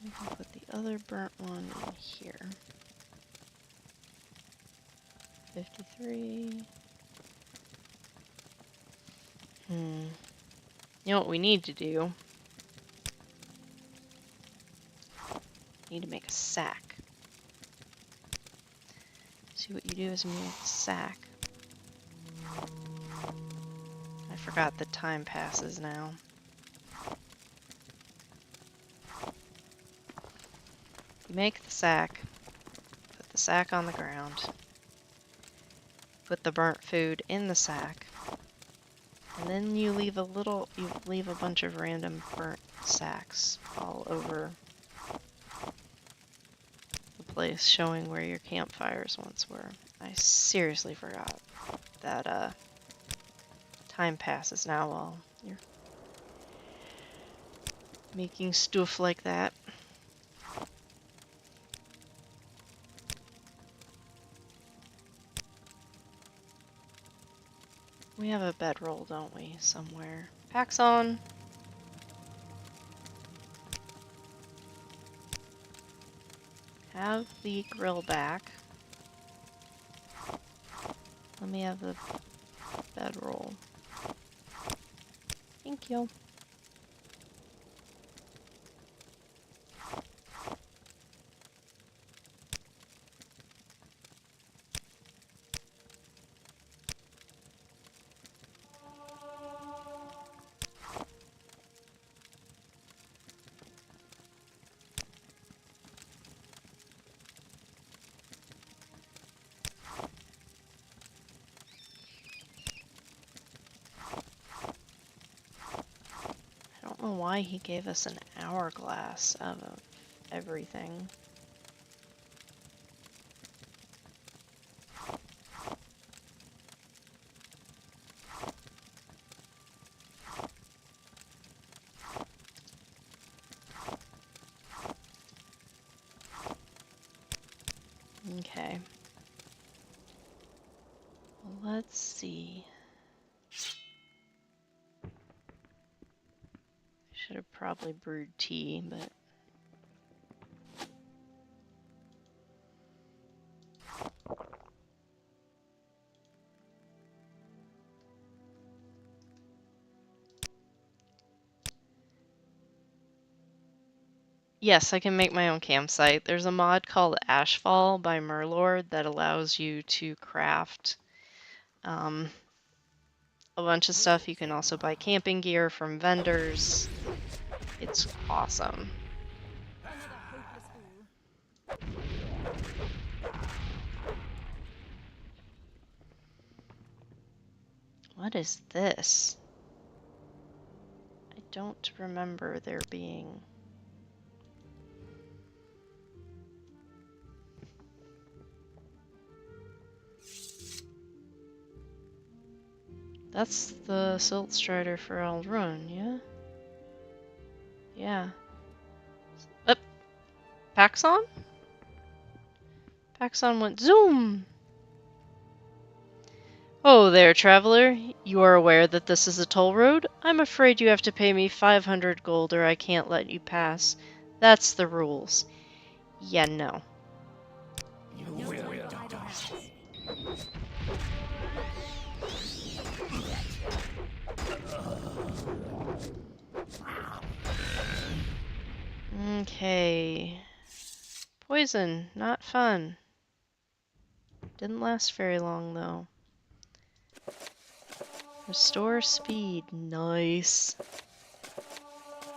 We can put the other burnt one in here. 53. You know what we need to do? We need to make a sack. See what you do is make a sack. I forgot the time passes now. You make the sack, put the sack on the ground, put the burnt food in the sack, And then you leave a bunch of random burnt sacks all over the place, showing where your campfires once were. I seriously forgot that time passes now while you're making stuff like that. We have a bedroll, don't we, somewhere? Pax on. Have the grill back. Let me have the bedroll. Thank you. I don't know why he gave us an hourglass of everything. Okay. Well, let's see. I should have probably brewed tea, but... Yes, I can make my own campsite. There's a mod called Ashfall by Murlord that allows you to craft a bunch of stuff. You can also buy camping gear from vendors. It's awesome. What is this? I don't remember there being... That's the Silt Strider for Elrune, yeah? Yeah. Up! Paxon? Paxon went zoom! Oh there, traveler. You are aware that this is a toll road? I'm afraid you have to pay me 500 gold or I can't let you pass. That's the rules. Yeah, no. Okay. Poison, not fun. Didn't last very long, though. Restore speed. Nice.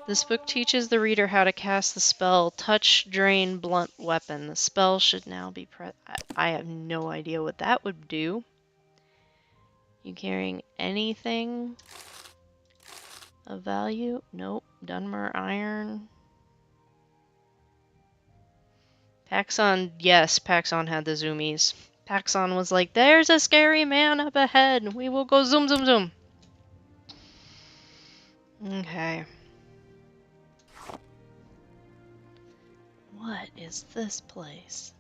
This book teaches the reader how to cast the spell Touch, Drain, Blunt Weapon. The spell should now be I have no idea what that would do. You carrying anything of value? Nope. Dunmer Iron. Paxon, yes, Paxon had the zoomies. Paxon was like, there's a scary man up ahead. We will go zoom, zoom, zoom. Okay. What is this place?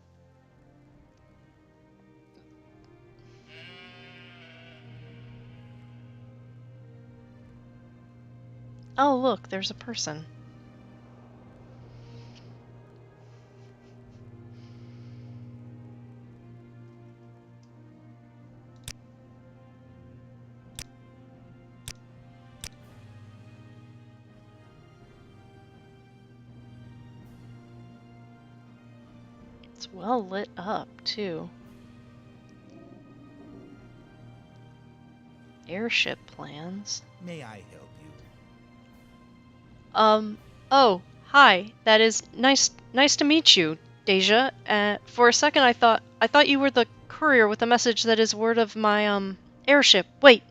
Oh, look, there's a person. It's well lit up, too. Airship plans. May I help you? Oh, hi. That is nice to meet you, Dacia. For a second I thought you were the courier with a message that is word of my, airship. Wait,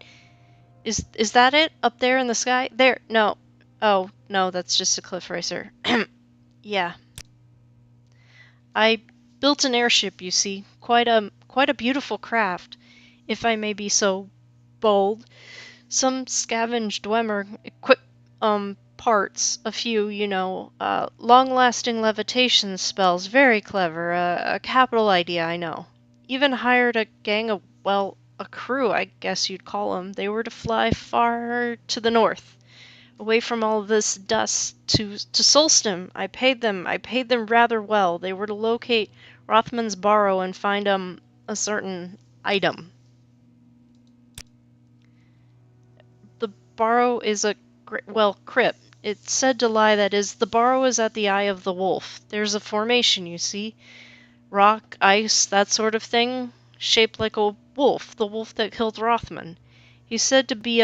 Is that it? Up there in the sky? There. No. Oh, no, that's just a cliff racer. Yeah. I built an airship, you see. Quite a beautiful craft, if I may be so bold. Some scavenged Dwemer equip parts, a few, long-lasting levitation spells, very clever, a capital idea, I know. Even hired a gang of, well, a crew, I guess you'd call them. They were to fly far to the north, away from all this dust, to Solstim. I paid them rather well. They were to locate Rothman's Barrow and find a certain item. The Barrow is a crypt. It's said to lie, that is, the Barrow is at the Eye of the Wolf. There's a formation, you see. Rock, ice, that sort of thing, shaped like a wolf, the wolf that killed Rothman. He's said to be,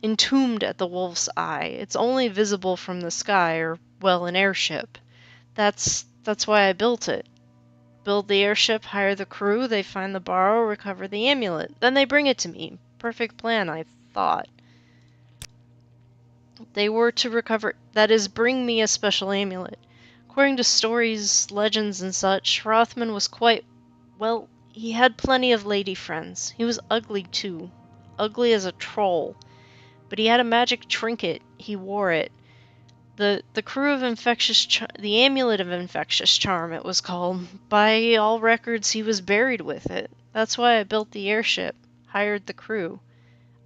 entombed at the Wolf's Eye. It's only visible from the sky, or, well, an airship. That's why I built it. Build the airship, hire the crew, they find the Barrow, recover the amulet. Then they bring it to me. Perfect plan, I thought. They were to recover, that is, bring me a special amulet. According to stories, legends, and such, Rothman was quite, well, he had plenty of lady friends. He was ugly, too. Ugly as a troll. But he had a magic trinket. He wore it. The amulet of infectious charm, it was called. By all records, he was buried with it. That's why I built the airship, hired the crew.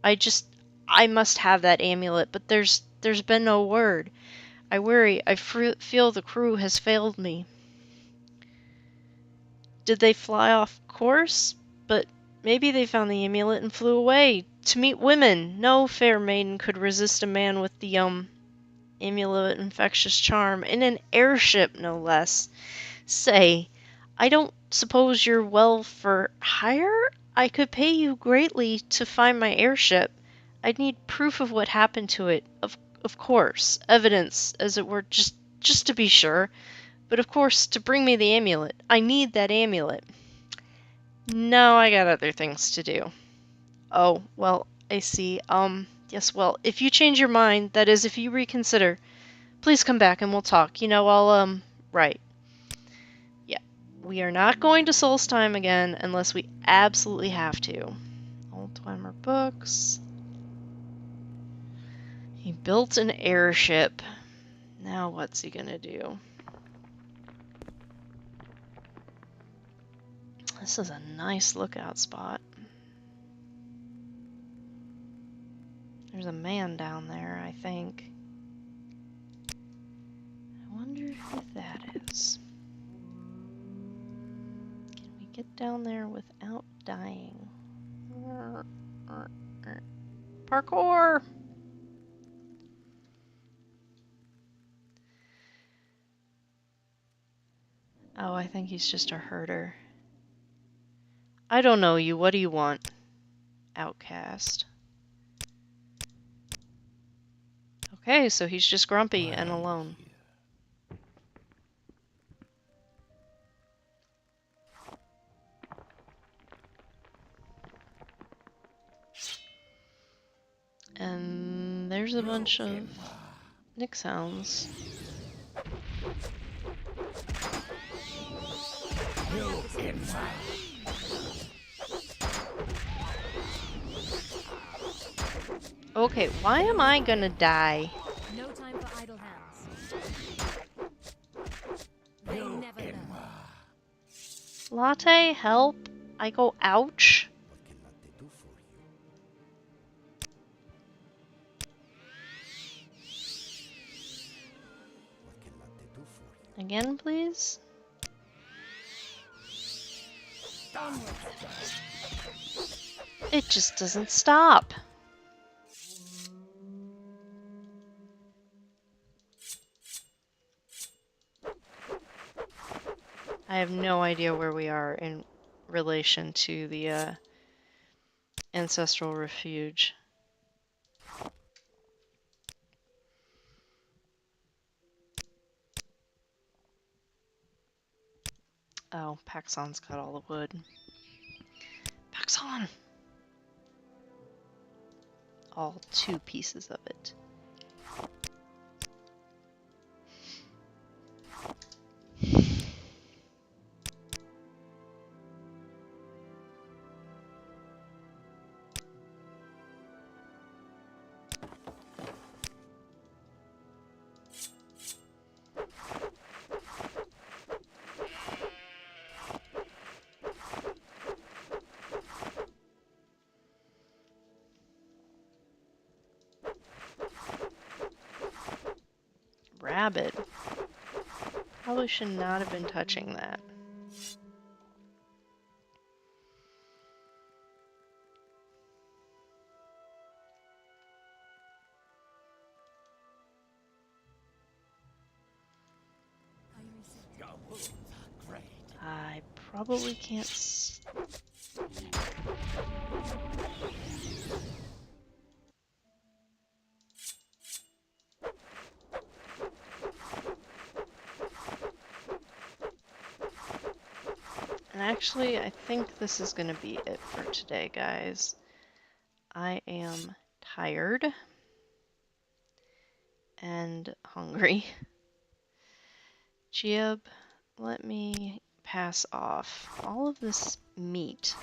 I must have that amulet, but there's been no word. I worry, I feel the crew has failed me. Did they fly off course? But maybe they found the amulet and flew away to meet women. No fair maiden could resist a man with the amulet infectious charm in an airship, no less. Say, I don't suppose you're well for hire? I could pay you greatly to find my airship. I'd need proof of what happened to it, of course, evidence, as it were, just to be sure. But of course, to bring me the amulet, I need that amulet. No, I got other things to do. Oh, well, I see. Yes, well, if you change your mind, that is, if you reconsider, please come back and we'll talk. Right. Yeah. We are not going to Solstheim again unless we absolutely have to. Oldtimer books. He built an airship. Now what's he gonna do? This is a nice lookout spot. There's a man down there, I think. I wonder who that is. Can we get down there without dying? Parkour! Oh, I think he's just a herder. I don't know you. What do you want? Outcast. Okay, so he's just grumpy and alone. And there's a bunch of Nick sounds. Okay, why am I gonna die? No time for idle hands. They never learn. Latte, help? I go, ouch? Again, please? It just doesn't stop. I have no idea where we are in relation to the ancestral refuge. Oh, Paxon's got all the wood. Paxon! all 2 pieces of it. Rabbit. Probably should not have been touching that. Are you reset? Your wounds are great. I probably can't And actually, I think this is going to be it for today, guys. I am tired and hungry. Giab, let me pass off all of this meat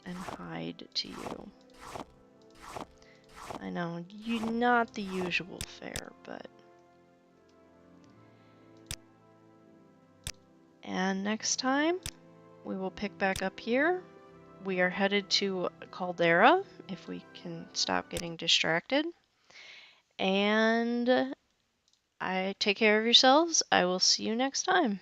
and hide to you. I know, not the usual fare, but... And next time, we will pick back up here. We are headed to Caldera, if we can stop getting distracted. And I take care of yourselves. I will see you next time.